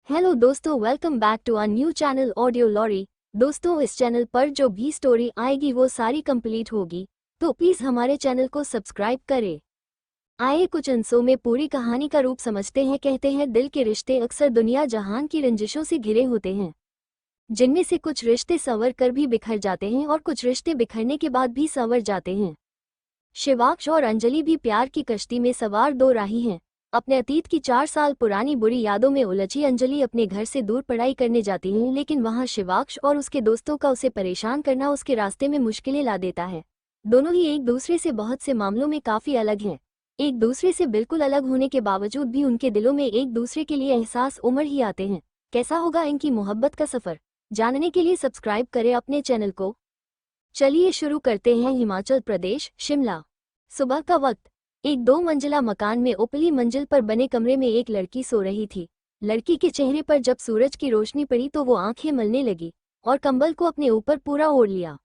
Hello दोस्तों, welcome back to our new channel Audio Lorry. दोस्तों, इस चैनल पर जो भी स्टोरी आएगी वो सारी कंप्लीट होगी, तो प्लीज हमारे चैनल को सब्सक्राइब करें। आइए कुछ अंशों में पूरी कहानी का रूप समझते हैं। कहते हैं दिल के रिश्ते अक्सर दुनिया जहान की रंजिशों से घिरे होते हैं, जिनमें से कुछ रिश्ते संवर कर भी बिखर जाते हैं और कुछ रिश्ते बिखरने के बाद भी संवर जाते हैं। शिवाक्ष और अंजलि भी प्यार की कश्ती में सवार दो राही हैं। अपने अतीत की 4 साल पुरानी बुरी यादों में उलझी अंजलि अपने घर से दूर पढ़ाई करने जाती है, लेकिन वहां शिवाक्ष और उसके दोस्तों का उसे परेशान करना उसके रास्ते में मुश्किलें ला देता है। दोनों ही एक दूसरे से बहुत से मामलों में काफी अलग हैं। एक दूसरे से बिल्कुल अलग होने के बावजूद भी उनके दिलों में एक दूसरे के लिए एहसास उमड़ ही आते हैं। कैसा होगा इनकी मोहब्बत का सफर, जानने के लिए सब्सक्राइब करें अपने चैनल को। चलिए शुरू करते हैं। हिमाचल प्रदेश, शिमला। सुबह का वक्त। एक 2 मंजिला मकान में ऊपरी मंजिल पर बने कमरे में एक लड़की सो रही थी। लड़की के चेहरे पर जब सूरज की रोशनी पड़ी तो वो आंखें मलने लगी और कंबल को अपने ऊपर पूरा ओढ़ लिया।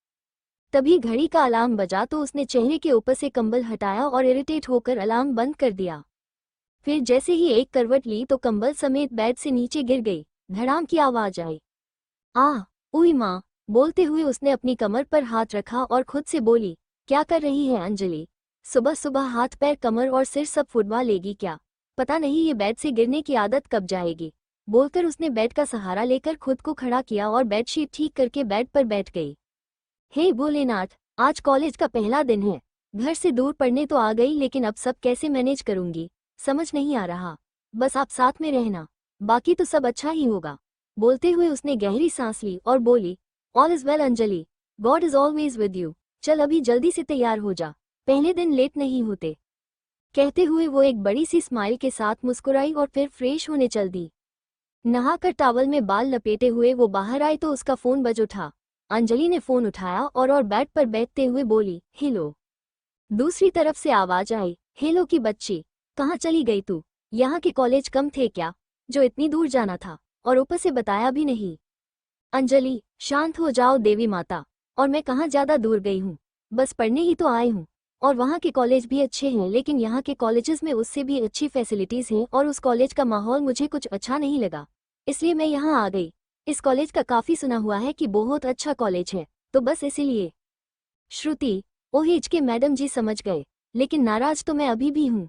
तभी घड़ी का अलार्म बजा तो उसने चेहरे के ऊपर से कंबल हटाया और इरिटेट होकर अलार्म बंद कर दिया। फिर जैसे ही एक करवट ली तो कंबल समेत बेड से नीचे गिर गई। धड़ाम की आवाज आई। उई माँ, बोलते हुए उसने अपनी कमर पर हाथ रखा और खुद से बोली, क्या कर रही है अंजलि? सुबह सुबह हाथ पैर कमर और सिर सब फुटवा लेगी क्या? पता नहीं ये बेड से गिरने की आदत कब जाएगी। बोलकर उसने बेड का सहारा लेकर खुद को खड़ा किया और बेडशीट ठीक करके बेड पर बैठ गई। हे भोलेनाथ, आज कॉलेज का पहला दिन है। घर से दूर पढ़ने तो आ गई, लेकिन अब सब कैसे मैनेज करूंगी समझ नहीं आ रहा। बस आप साथ में रहना, बाकी तो सब अच्छा ही होगा। बोलते हुए उसने गहरी सांस ली और बोली, all is well Anjali, God is always with you. चल अभी जल्दी से तैयार हो जा, पहले दिन लेट नहीं होते। कहते हुए वो एक बड़ी सी स्माइल के साथ मुस्कुराई और फिर फ्रेश होने चल दी। नहाकर टॉवल में बाल लपेटे हुए वो बाहर आई तो उसका फोन बज उठा। अंजलि ने फोन उठाया और बेड पर बैठते हुए बोली, हेलो। दूसरी तरफ से आवाज आई, हेलो की बच्ची, कहाँ चली गई तू? यहाँ के कॉलेज कम थे क्या जो इतनी दूर जाना था, और ऊपर से बताया भी नहीं? अंजलि, शांत हो जाओ देवी माता। और मैं कहाँ ज्यादा दूर गई हूँ, बस पढ़ने ही तो आई हूँ। और वहाँ के कॉलेज भी अच्छे हैं, लेकिन यहाँ के कॉलेजेस में उससे भी अच्छी फैसिलिटीज हैं और उस कॉलेज का माहौल मुझे कुछ अच्छा नहीं लगा, इसलिए मैं यहाँ आ गई। इस कॉलेज का काफी सुना हुआ है कि बहुत अच्छा कॉलेज है, तो बस इसीलिए। श्रुति, ओहिच के मैडम जी समझ गए, लेकिन नाराज तो मैं अभी भी हूँ।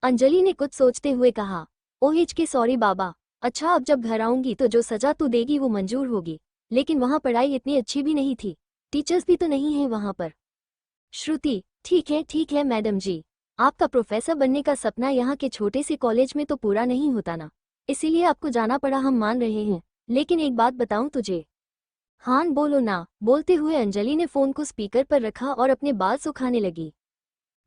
अंजलि ने कुछ सोचते हुए कहा, ओहिच के सॉरी बाबा। अच्छा, अब जब घर आऊंगी तो जो सजा तू देगी वो मंजूर होगी, लेकिन वहाँ पढ़ाई इतनी अच्छी भी नहीं थी, टीचर्स भी तो नहीं हैं वहाँ पर। श्रुति, ठीक है मैडम जी, आपका प्रोफेसर बनने का सपना यहाँ के छोटे से कॉलेज में तो पूरा नहीं होता ना, इसीलिए आपको जाना पड़ा, हम मान रहे हैं। लेकिन एक बात बताऊं तुझे। हाँ बोलो ना। बोलते हुए अंजलि ने फोन को स्पीकर पर रखा और अपने बाल सुखाने लगी।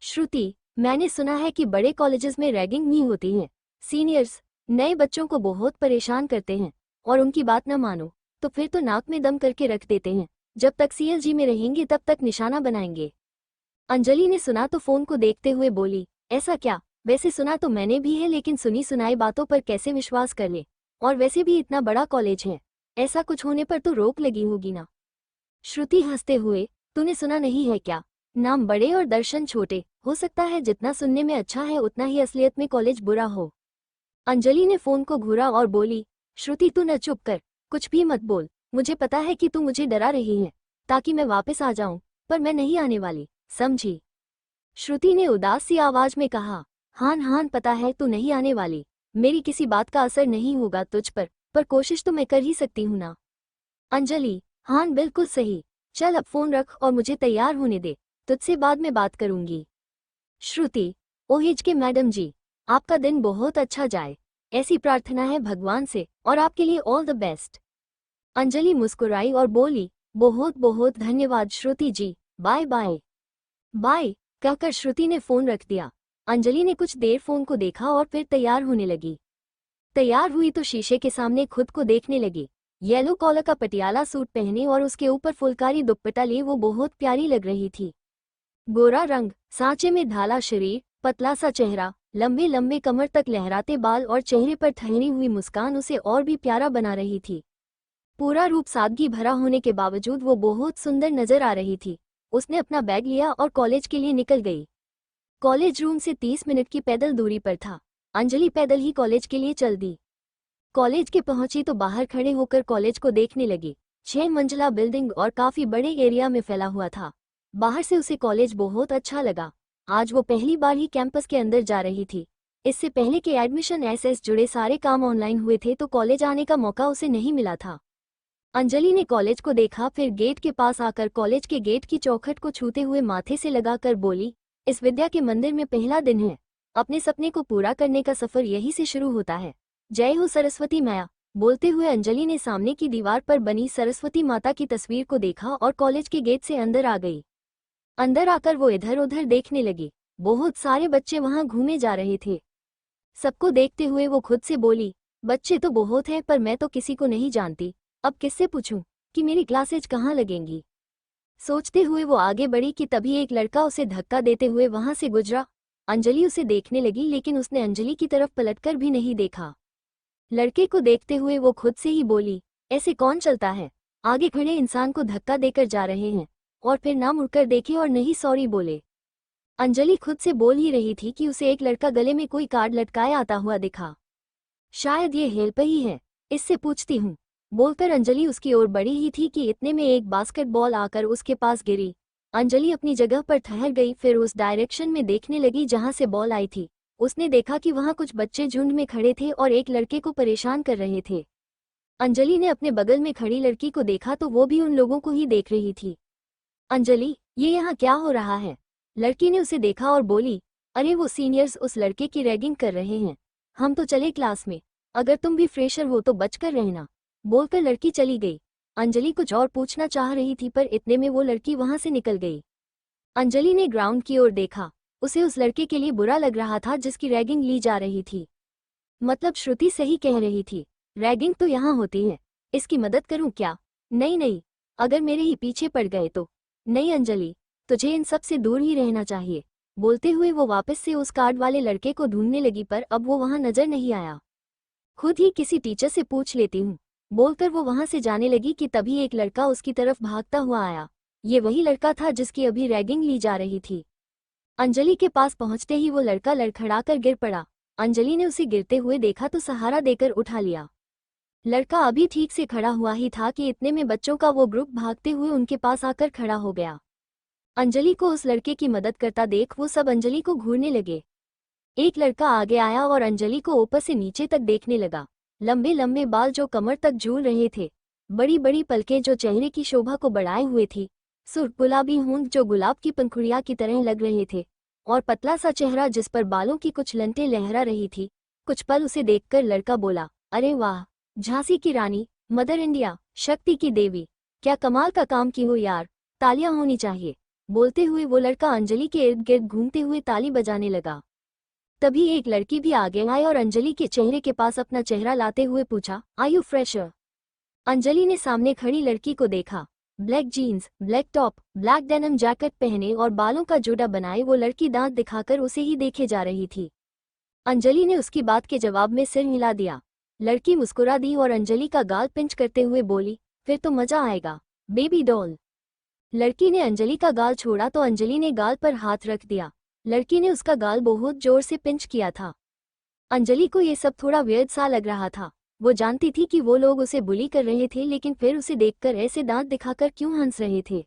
श्रुति, मैंने सुना है कि बड़े कॉलेजेस में रैगिंग भी होती है। सीनियर्स नए बच्चों को बहुत परेशान करते हैं, और उनकी बात न मानो तो फिर तो नाक में दम करके रख देते हैं। जब तक सीएलजी में रहेंगे तब तक निशाना बनाएंगे। अंजलि ने सुना तो फोन को देखते हुए बोली, ऐसा क्या? वैसे सुना तो मैंने भी है, लेकिन सुनी सुनाई बातों पर कैसे विश्वास कर ले? और वैसे भी इतना बड़ा कॉलेज है, ऐसा कुछ होने पर तो रोक लगी होगी ना। श्रुति हंसते हुए, तूने सुना नहीं है क्या? नाम बड़े और दर्शन छोटे, हो सकता है जितना सुनने में अच्छा है उतना ही असलियत में कॉलेज बुरा हो। अंजलि ने फोन को घूरा और बोली, श्रुति तू न चुप कर, कुछ भी मत बोल। मुझे पता है कि तू मुझे डरा रही है ताकि मैं वापस आ जाऊं, पर मैं नहीं आने वाली, समझी? श्रुति ने उदास सी आवाज में कहा, हान पता है तू नहीं आने वाली। मेरी किसी बात का असर नहीं होगा तुझ पर कोशिश तो मैं कर ही सकती हूँ ना। अंजलि, हान बिल्कुल सही। चल अब फोन रख और मुझे तैयार होने दे, तुझसे बाद में बात करूंगी। श्रुति, ओहिज के मैडम जी, आपका दिन बहुत अच्छा जाए, ऐसी प्रार्थना है भगवान से, और आपके लिए ऑल द बेस्ट। अंजलि मुस्कुराई और बोली, बहुत बहुत धन्यवाद श्रुति जी, बाय बाय। बाय कहकर श्रुति ने फोन रख दिया। अंजलि ने कुछ देर फोन को देखा और फिर तैयार होने लगी। तैयार हुई तो शीशे के सामने खुद को देखने लगी। येलो कॉलर का पटियाला सूट पहने और उसके ऊपर फुलकारी दुपट्टा लिए वो बहुत प्यारी लग रही थी। गोरा रंग, सांचे में ढाला शरीर, पतला सा चेहरा, लंबे लंबे कमर तक लहराते बाल और चेहरे पर ठहरी हुई मुस्कान उसे और भी प्यारा बना रही थी। पूरा रूप सादगी भरा होने के बावजूद वो बहुत सुंदर नजर आ रही थी। उसने अपना बैग लिया और कॉलेज के लिए निकल गई। कॉलेज रूम से 30 मिनट की पैदल दूरी पर था। अंजलि पैदल ही कॉलेज के लिए चल दी। कॉलेज के पहुंची तो बाहर खड़े होकर कॉलेज को देखने लगी। 6 मंजिला बिल्डिंग और काफी बड़े एरिया में फैला हुआ था। बाहर से उसे कॉलेज बहुत अच्छा लगा। आज वो पहली बार ही कैंपस के अंदर जा रही थी। इससे पहले के एडमिशन एसएस जुड़े सारे काम ऑनलाइन हुए थे तो कॉलेज आने का मौका उसे नहीं मिला था। अंजलि ने कॉलेज को देखा, फिर गेट के पास आकर कॉलेज के गेट की चौखट को छूते हुए माथे से लगाकर बोली, इस विद्या के मंदिर में पहला दिन है। अपने सपने को पूरा करने का सफर यहीं से शुरू होता है। जय हो सरस्वती मैया। बोलते हुए अंजलि ने सामने की दीवार पर बनी सरस्वती माता की तस्वीर को देखा और कॉलेज के गेट से अंदर आ गई। अंदर आकर वो इधर उधर देखने लगी। बहुत सारे बच्चे वहां घूमे जा रहे थे। सबको देखते हुए वो खुद से बोली, बच्चे तो बहुत हैं पर मैं तो किसी को नहीं जानती। अब किससे पूछूं कि मेरी क्लासेज कहाँ लगेंगी। सोचते हुए वो आगे बढ़ी कि तभी एक लड़का उसे धक्का देते हुए वहां से गुजरा। अंजलि उसे देखने लगी लेकिन उसने अंजलि की तरफ पलटकर भी नहीं देखा। लड़के को देखते हुए वो खुद से ही बोली, ऐसे कौन चलता है। आगे खड़े इंसान को धक्का देकर जा रहे हैं और फिर ना मुड़कर देखे और नहीं सॉरी बोले। अंजलि खुद से बोल ही रही थी कि उसे एक लड़का गले में कोई कार्ड लटकाए आता हुआ दिखा। शायद ये हेल्प ही है, इससे पूछती हूँ। बोलकर अंजलि उसकी ओर बढ़ी ही थी कि इतने में एक बास्केटबॉल आकर उसके पास गिरी। अंजलि अपनी जगह पर ठहर गई, फिर उस डायरेक्शन में देखने लगी जहां से बॉल आई थी। उसने देखा कि वहां कुछ बच्चे झुंड में खड़े थे और एक लड़के को परेशान कर रहे थे। अंजलि ने अपने बगल में खड़ी लड़की को देखा तो वो भी उन लोगों को ही देख रही थी। अंजलि, ये यहाँ क्या हो रहा है। लड़की ने उसे देखा और बोली, अरे वो सीनियर्स उस लड़के की रैगिंग कर रहे हैं। हम तो चले क्लास में, अगर तुम भी फ्रेशर हो तो बचकर रहना। बोलकर लड़की चली गई। अंजलि कुछ और पूछना चाह रही थी पर इतने में वो लड़की वहां से निकल गई। अंजलि ने ग्राउंड की ओर देखा। उसे उस लड़के के लिए बुरा लग रहा था जिसकी रैगिंग ली जा रही थी। मतलब श्रुति सही कह रही थी, रैगिंग तो यहाँ होती है। इसकी मदद करूं क्या। नहीं नहीं, अगर मेरे ही पीछे पड़ गए तो। नहीं अंजलि, तुझे इन सब से दूर ही रहना चाहिए। बोलते हुए वो वापस से उस कार्ड वाले लड़के को ढूंढने लगी पर अब वो वहां नजर नहीं आया। खुद ही किसी टीचर से पूछ लेती हूँ। बोलकर वो वहां से जाने लगी कि तभी एक लड़का उसकी तरफ भागता हुआ आया। ये वही लड़का था जिसकी अभी रैगिंग ली जा रही थी। अंजलि के पास पहुंचते ही वो लड़का लड़खड़ाकर गिर पड़ा। अंजलि ने उसे गिरते हुए देखा तो सहारा देकर उठा लिया। लड़का अभी ठीक से खड़ा हुआ ही था कि इतने में बच्चों का वो ग्रुप भागते हुए उनके पास आकर खड़ा हो गया। अंजलि को उस लड़के की मदद करता देख वो सब अंजलि को घूरने लगे। एक लड़का आगे आया और अंजलि को ऊपर से नीचे तक देखने लगा। लंबे लंबे बाल जो कमर तक झूल रहे थे, बड़ी बड़ी पलकें जो चेहरे की शोभा को बढ़ाए हुए थी, सुर्ख गुलाबी होंठ जो गुलाब की पंखुड़ियां की तरह लग रहे थे और पतला सा चेहरा जिस पर बालों की कुछ लंटें लहरा रही थी। कुछ पल उसे देखकर लड़का बोला, अरे वाह, झांसी की रानी, मदर इंडिया, शक्ति की देवी, क्या कमाल का काम की हो यार, तालियां होनी चाहिए। बोलते हुए वो लड़का अंजलि के इर्द गिर्द घूमते हुए ताली बजाने लगा। तभी एक लड़की भी आगे आई और अंजलि के चेहरे के पास अपना चेहरा लाते हुए पूछा, आर यू फ्रेशर। अंजलि ने सामने खड़ी लड़की को देखा। Black jeans, black top, black denim jacket पहने और बालों का जूड़ा बनाए वो लड़की दांत दिखाकर उसे ही देखे जा रही थी। अंजलि ने उसकी बात के जवाब में सिर हिला दिया। लड़की मुस्कुरा दी और अंजलि का गाल पिंच करते हुए बोली, फिर तो मजा आएगा बेबी डॉल। लड़की ने अंजलि का गाल छोड़ा तो अंजलि ने गाल पर हाथ रख दिया। लड़की ने उसका गाल बहुत जोर से पिंच किया था। अंजलि को ये सब थोड़ा वियर्ड सा लग रहा था। वो जानती थी कि वो लोग उसे बुली कर रहे थे लेकिन फिर उसे देखकर ऐसे दांत दिखाकर क्यों हंस रहे थे।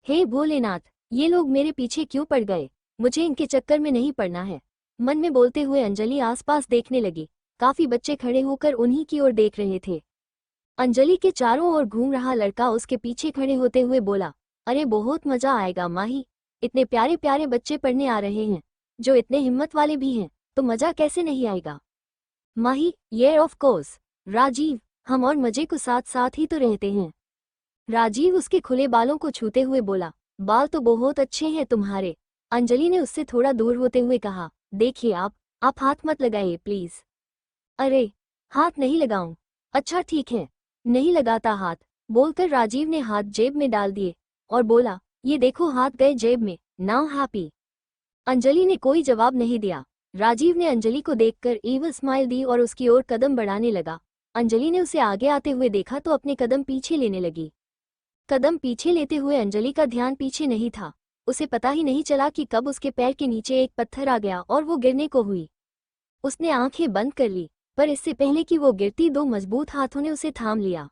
हे भोलेनाथ, ये लोग मेरे पीछे क्यों पड़ गए, मुझे इनके चक्कर में नहीं पड़ना है। मन में बोलते हुए अंजलि आसपास देखने लगी। काफी बच्चे खड़े होकर उन्हीं की ओर देख रहे थे। अंजलि के चारों ओर घूम रहा लड़का उसके पीछे खड़े होते हुए बोला, अरे बहुत मजा आएगा माही, इतने प्यारे प्यारे बच्चे पढ़ने आ रहे हैं जो इतने हिम्मत वाले भी हैं, तो मजा कैसे नहीं आएगा। माही, ये ऑफ कोर्स। राजीव, हम और मजे को साथ साथ ही तो रहते हैं। राजीव उसके खुले बालों को छूते हुए बोला, बाल तो बहुत अच्छे हैं तुम्हारे। अंजलि ने उससे थोड़ा दूर होते हुए कहा, देखिए आप हाथ मत लगाइए प्लीज। अरे, हाथ नहीं लगाऊं। अच्छा ठीक है, नहीं लगाता हाथ। बोलकर राजीव ने हाथ जेब में डाल दिए और बोला, ये देखो हाथ गए जेब में, नाउ हैप्पी। अंजलि ने कोई जवाब नहीं दिया। राजीव ने अंजलि को देखकर इविल स्माइल दी और उसकी ओर कदम बढ़ाने लगा। अंजलि ने उसे आगे आते हुए देखा तो अपने कदम पीछे लेने लगी। कदम पीछे लेते हुए अंजलि का ध्यान पीछे नहीं था। उसे पता ही नहीं चला कि कब उसके पैर के नीचे एक पत्थर आ गया और वो गिरने को हुई। उसने आंखें बंद कर ली। पर इससे पहले कि वो गिरती, दो मजबूत हाथों ने उसे थाम लिया।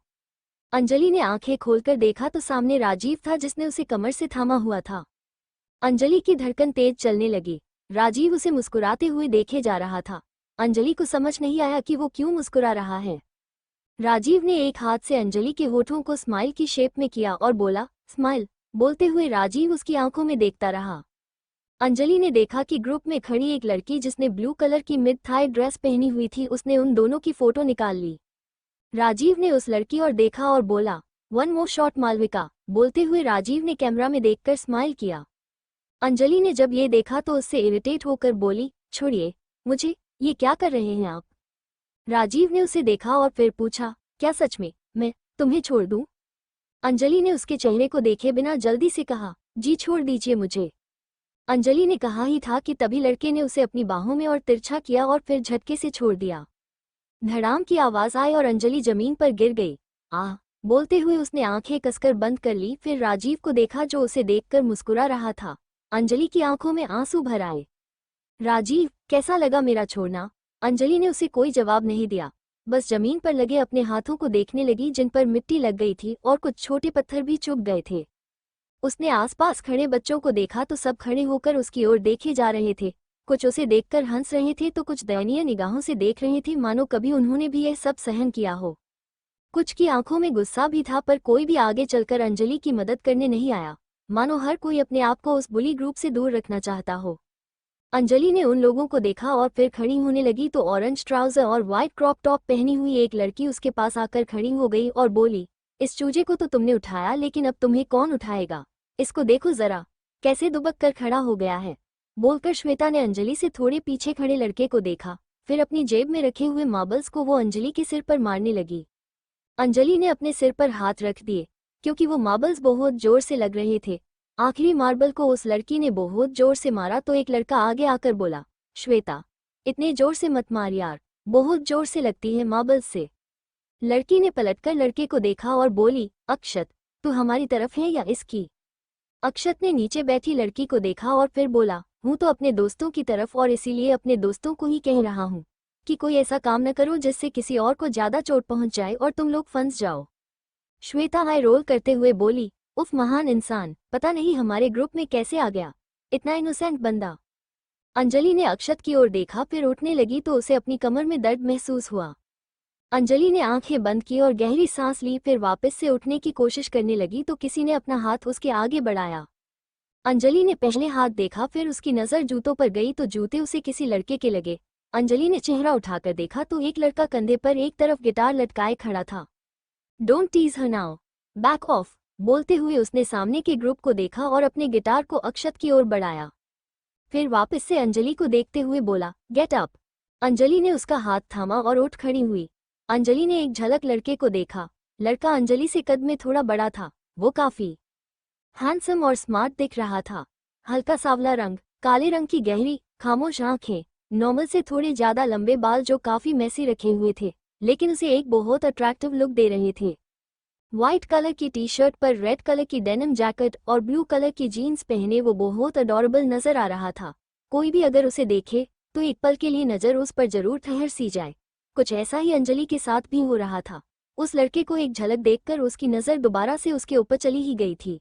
अंजलि ने आंखें खोलकर देखा तो सामने राजीव था, जिसने उसे कमर से थामा हुआ था। अंजलि की धड़कन तेज चलने लगी। राजीव उसे मुस्कुराते हुए देखे जा रहा था। अंजलि को समझ नहीं आया कि वो क्यों मुस्कुरा रहा है। राजीव ने एक हाथ से अंजलि के होठों को स्माइल की शेप में किया और बोला, स्माइल। बोलते हुए राजीव उसकी आंखों में देखता रहा। अंजलि ने देखा कि ग्रुप में खड़ी एक लड़की, जिसने ब्लू कलर की मिड थाई ड्रेस पहनी हुई थी, उसने उन दोनों की फोटो निकाल ली। राजीव ने उस लड़की और देखा और बोला, वन मोर शॉट मालविका। बोलते हुए राजीव ने कैमरा में देखकर स्माइल किया। अंजलि ने जब ये देखा तो उससे इरिटेट होकर बोली, छोड़िए मुझे, ये क्या कर रहे हैं आप। राजीव ने उसे देखा और फिर पूछा, क्या सच में मैं तुम्हें छोड़ दूं। अंजलि ने उसके चेहरे को देखे बिना जल्दी से कहा, जी छोड़ दीजिए मुझे। अंजलि ने कहा ही था कि तभी लड़के ने उसे अपनी बाहों में और तिरछा किया और फिर झटके से छोड़ दिया। धड़ाम की आवाज आई और अंजलि जमीन पर गिर गई। आह। बोलते हुए उसने आंखें कसकर बंद कर ली। फिर राजीव को देखा, जो उसे देखकर मुस्कुरा रहा था। अंजलि की आंखों में आंसू भर आए। राजीव, कैसा लगा मेरा छोड़ना। अंजलि ने उसे कोई जवाब नहीं दिया, बस जमीन पर लगे अपने हाथों को देखने लगी, जिन पर मिट्टी लग गई थी और कुछ छोटे पत्थर भी चुभ गए थे। उसने आसपास खड़े बच्चों को देखा तो सब खड़े होकर उसकी ओर देखे जा रहे थे। कुछ उसे देखकर हंस रहे थे तो कुछ दयनीय निगाहों से देख रहे थे, मानो कभी उन्होंने भी यह सब सहन किया हो। कुछ की आंखों में गुस्सा भी था, पर कोई भी आगे चलकर अंजलि की मदद करने नहीं आया, मानो हर कोई अपने आप को उस बुली ग्रुप से दूर रखना चाहता हो। अंजलि ने उन लोगों को देखा और फिर खड़ी होने लगी तो ऑरेंज ट्राउजर और व्हाइट क्रॉप टॉप पहनी हुई एक लड़की उसके पास आकर खड़ी हो गई और बोली, इस चूजे को तो तुमने उठाया, लेकिन अब तुम्हें कौन उठाएगा। इसको देखो जरा, कैसे दुबक कर खड़ा हो गया है। बोलकर श्वेता ने अंजलि से थोड़े पीछे खड़े लड़के को देखा, फिर अपनी जेब में रखे हुए मार्बल्स को वो अंजलि के सिर पर मारने लगी। अंजलि ने अपने सिर पर हाथ रख दिए, क्योंकि वो मार्बल्स बहुत जोर से लग रहे थे। आखिरी मार्बल को उस लड़की ने बहुत जोर से मारा तो एक लड़का आगे आकर बोला, श्वेता, इतने जोर से मत मार यार, बहुत जोर से लगती है मार्बल्स से। लड़की ने पलटकर लड़के को देखा और बोली, अक्षत, तू हमारी तरफ है या इसकी। अक्षत ने नीचे बैठी लड़की को देखा और फिर बोला, हूं तो अपने दोस्तों की तरफ, और इसीलिए अपने दोस्तों को ही कह रहा हूं कि कोई ऐसा काम न करो जिससे किसी और को ज्यादा चोट पहुंच जाए और तुम लोग फंस जाओ। श्वेता आई रोल करते हुए बोली, उफ महान इंसान, पता नहीं हमारे ग्रुप में कैसे आ गया, इतना इनोसेंट बंदा। अंजलि ने अक्षत की ओर देखा, फिर उठने लगी तो उसे अपनी कमर में दर्द महसूस हुआ। अंजलि ने आंखें बंद की और गहरी सांस ली, फिर वापस से उठने की कोशिश करने लगी तो किसी ने अपना हाथ उसके आगे बढ़ाया। अंजलि ने पहले हाथ देखा, फिर उसकी नज़र जूतों पर गई तो जूते उसे किसी लड़के के लगे। अंजलि ने चेहरा उठाकर देखा तो एक लड़का कंधे पर एक तरफ गिटार लटकाए खड़ा था। Don't tease her now, back off. बोलते हुए उसने सामने के ग्रुप को देखा और अपने गिटार को अक्षत की ओर बढ़ाया। फिर वापस से अंजलि को देखते हुए बोला, गेट अप। अंजलि ने उसका हाथ थामा और उठ खड़ी हुई। अंजलि ने एक झलक लड़के को देखा। लड़का अंजलि से कद में थोड़ा बड़ा था। वो काफी हैंडसम और स्मार्ट दिख रहा था। हल्का सांवला रंग, काले रंग की गहरी खामोश आंखें, नॉर्मल से थोड़े ज्यादा लंबे बाल जो काफी मैसी रखे हुए थे, लेकिन उसे एक बहुत अट्रैक्टिव लुक दे रहे थे। व्हाइट कलर की टी शर्ट पर रेड कलर की डेनिम जैकेट और ब्लू कलर की जीन्स पहने वो बहुत अडोरेबल नजर आ रहा था। कोई भी अगर उसे देखे तो एक पल के लिए नजर उस पर जरूर ठहर सी जाए। कुछ ऐसा ही अंजलि के साथ भी हो रहा था। उस लड़के को एक झलक देखकर उसकी नजर दोबारा से उसके ऊपर चली ही गई थी।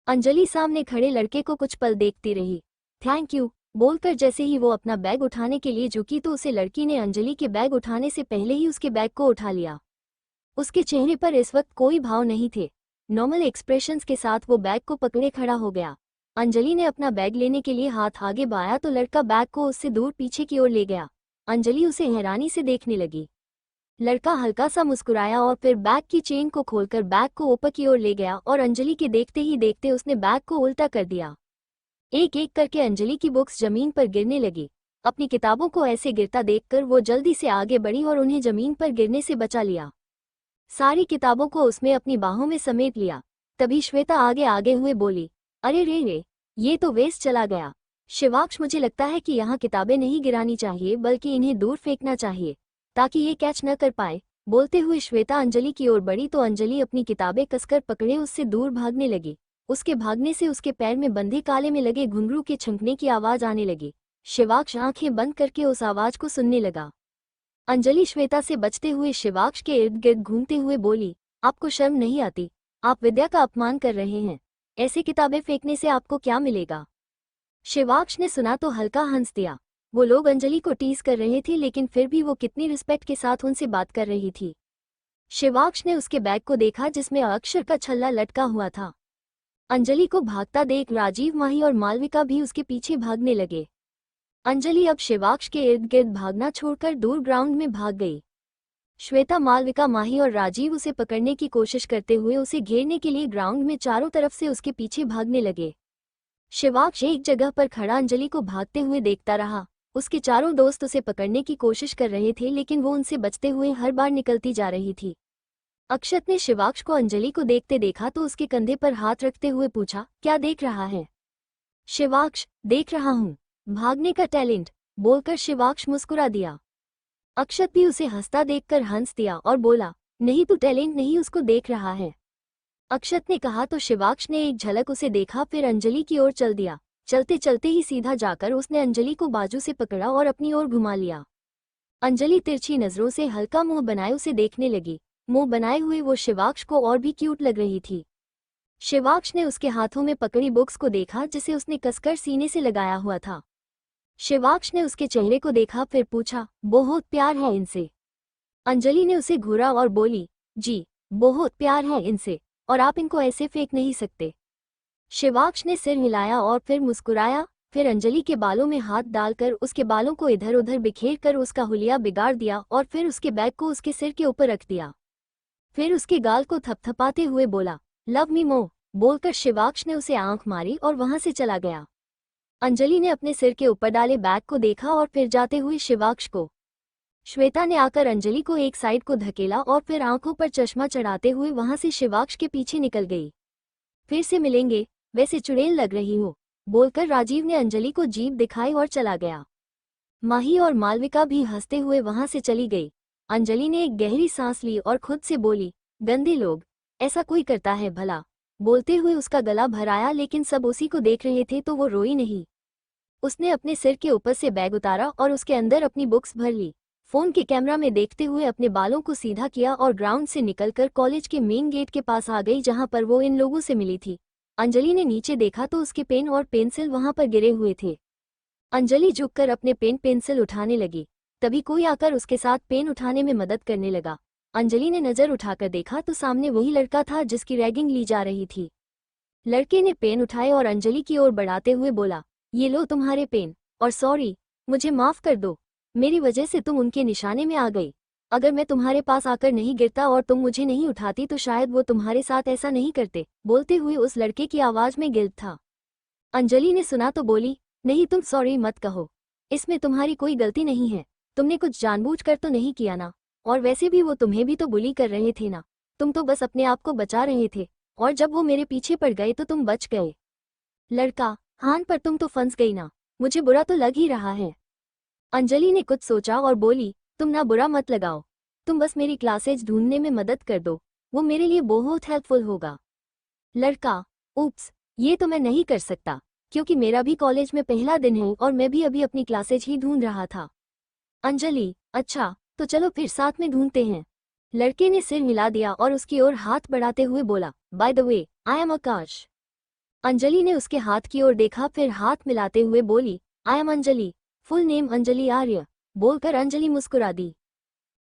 अंजलि सामने खड़े लड़के को कुछ पल देखती रही। थैंक यू बोलकर जैसे ही वो अपना बैग उठाने के लिए झुकी तो उसे लड़की ने अंजलि के बैग उठाने से पहले ही उसके बैग को उठा लिया। उसके चेहरे पर इस वक्त कोई भाव नहीं थे। नॉर्मल एक्सप्रेशंस के साथ वो बैग को पकड़े खड़ा हो गया। अंजलि ने अपना बैग लेने के लिए हाथ आगे बढ़ाया तो लड़का बैग को उससे दूर पीछे की ओर ले गया। अंजलि उसे हैरानी से देखने लगी। लड़का हल्का सा मुस्कुराया और फिर बैग की चेन को खोलकर बैग को ऊपर की ओर ले गया और अंजलि के देखते ही देखते उसने बैग को उल्टा कर दिया। एक एक करके अंजलि की बुक्स जमीन पर गिरने लगी। अपनी किताबों को ऐसे गिरता देखकर वो जल्दी से आगे बढ़ी और उन्हें जमीन पर गिरने से बचा लिया। सारी किताबों को उसमें अपनी बाहों में समेट लिया। तभी श्वेता आगे आगे हुए बोली, अरे रे रे, ये तो वेस्ट चला गया। शिवाक्ष, मुझे लगता है कि यहाँ किताबें नहीं गिरानी चाहिए बल्कि इन्हें दूर फेंकना चाहिए ताकि ये कैच न कर पाए। बोलते हुए श्वेता अंजलि की ओर बढ़ी तो अंजलि अपनी किताबें कसकर पकड़े उससे दूर भागने लगी। उसके भागने से उसके पैर में बंधे काले में लगे घुंघरू के छंकने की आवाज आने लगी। शिवाक्ष आंखें बंद करके उस आवाज को सुनने लगा। अंजलि श्वेता से बचते हुए शिवाक्ष के इर्द गिर्द घूमते हुए बोली, आपको शर्म नहीं आती? आप विद्या का अपमान कर रहे हैं। ऐसी किताबें फेंकने से आपको क्या मिलेगा? शिवाक्ष ने सुना तो हल्का हंस दिया। वो लोग अंजलि को टीज कर रहे थे, लेकिन फिर भी वो कितनी रिस्पेक्ट के साथ उनसे बात कर रही थी। शिवाक्ष ने उसके बैग को देखा जिसमें अक्षर का छल्ला लटका हुआ था। अंजलि को भागता देख राजीव, माही और मालविका भी उसके पीछे भागने लगे। अंजलि अब शिवाक्ष के इर्द गिर्द भागना छोड़कर दूर ग्राउंड में भाग गई। श्वेता, मालविका, माही और राजीव उसे पकड़ने की कोशिश करते हुए उसे घेरने के लिए ग्राउंड में चारों तरफ से उसके पीछे भागने लगे। शिवाक्ष एक जगह पर खड़ा अंजलि को भागते हुए देखता रहा। उसके चारों दोस्त उसे पकड़ने की कोशिश कर रहे थे, लेकिन वो उनसे बचते हुए हर बार निकलती जा रही थी। अक्षत ने शिवाक्ष को अंजलि को देखते देखा तो उसके कंधे पर हाथ रखते हुए पूछा, क्या देख रहा है? शिवाक्ष, देख रहा हूँ भागने का टैलेंट, बोलकर शिवाक्ष मुस्कुरा दिया। अक्षत भी उसे हंसता देखकर हंस दिया और बोला, नहीं तू टैलेंट नहीं उसको देख रहा है। अक्षत ने कहा तो शिवाक्ष ने एक झलक उसे देखा, फिर अंजलि की ओर चल दिया। चलते चलते ही सीधा जाकर उसने अंजलि को बाजू से पकड़ा और अपनी ओर घुमा लिया। अंजलि तिरछी नजरों से हल्का मुंह बनाए उसे देखने लगी। मुंह बनाए हुए वो शिवाक्ष को और भी क्यूट लग रही थी। शिवाक्ष ने उसके हाथों में पकड़ी बुक्स को देखा जिसे उसने कसकर सीने से लगाया हुआ था। शिवाक्ष ने उसके चेहरे को देखा, फिर पूछा, बहुत प्यार है इनसे? अंजलि ने उसे घूरा और बोली, जी बहुत प्यार है इनसे, और आप इनको ऐसे फेंक नहीं सकते। शिवाक्ष ने सिर हिलाया और फिर मुस्कुराया, फिर अंजलि के बालों में हाथ डालकर उसके बालों को इधर उधर बिखेर कर उसका हुलिया बिगाड़ दिया और फिर उसके बैग को उसके सिर के ऊपर रख दिया। फिर उसके गाल को थपथपाते हुए बोला, लव मी मोर, बोलकर शिवाक्ष ने उसे आंख मारी और वहां से चला गया। अंजलि ने अपने सिर के ऊपर डाले बैग को देखा और फिर जाते हुए शिवाक्ष को। श्वेता ने आकर अंजलि को एक साइड को धकेला और फिर आंखों पर चश्मा चढ़ाते हुए वहां से शिवाक्ष के पीछे निकल गई। फिर से मिलेंगे, वैसे चुड़ैल लग रही हो, बोलकर राजीव ने अंजलि को जीभ दिखाई और चला गया। माही और मालविका भी हंसते हुए वहां से चली गई। अंजलि ने एक गहरी सांस ली और खुद से बोली, गंदे लोग, ऐसा कोई करता है भला? बोलते हुए उसका गला भराया, लेकिन सब उसी को देख रहे थे तो वो रोई नहीं। उसने अपने सिर के ऊपर से बैग उतारा और उसके अंदर अपनी बुक्स भर ली। फोन के कैमरा में देखते हुए अपने बालों को सीधा किया और ग्राउंड से निकलकर कॉलेज के मेन गेट के पास आ गई जहां पर वो इन लोगों से मिली थी। अंजलि ने नीचे देखा तो उसके पेन और पेंसिल वहां पर गिरे हुए थे। अंजलि झुककर अपने पेन पेंसिल उठाने लगी, तभी कोई आकर उसके साथ पेन उठाने में मदद करने लगा। अंजलि ने नजर उठाकर देखा तो सामने वही लड़का था जिसकी रैगिंग ली जा रही थी। लड़के ने पेन उठाए और अंजलि की ओर बढ़ाते हुए बोला, ये लो तुम्हारे पेन, और सॉरी, मुझे माफ कर दो, मेरी वजह से तुम उनके निशाने में आ गई। अगर मैं तुम्हारे पास आकर नहीं गिरता और तुम मुझे नहीं उठाती तो शायद वो तुम्हारे साथ ऐसा नहीं करते। बोलते हुए उस लड़के की आवाज में गिल्ट था। अंजलि ने सुना तो बोली, नहीं तुम सॉरी मत कहो, इसमें तुम्हारी कोई गलती नहीं है, तुमने कुछ जानबूझकर तो नहीं किया ना, और वैसे भी वो तुम्हें भी तो बुली कर रहे थे ना, तुम तो बस अपने आप को बचा रहे थे, और जब वो मेरे पीछे पड़ गए तो तुम बच गए। लड़का, हान पर तुम तो फंस गई ना, मुझे बुरा तो लग ही रहा है। अंजलि ने कुछ सोचा और बोली, तुम ना बुरा मत लगाओ, तुम बस मेरी क्लासेज ढूंढने में मदद कर दो, वो मेरे लिए बहुत हेल्पफुल होगा। लड़का, उप्स, ये तो मैं नहीं कर सकता, क्योंकि मेरा भी कॉलेज में पहला दिन है और मैं भी अभी अपनी क्लासेज ही ढूंढ रहा था। अंजलि, अच्छा तो चलो फिर साथ में ढूंढते हैं। लड़के ने सिर हिला दिया और उसकी ओर हाथ बढ़ाते हुए बोला, by the way, I am Akash. Anjali ने उसके हाथ की ओर देखा, फिर हाथ मिलाते हुए बोली, I am Anjali, full name Anjali Arya. बोलकर अंजलि मुस्कुरा दी।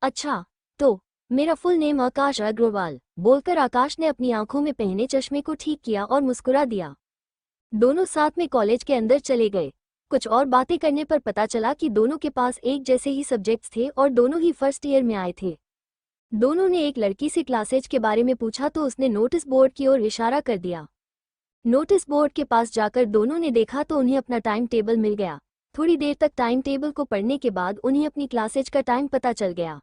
अच्छा, तो मेरा फुल नेम आकाश अग्रवाल। बोलकर आकाश ने अपनी आंखों में पहने चश्मे को ठीक किया और मुस्कुरा दिया। दोनों साथ में कॉलेज के अंदर चले गए। कुछ और बातें करने पर पता चला कि दोनों के पास एक जैसे ही सब्जेक्ट्स थे और दोनों ही फर्स्ट ईयर में आए थे। दोनों ने एक लड़की से क्लासेज के बारे में पूछा तो उसने नोटिस बोर्ड की ओर इशारा कर दिया। नोटिस बोर्ड के पास जाकर दोनों ने देखा तो उन्हें अपना टाइम टेबल मिल गया। थोड़ी देर तक टाइम टेबल को पढ़ने के बाद उन्हें अपनी क्लासेज का टाइम पता चल गया।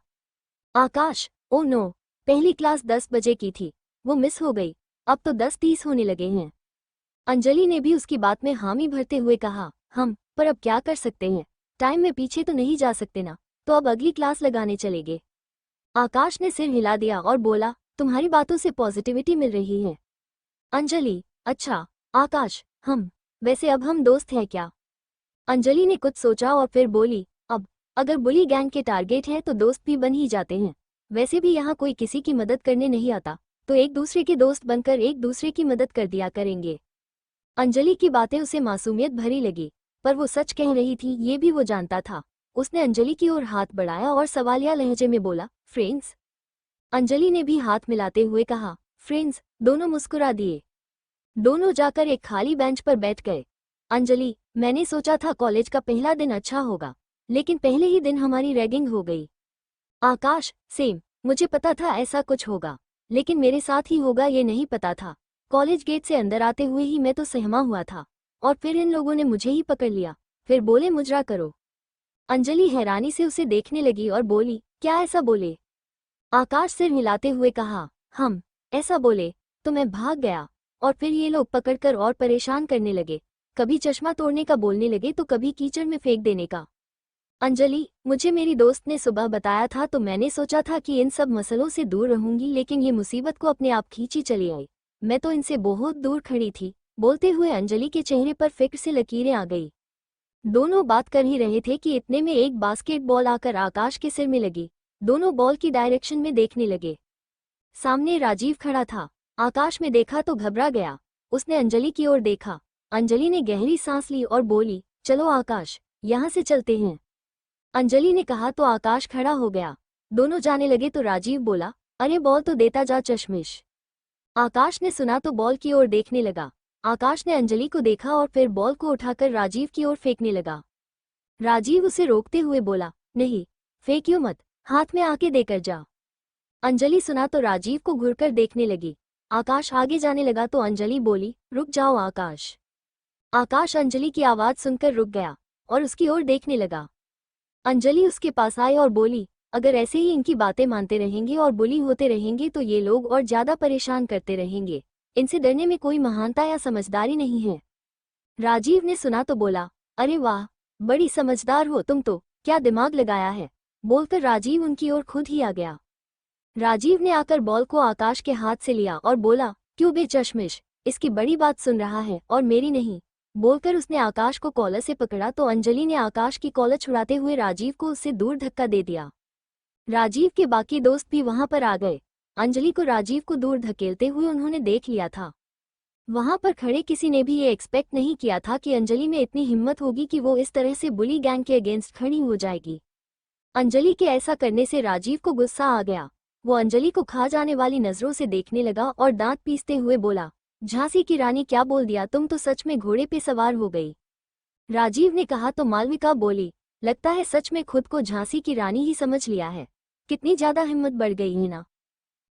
आकाश, ओ नो, पहली क्लास 10 बजे की थी, वो मिस हो गई, अब तो 10:30 होने लगे हैं। अंजलि ने भी उसकी बात में हामी भरते हुए कहा, पर अब क्या कर सकते हैं, टाइम में पीछे तो नहीं जा सकते ना, तो अब अगली क्लास लगाने चलेंगे। आकाश ने सिर हिला दिया और बोला, तुम्हारी बातों से पॉजिटिविटी मिल रही है। अंजलि, अच्छा आकाश, वैसे अब हम दोस्त हैं क्या? अंजलि ने कुछ सोचा और फिर बोली, अब अगर बुली गैंग के टारगेट हैं तो दोस्त भी बन ही जाते हैं। वैसे भी यहाँ कोई किसी की मदद करने नहीं आता, तो एक दूसरे के दोस्त बनकर एक दूसरे की मदद कर दिया करेंगे। अंजलि की बातें उसे मासूमियत भरी लगी, पर वो सच कह रही थी ये भी वो जानता था। उसने अंजलि की ओर हाथ बढ़ाया और सवालिया लहजे में बोला, फ्रेंड्स। अंजलि ने भी हाथ मिलाते हुए कहा, फ्रेंड्स। दोनों मुस्कुरा दिए। दोनों जाकर एक खाली बेंच पर बैठ गए। अंजलि, मैंने सोचा था कॉलेज का पहला दिन अच्छा होगा, लेकिन पहले ही दिन हमारी रैगिंग हो गई। आकाश, सेम। मुझे पता था ऐसा कुछ होगा, लेकिन मेरे साथ ही होगा ये नहीं पता था। कॉलेज गेट से अंदर आते हुए ही मैं तो सहमा हुआ था, और फिर इन लोगों ने मुझे ही पकड़ लिया, फिर बोले मुजरा करो। अंजलि हैरानी से उसे देखने लगी और बोली, क्या ऐसा बोले? आकाश सिर हिलाते हुए कहा, हम ऐसा बोले तो मैं भाग गया, और फिर ये लोग पकड़कर और परेशान करने लगे। कभी चश्मा तोड़ने का बोलने लगे तो कभी कीचड़ में फेंक देने का। अंजलि, मुझे मेरी दोस्त ने सुबह बताया था, तो मैंने सोचा था कि इन सब मसलों से दूर रहूंगी, लेकिन ये मुसीबत को अपने आप खींची चली आई। मैं तो इनसे बहुत दूर खड़ी थी। बोलते हुए अंजलि के चेहरे पर फिक्र से लकीरें आ गई। दोनों बात कर ही रहे थे कि इतने में एक बास्केटबॉल आकर आकाश के सिर में लगी। दोनों बॉल की डायरेक्शन में देखने लगे। सामने राजीव खड़ा था। आकाश में देखा तो घबरा गया। उसने अंजलि की ओर देखा। अंजलि ने गहरी सांस ली और बोली, चलो आकाश, यहाँ से चलते हैं। अंजलि ने कहा तो आकाश खड़ा हो गया। दोनों जाने लगे तो राजीव बोला, अरे बॉल तो देता जा चश्मिश। आकाश ने सुना तो बॉल की ओर देखने लगा। आकाश ने अंजलि को देखा और फिर बॉल को उठाकर राजीव की ओर फेंकने लगा। राजीव उसे रोकते हुए बोला, नहीं, फेंकियो मत, हाथ में आके देकर जा। अंजलि सुना तो राजीव को घुरकर देखने लगी। आकाश आगे जाने लगा तो अंजलि बोली, रुक जाओ आकाश। आकाश अंजलि की आवाज सुनकर रुक गया और उसकी ओर देखने लगा। अंजलि उसके पास आई और बोली, अगर ऐसे ही इनकी बातें मानते रहेंगे और बुली होते रहेंगे तो ये लोग और ज्यादा परेशान करते रहेंगे। इनसे डरने में कोई महानता या समझदारी नहीं है। राजीव ने सुना तो बोला, अरे वाह, बड़ी समझदार हो तुम तो, क्या दिमाग लगाया है। बोलकर राजीव उनकी ओर खुद ही आ गया। राजीव ने आकर बॉल को आकाश के हाथ से लिया और बोला, क्यों बे चश्मिश, इसकी बड़ी बात सुन रहा है और मेरी नहीं। बोलकर उसने आकाश को कॉलर से पकड़ा तो अंजलि ने आकाश की कॉलर छुड़ाते हुए राजीव को उससे दूर धक्का दे दिया। राजीव के बाकी दोस्त भी वहां पर आ गए। अंजलि को राजीव को दूर धकेलते हुए उन्होंने देख लिया था। वहां पर खड़े किसी ने भी ये एक्सपेक्ट नहीं किया था कि अंजलि में इतनी हिम्मत होगी कि वो इस तरह से बुली गैंग के अगेंस्ट खड़ी हो जाएगी। अंजलि के ऐसा करने से राजीव को गुस्सा आ गया। वो अंजलि को खा जाने वाली नजरों से देखने लगा और दांत पीसते हुए बोला, झांसी की रानी क्या बोल दिया, तुम तो सच में घोड़े पे सवार हो गई। राजीव ने कहा तो मालविका बोली, लगता है सच में खुद को झांसी की रानी ही समझ लिया है। कितनी ज्यादा हिम्मत बढ़ गई है ना।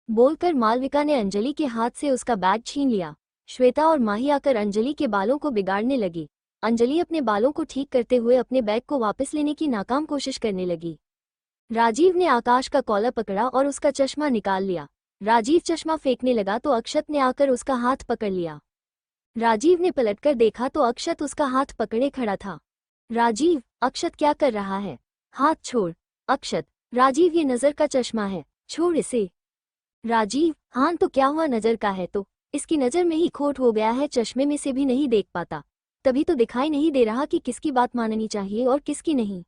बोलकर मालविका ने अंजलि के हाथ से उसका बैग छीन लिया। श्वेता और माही आकर अंजलि के बालों को बिगाड़ने लगी। अंजलि अपने बालों को ठीक करते हुए अपने बैग को वापस लेने की नाकाम कोशिश करने लगी। राजीव ने आकाश का कॉलर पकड़ा और उसका चश्मा निकाल लिया। राजीव चश्मा फेंकने लगा तो अक्षत ने आकर उसका हाथ पकड़ लिया। राजीव ने पलटकर देखा तो अक्षत उसका हाथ पकड़े खड़ा था। राजीव, अक्षत क्या कर रहा है? हाथ छोड़। अक्षत, राजीव ये नजर का चश्मा है, छोड़ इसे। राजीव, हाँ तो क्या हुआ, नजर का है तो इसकी नजर में ही खोट हो गया है, चश्मे में से भी नहीं देख पाता, तभी तो दिखाई नहीं दे रहा कि किसकी बात माननी चाहिए और किसकी नहीं।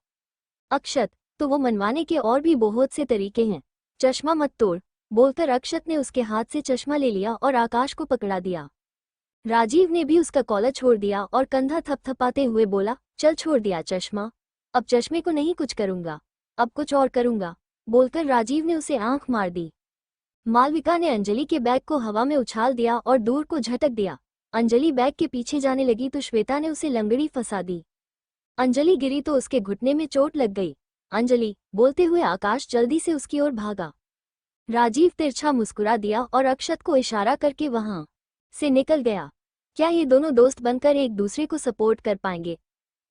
अक्षत, तो वो मनवाने के और भी बहुत से तरीके हैं, चश्मा मत तोड़। बोलकर अक्षत ने उसके हाथ से चश्मा ले लिया और आकाश को पकड़ा दिया। राजीव ने भी उसका कॉलर छोड़ दिया और कंधा थपथपाते हुए बोला, चल छोड़ दिया चश्मा, अब चश्मे को नहीं कुछ करूंगा, अब कुछ और करूंगा। बोलकर राजीव ने उसे आंख मार दी। मालविका ने अंजलि के बैग को हवा में उछाल दिया और दूर को झटक दिया। अंजलि बैग के पीछे जाने लगी तो श्वेता ने उसे लंगड़ी फंसा दी। अंजलि गिरी तो उसके घुटने में चोट लग गई। अंजलि, बोलते हुए आकाश जल्दी से उसकी ओर भागा। राजीव तिरछा मुस्कुरा दिया और अक्षत को इशारा करके वहां से निकल गया। क्या ये दोनों दोस्त बनकर एक दूसरे को सपोर्ट कर पाएंगे?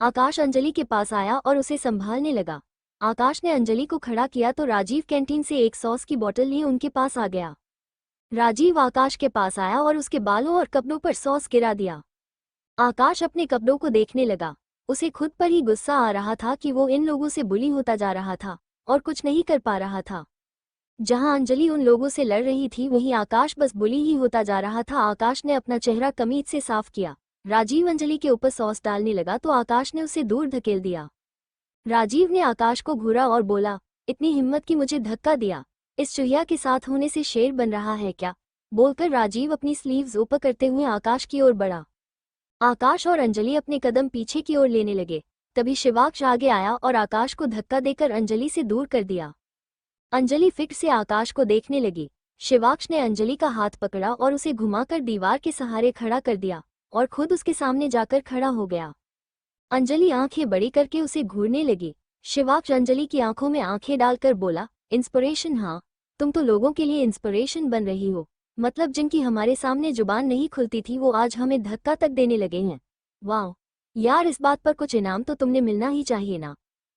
आकाश अंजलि के पास आया और उसे संभालने लगा। आकाश ने अंजलि को खड़ा किया तो राजीव कैंटीन से एक सॉस की बोतल लिए उनके पास आ गया। राजीव आकाश के पास आया और उसके बालों और कपड़ों पर सॉस गिरा दिया। आकाश अपने कपड़ों को देखने लगा। उसे खुद पर ही गुस्सा आ रहा था कि वो इन लोगों से बुली होता जा रहा था और कुछ नहीं कर पा रहा था। जहां अंजलि उन लोगों से लड़ रही थी वहीं आकाश बस बुली ही होता जा रहा था। आकाश ने अपना चेहरा कमीज से साफ किया। राजीव अंजलि के ऊपर सॉस डालने लगा तो आकाश ने उसे दूर धकेल दिया। राजीव ने आकाश को घूरा और बोला, इतनी हिम्मत की मुझे धक्का दिया, इस चुहिया के साथ होने से शेर बन रहा है क्या? बोलकर राजीव अपनी स्लीव्स ऊपर करते हुए आकाश की ओर बढ़ा। आकाश और अंजलि अपने कदम पीछे की ओर लेने लगे। तभी शिवाक्ष आगे आया और आकाश को धक्का देकर अंजलि से दूर कर दिया। अंजलि फिर से आकाश को देखने लगी। शिवाक्ष ने अंजलि का हाथ पकड़ा और उसे घुमाकर दीवार के सहारे खड़ा कर दिया और खुद उसके सामने जाकर खड़ा हो गया। अंजलि आंखें बड़ी करके उसे घूरने लगी। शिवाक्ष अंजलि की आंखों में आंखें डालकर बोला, इंस्पिरेशन? हाँ, तुम तो लोगों के लिए इंस्पिरेशन बन रही हो। मतलब जिनकी हमारे सामने जुबान नहीं खुलती थी वो आज हमें धक्का तक देने लगे हैं। वाह यार, इस बात पर कुछ इनाम तो तुमने मिलना ही चाहिए ना।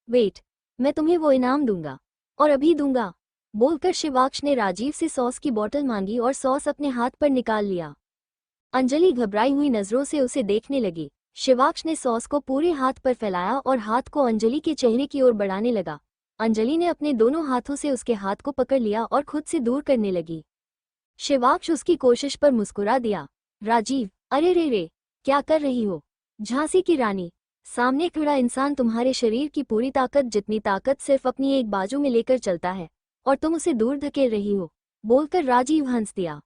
वेट, मैं तुम्हें वो इनाम दूंगा, और अभी दूंगा। बोलकर शिवाक्ष ने राजीव से सॉस की बोतल मांगी और सॉस अपने हाथ पर निकाल लिया। अंजलि घबराई हुई नजरों से उसे देखने लगी। शिवाक्ष ने सॉस को पूरे हाथ पर फैलाया और हाथ को अंजलि के चेहरे की ओर बढ़ाने लगा। अंजलि ने अपने दोनों हाथों से उसके हाथ को पकड़ लिया और खुद से दूर करने लगी। शिवाक्ष उसकी कोशिश पर मुस्कुरा दिया। राजीव, अरे रे रे, क्या कर रही हो? झांसी की रानी, सामने खड़ा इंसान तुम्हारे शरीर की पूरी ताकत जितनी ताकत सिर्फ अपनी एक बाजू में लेकर चलता है, और तुम उसे दूर धकेल रही हो। बोलकर राजीव हंस दिया।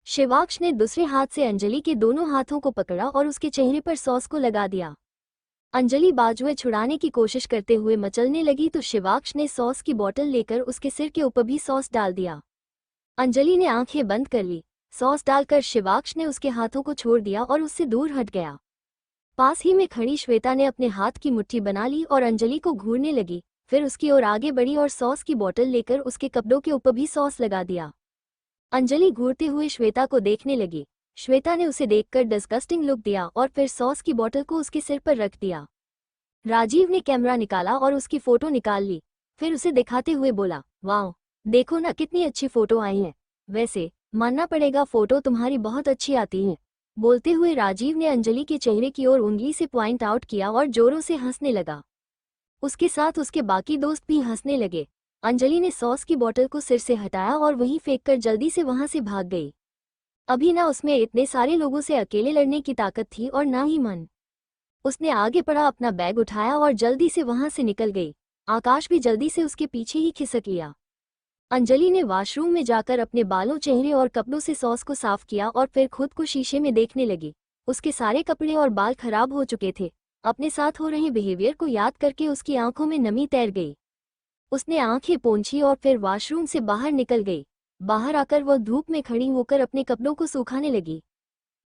शिवाक्ष ने दूसरे हाथ से अंजलि के दोनों हाथों को पकड़ा और उसके चेहरे पर सॉस को लगा दिया। अंजलि बाजुएं छुड़ाने की कोशिश करते हुए मचलने लगी तो शिवाक्ष ने सॉस की बोतल लेकर उसके सिर के ऊपर भी सॉस डाल दिया। अंजलि ने आंखें बंद कर ली। सॉस डालकर शिवाक्ष ने उसके हाथों को छोड़ दिया और उससे दूर हट गया। पास ही में खड़ी श्वेता ने अपने हाथ की मुट्ठी बना ली और अंजलि को घूरने लगी। फिर उसकी ओर आगे बढ़ी और सॉस की बोतल लेकर उसके कपड़ों के ऊपर भी सॉस लगा दिया। अंजलि घूरते हुए श्वेता को देखने लगी। श्वेता ने उसे देखकर डिस्गस्टिंग लुक दिया और फिर सॉस की बोतल को उसके सिर पर रख दिया। राजीव ने कैमरा निकाला और उसकी फोटो निकाल ली। फिर उसे दिखाते हुए बोला, वाह, देखो ना कितनी अच्छी फोटो आई है। वैसे मानना पड़ेगा फोटो तुम्हारी बहुत अच्छी आती है। बोलते हुए राजीव ने अंजलि के चेहरे की ओर उंगली से पॉइंट आउट किया और जोरों से हंसने लगा। उसके साथ उसके बाकी दोस्त भी हंसने लगे। अंजलि ने सॉस की बोतल को सिर से हटाया और वहीं फेंककर जल्दी से वहां से भाग गई। अभी ना उसमें इतने सारे लोगों से अकेले लड़ने की ताकत थी और ना ही मन। उसने आगे बढ़ा, अपना बैग उठाया और जल्दी से वहां से निकल गई। आकाश भी जल्दी से उसके पीछे ही खिसक लिया। अंजलि ने वॉशरूम में जाकर अपने बालों, चेहरे और कपड़ों से सॉस को साफ किया और फिर खुद को शीशे में देखने लगी। उसके सारे कपड़े और बाल खराब हो चुके थे। अपने साथ हो रहे बिहेवियर को याद करके उसकी आंखों में नमी तैर गई। उसने आंखें पोंछी और फिर वॉशरूम से बाहर निकल गई। बाहर आकर वह धूप में खड़ी होकर अपने कपड़ों को सुखाने लगी।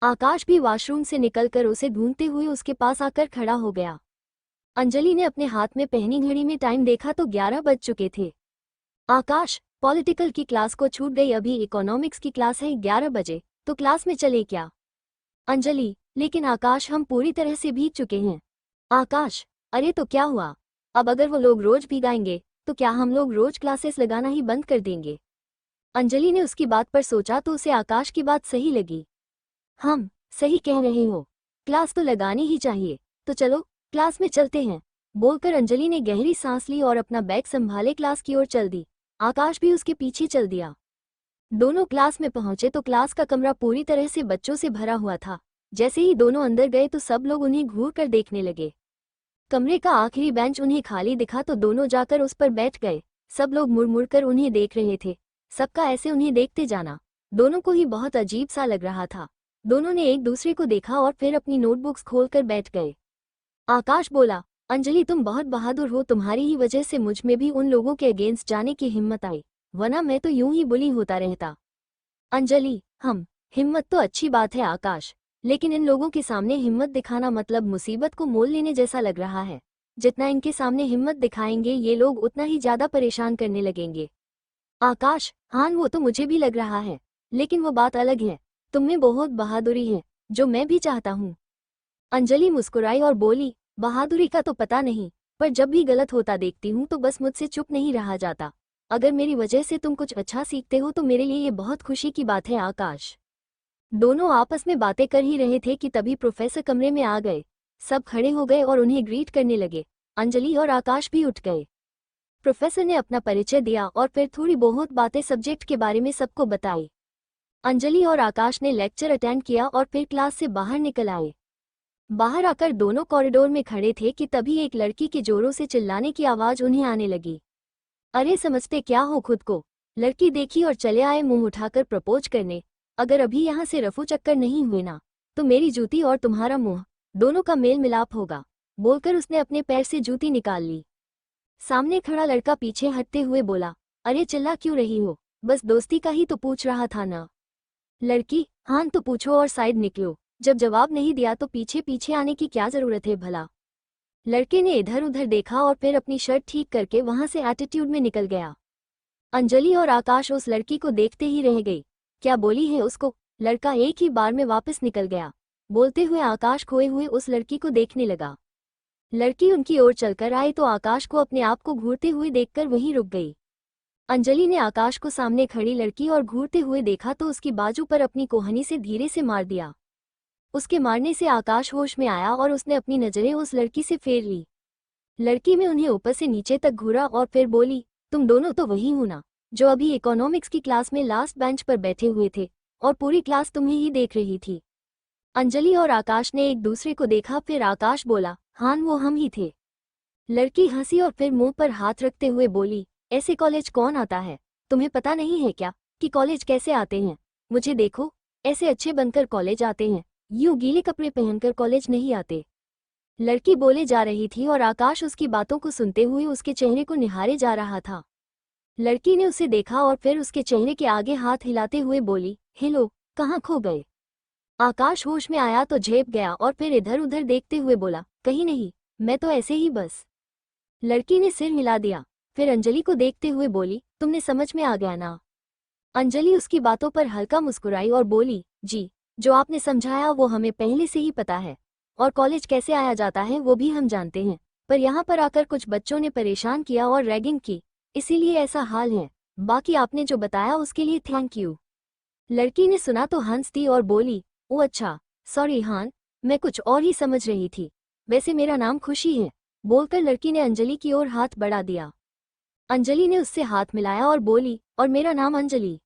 आकाश भी वॉशरूम से निकलकर उसे ढूंढते हुए उसके पास आकर खड़ा हो गया। अंजलि ने अपने हाथ में पहनी घड़ी में टाइम देखा तो 11 बज चुके थे। आकाश, पॉलिटिकल की क्लास को छूट गई, अभी इकोनॉमिक्स की क्लास है 11 बजे, तो क्लास में चले क्या? अंजलि, लेकिन आकाश हम पूरी तरह से भीग चुके हैं। आकाश, अरे तो क्या हुआ? अब अगर वो लोग रोज भीगाएंगे तो क्या हम लोग रोज क्लासेस लगाना ही बंद कर देंगे? अंजलि ने उसकी बात पर सोचा तो उसे आकाश की बात सही लगी। हम सही कह रहे हो, क्लास तो लगानी ही चाहिए, तो चलो क्लास में चलते हैं। बोलकर अंजलि ने गहरी सांस ली और अपना बैग संभाले क्लास की ओर चल दी। आकाश भी उसके पीछे चल दिया। दोनों क्लास में पहुंचे तो क्लास का कमरा पूरी तरह से बच्चों से भरा हुआ था। जैसे ही दोनों अंदर गए तो सब लोग उन्हें घूर कर देखने लगे। कमरे का आखिरी बेंच उन्हें खाली दिखा तो दोनों जाकर उस पर बैठ गए। सब लोग मुड़ मुड़ कर उन्हें देख रहे थे। सबका ऐसे उन्हें देखते जाना दोनों को ही बहुत अजीब सा लग रहा था। दोनों ने एक दूसरे को देखा और फिर अपनी नोटबुक्स खोलकर बैठ गए। आकाश बोला, अंजलि तुम बहुत बहादुर हो, तुम्हारी ही वजह से मुझ में भी उन लोगों के अगेंस्ट जाने की हिम्मत आई, वरना मैं तो यूं ही बुली होता रहता। अंजलि, हिम्मत तो अच्छी बात है आकाश, लेकिन इन लोगों के सामने हिम्मत दिखाना मतलब मुसीबत को मोल लेने जैसा लग रहा है। जितना इनके सामने हिम्मत दिखाएंगे ये लोग उतना ही ज्यादा परेशान करने लगेंगे। आकाश, हाँ वो तो मुझे भी लग रहा है, लेकिन वो बात अलग है। तुम में बहुत बहादुरी है, जो मैं भी चाहता हूँ। अंजलि मुस्कुराई और बोली, बहादुरी का तो पता नहीं, पर जब भी गलत होता देखती हूँ तो बस मुझसे चुप नहीं रहा जाता। अगर मेरी वजह से तुम कुछ अच्छा सीखते हो तो मेरे लिए ये बहुत खुशी की बात है। आकाश। दोनों आपस में बातें कर ही रहे थे कि तभी प्रोफेसर कमरे में आ गए। सब खड़े हो गए और उन्हें ग्रीट करने लगे। अंजलि और आकाश भी उठ गए। प्रोफेसर ने अपना परिचय दिया और फिर थोड़ी बहुत बातें सब्जेक्ट के बारे में सबको बताई। अंजलि और आकाश ने लेक्चर अटेंड किया और फिर क्लास से बाहर निकल आए। बाहर आकर दोनों कॉरिडोर में खड़े थे कि तभी एक लड़की के जोरों से चिल्लाने की आवाज उन्हें आने लगी। अरे समझते क्या हो खुद को? लड़की देखी और चले आए मुंह उठाकर प्रपोज करने। अगर अभी यहाँ से रफू चक्कर नहीं हुए ना तो मेरी जूती और तुम्हारा मुंह दोनों का मेल मिलाप होगा, बोलकर उसने अपने पैर से जूती निकाल ली। सामने खड़ा लड़का पीछे हटते हुए बोला, अरे चिल्ला क्यों रही हो? बस दोस्ती का ही तो पूछ रहा था ना। लड़की, हाँ तो पूछो और साइड निकलो। जब जवाब नहीं दिया तो पीछे पीछे आने की क्या जरूरत है भला? लड़के ने इधर उधर देखा और फिर अपनी शर्ट ठीक करके वहां से एटीट्यूड में निकल गया। अंजलि और आकाश उस लड़की को देखते ही रह गई। क्या बोली है उसको? लड़का एक ही बार में वापस निकल गया। बोलते हुए आकाश खोए हुए उस लड़की को देखने लगा। लड़की उनकी ओर चलकर आई तो आकाश को अपने आप को घूरते हुए देखकर वहीं रुक गई। अंजलि ने आकाश को सामने खड़ी लड़की और घूरते हुए देखा तो उसकी बाजू पर अपनी कोहनी से धीरे से मार दिया। उसके मारने से आकाश होश में आया और उसने अपनी नजरें उस लड़की से फेर ली। लड़की में उन्हें ऊपर से नीचे तक घूरा और फिर बोली, तुम दोनों तो वही हो ना जो अभी इकोनॉमिक्स की क्लास में लास्ट बेंच पर बैठे हुए थे और पूरी क्लास तुम्हें ही देख रही थी। अंजलि और आकाश ने एक दूसरे को देखा, फिर आकाश बोला, हाँ वो हम ही थे। लड़की हंसी और फिर मुंह पर हाथ रखते हुए बोली, ऐसे कॉलेज कौन आता है? तुम्हें पता नहीं है क्या कि कॉलेज कैसे आते हैं? मुझे देखो, ऐसे अच्छे बनकर कॉलेज आते हैं, यूं गीले कपड़े पहनकर कॉलेज नहीं आते। लड़की बोले जा रही थी और आकाश उसकी बातों को सुनते हुए उसके चेहरे को निहारे जा रहा था। लड़की ने उसे देखा और फिर उसके चेहरे के आगे हाथ हिलाते हुए बोली, हेलो, कहाँ खो गए? आकाश होश में आया तो झेप गया और फिर इधर उधर देखते हुए बोला, कहीं नहीं, मैं तो ऐसे ही बस। लड़की ने सिर हिला दिया, फिर अंजलि को देखते हुए बोली, तुमने समझ में आ गया ना? अंजलि उसकी बातों पर हल्का मुस्कुराई और बोली, जी, जो आपने समझाया वो हमें पहले से ही पता है, और कॉलेज कैसे आया जाता है वो भी हम जानते हैं, पर यहाँ पर आकर कुछ बच्चों ने परेशान किया और रैगिंग की, इसीलिए ऐसा हाल है। बाकी आपने जो बताया उसके लिए थैंक यू। लड़की ने सुना तो हंस दी और बोली, ओ अच्छा, सॉरी हान, मैं कुछ और ही समझ रही थी। वैसे मेरा नाम खुशी है। बोलकर लड़की ने अंजलि की ओर हाथ बढ़ा दिया। अंजलि ने उससे हाथ मिलाया और बोली, और मेरा नाम अंजलि।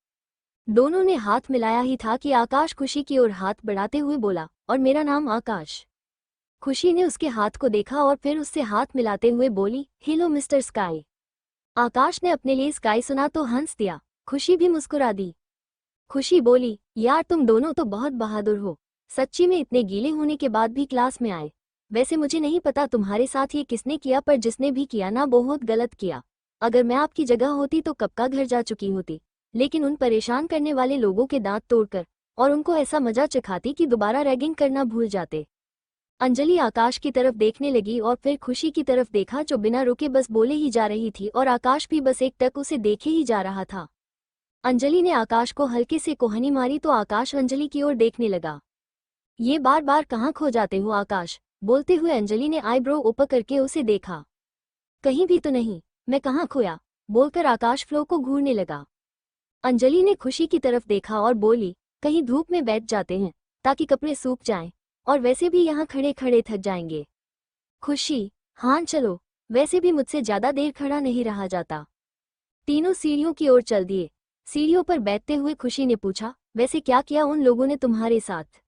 दोनों ने हाथ मिलाया ही था कि आकाश खुशी की ओर हाथ बढ़ाते हुए बोला, और मेरा नाम आकाश। खुशी ने उसके हाथ को देखा और फिर उससे हाथ मिलाते हुए बोली, हेलो मिस्टर स्काई। आकाश ने अपने लिए स्काई सुना तो हंस दिया। खुशी भी मुस्कुरा दी। खुशी बोली, यार तुम दोनों तो बहुत बहादुर हो, सच्ची में इतने गीले होने के बाद भी क्लास में आए। वैसे मुझे नहीं पता तुम्हारे साथ ये किसने किया, पर जिसने भी किया ना बहुत गलत किया। अगर मैं आपकी जगह होती तो कब का घर जा चुकी होती, लेकिन उन परेशान करने वाले लोगों के दांत तोड़कर और उनको ऐसा मजा चखाती कि दोबारा रैगिंग करना भूल जाते। अंजलि आकाश की तरफ देखने लगी और फिर खुशी की तरफ देखा जो बिना रुके बस बोले ही जा रही थी और आकाश भी बस एक टक उसे देखे ही जा रहा था। अंजलि ने आकाश को हल्के से कोहनी मारी तो आकाश अंजलि की ओर देखने लगा। ये बार बार कहाँ खो जाते हो आकाश? बोलते हुए अंजलि ने आईब्रो ऊपर करके उसे देखा। कहीं भी तो नहीं, मैं कहाँ खोया? बोलकर आकाश फ्लो को घूरने लगा। अंजलि ने खुशी की तरफ देखा और बोली, कहीं धूप में बैठ जाते हैं ताकि कपड़े सूख जाएं, और वैसे भी यहाँ खड़े खड़े थक जाएंगे। खुशी, हाँ चलो, वैसे भी मुझसे ज्यादा देर खड़ा नहीं रहा जाता। तीनों सीढ़ियों की ओर चल दिए। सीढ़ियों पर बैठते हुए खुशी ने पूछा, वैसे क्या किया उन लोगों ने तुम्हारे साथ?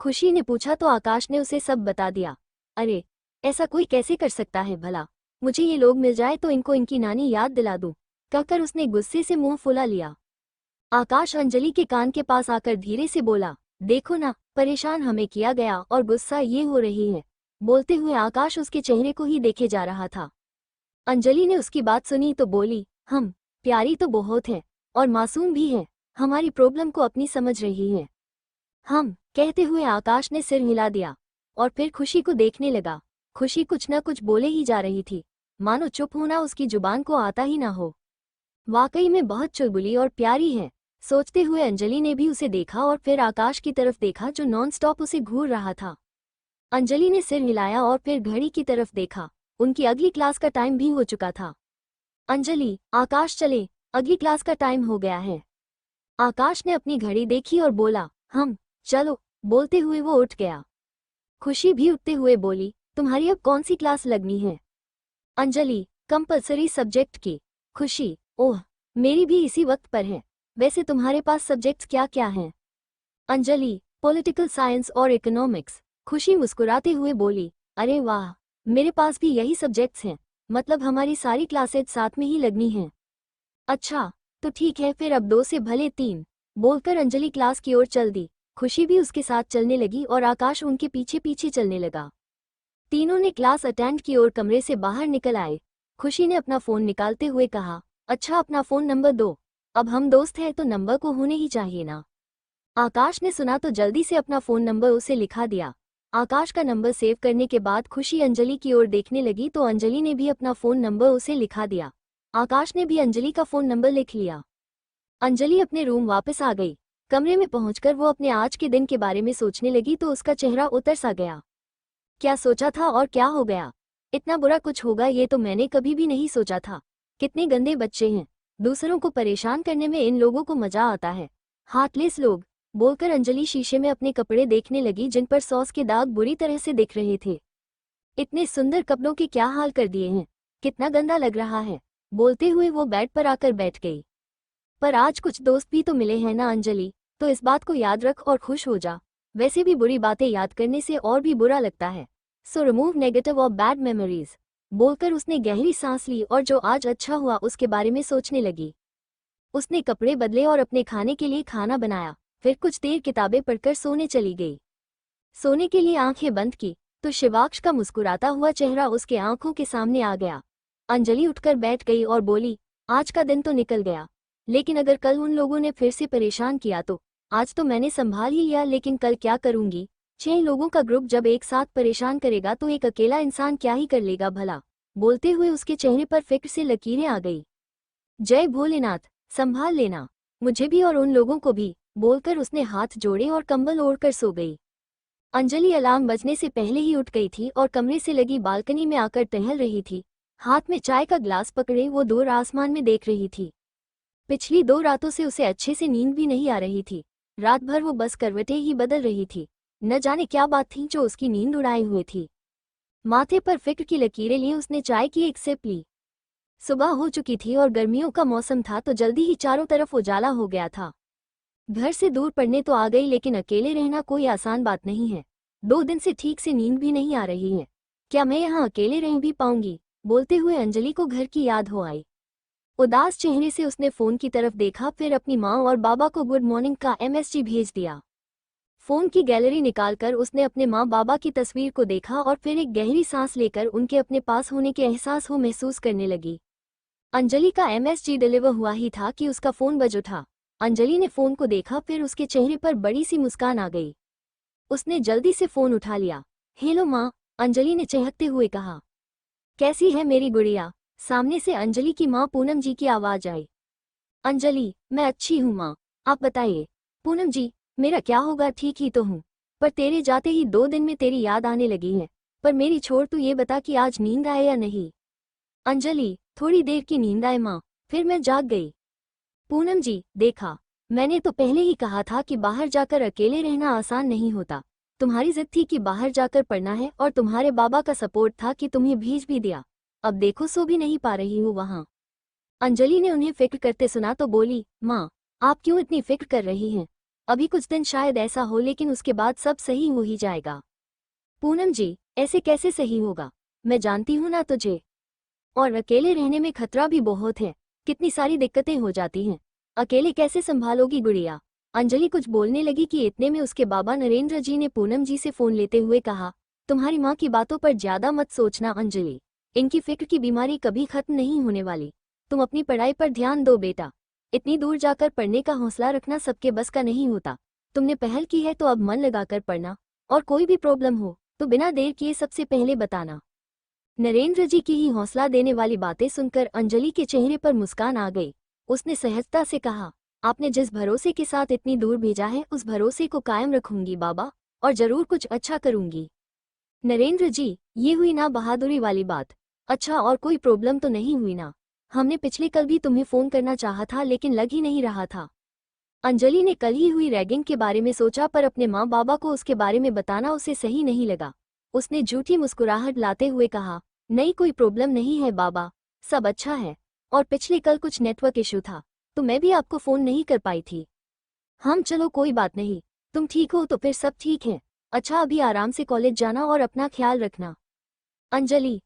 खुशी ने पूछा तो आकाश ने उसे सब बता दिया। अरे, ऐसा कोई कैसे कर सकता है भला? मुझे ये लोग मिल जाए तो इनको इनकी नानी याद दिला दूं, कहकर उसने गुस्से से मुंह फुला लिया। आकाश अंजलि के कान के पास आकर धीरे से बोला, देखो ना, परेशान हमें किया गया और गुस्सा ये हो रही है। बोलते हुए आकाश उसके चेहरे को ही देखे जा रहा था। अंजलि ने उसकी बात सुनी तो बोली, हम प्यारी तो बहुत है और मासूम भी है, हमारी प्रॉब्लम को अपनी समझ रही है। हम कहते हुए आकाश ने सिर हिला दिया और फिर खुशी को देखने लगा। खुशी कुछ न कुछ बोले ही जा रही थी, मानो चुप होना उसकी जुबान को आता ही ना हो। वाकई में बहुत चुलबुली और प्यारी है। सोचते हुए अंजलि ने भी उसे देखा और फिर आकाश की तरफ देखा जो नॉनस्टॉप उसे घूर रहा था। अंजलि ने सिर हिलाया और फिर घड़ी की तरफ देखा। उनकी अगली क्लास का टाइम भी हो चुका था। अंजलि, आकाश चले, अगली क्लास का टाइम हो गया है। आकाश ने अपनी घड़ी देखी और बोला, हम चलो। बोलते हुए वो उठ गया। खुशी भी उठते हुए बोली, तुम्हारी अब कौन सी क्लास लगनी है? अंजलि, कंपलसरी सब्जेक्ट की। खुशी, ओह, मेरी भी इसी वक्त पर है। वैसे तुम्हारे पास सब्जेक्ट्स क्या क्या हैं? अंजलि, पॉलिटिकल साइंस और इकोनॉमिक्स। खुशी मुस्कुराते हुए बोली, अरे वाह, मेरे पास भी यही सब्जेक्ट्स हैं, मतलब हमारी सारी क्लासेज साथ में ही लगनी हैं। अच्छा, तो ठीक है फिर, अब 2 से भले 3, बोलकर अंजलि क्लास की ओर चल दी। खुशी भी उसके साथ चलने लगी और आकाश उनके पीछे पीछे चलने लगा। तीनों ने क्लास अटेंड की और कमरे से बाहर निकल आए। खुशी ने अपना फोन निकालते हुए कहा, अच्छा अपना फोन नंबर दो, अब हम दोस्त हैं तो नंबर को होने ही चाहिए ना। आकाश ने सुना तो जल्दी से अपना फोन नंबर उसे लिखा दिया। आकाश का नंबर सेव करने के बाद खुशी अंजलि की ओर देखने लगी तो अंजलि ने भी अपना फोन नंबर उसे लिखा दिया। आकाश ने भी अंजलि का फोन नंबर लिख लिया। अंजलि अपने रूम वापस आ गई। कमरे में पहुंचकर वो अपने आज के दिन के बारे में सोचने लगी तो उसका चेहरा उतर सा गया। क्या सोचा था और क्या हो गया? इतना बुरा कुछ होगा ये तो मैंने कभी भी नहीं सोचा था। कितने गंदे बच्चे हैं, दूसरों को परेशान करने में इन लोगों को मजा आता है, हार्टलेस लोग, बोलकर अंजलि शीशे में अपने कपड़े देखने लगी जिन पर सॉस के दाग बुरी तरह से दिख रहे थे। इतने सुंदर कपड़ों के क्या हाल कर दिए हैं, कितना गंदा लग रहा है, बोलते हुए वो बेड पर आकर बैठ गई। पर आज कुछ दोस्त भी तो मिले हैं ना अंजलि, तो इस बात को याद रख और खुश हो जा। वैसे भी बुरी बातें याद करने से और भी बुरा लगता है, सो रिमूव नेगेटिव और बैड मेमोरीज, बोलकर उसने गहरी सांस ली और जो आज अच्छा हुआ उसके बारे में सोचने लगी। उसने कपड़े बदले और अपने खाने के लिए खाना बनाया, फिर कुछ देर किताबें पढ़कर सोने चली गई। सोने के लिए आंखें बंद की तो शिवाक्ष का मुस्कुराता हुआ चेहरा उसके आंखों के सामने आ गया। अंजलि उठकर बैठ गई और बोली, आज का दिन तो निकल गया, लेकिन अगर कल उन लोगों ने फिर से परेशान किया तो? आज तो मैंने संभाल ही लिया, लेकिन कल क्या करूंगी? 6 लोगों का ग्रुप जब एक साथ परेशान करेगा तो एक अकेला इंसान क्या ही कर लेगा भला? बोलते हुए उसके चेहरे पर फिक्र से लकीरें आ गई। जय भोलेनाथ, संभाल लेना मुझे भी और उन लोगों को भी, बोलकर उसने हाथ जोड़े और कंबल ओढ़कर सो गई। अंजलि अलार्म बजने से पहले ही उठ गई थी और कमरे से लगी बालकनी में आकर टहल रही थी। हाथ में चाय का ग्लास पकड़े वो दूर आसमान में देख रही थी। पिछली 2 रातों से उसे अच्छे से नींद भी नहीं आ रही थी। रात भर वो बस करवटें ही बदल रही थी। न जाने क्या बात थी जो उसकी नींद उड़ाए हुए थी। माथे पर फिक्र की लकीरें लिए उसने चाय की एक सिप ली। सुबह हो चुकी थी और गर्मियों का मौसम था तो जल्दी ही चारों तरफ उजाला हो गया था। घर से दूर पड़ने तो आ गई, लेकिन अकेले रहना कोई आसान बात नहीं है। 2 दिन से ठीक से नींद भी नहीं आ रही है। क्या मैं यहाँ अकेले रह भी पाऊंगी? बोलते हुए अंजलि को घर की याद हो आई। उदास चेहरे से उसने फोन की तरफ देखा, फिर अपनी माँ और बाबा को गुड मॉर्निंग का MSG भेज दिया। फोन की गैलरी निकालकर उसने अपने माँ बाबा की तस्वीर को देखा और फिर एक गहरी सांस लेकर उनके अपने पास होने के एहसास को महसूस करने लगी। अंजलि का MSG डिलीवर हुआ ही था कि उसका फोन बज उठा। अंजलि ने फोन को देखा, फिर उसके चेहरे पर बड़ी सी मुस्कान आ गई। उसने जल्दी से फोन उठा लिया। हेलो माँ, अंजलि ने चहकते हुए कहा। कैसी है मेरी गुड़िया? सामने से अंजलि की माँ पूनम जी की आवाज आई। अंजलि, मैं अच्छी हूँ माँ, आप बताइए। पूनम जी, मेरा क्या होगा, ठीक ही तो हूँ, पर तेरे जाते ही 2 दिन में तेरी याद आने लगी है। पर मेरी छोड़, तू ये बता कि आज नींद आए या नहीं? अंजलि, थोड़ी देर की नींद आए माँ, फिर मैं जाग गई। पूनम जी, देखा, मैंने तो पहले ही कहा था कि बाहर जाकर अकेले रहना आसान नहीं होता। तुम्हारी जिद थी कि बाहर जाकर पढ़ना है और तुम्हारे बाबा का सपोर्ट था कि तुम्हें भेज भी दिया। अब देखो सो भी नहीं पा रही हूँ वहाँ। अंजलि ने उन्हें फिक्र करते सुना तो बोली, माँ, आप क्यों इतनी फिक्र कर रही हैं? अभी कुछ दिन शायद ऐसा हो, लेकिन उसके बाद सब सही हो ही जाएगा। पूनम जी, ऐसे कैसे सही होगा? मैं जानती हूँ ना तुझे, और अकेले रहने में खतरा भी बहुत है, कितनी सारी दिक्कतें हो जाती हैं। अकेले कैसे संभालोगी गुड़िया? अंजलि कुछ बोलने लगी कि इतने में उसके बाबा नरेंद्र जी ने पूनम जी से फोन लेते हुए कहा, तुम्हारी माँ की बातों पर ज्यादा मत सोचना अंजलि, इनकी फिक्र की बीमारी कभी खत्म नहीं होने वाली। तुम अपनी पढ़ाई पर ध्यान दो बेटा। इतनी दूर जाकर पढ़ने का हौसला रखना सबके बस का नहीं होता। तुमने पहल की है तो अब मन लगाकर पढ़ना, और कोई भी प्रॉब्लम हो तो बिना देर किए सबसे पहले बताना। नरेंद्र जी की ही हौसला देने वाली बातें सुनकर अंजलि के चेहरे पर मुस्कान आ गई। उसने सहजता से कहा, आपने जिस भरोसे के साथ इतनी दूर भेजा है उस भरोसे को कायम रखूंगी बाबा, और जरूर कुछ अच्छा करूंगी। नरेंद्र जी, ये हुई ना बहादुरी वाली बात? अच्छा, और कोई प्रॉब्लम तो नहीं हुई ना? हमने पिछले कल भी तुम्हें फोन करना चाहा था लेकिन लग ही नहीं रहा था। अंजलि ने कल ही हुई रैगिंग के बारे में सोचा, पर अपने माँ बाबा को उसके बारे में बताना उसे सही नहीं लगा। उसने झूठी मुस्कुराहट लाते हुए कहा, नहीं कोई प्रॉब्लम नहीं है बाबा, सब अच्छा है, और पिछले कल कुछ नेटवर्क इशू था तो मैं भी आपको फोन नहीं कर पाई थी। हम चलो कोई बात नहीं, तुम ठीक हो तो फिर सब ठीक है। अच्छा अभी आराम से कॉलेज जाना और अपना ख्याल रखना। अंजलि,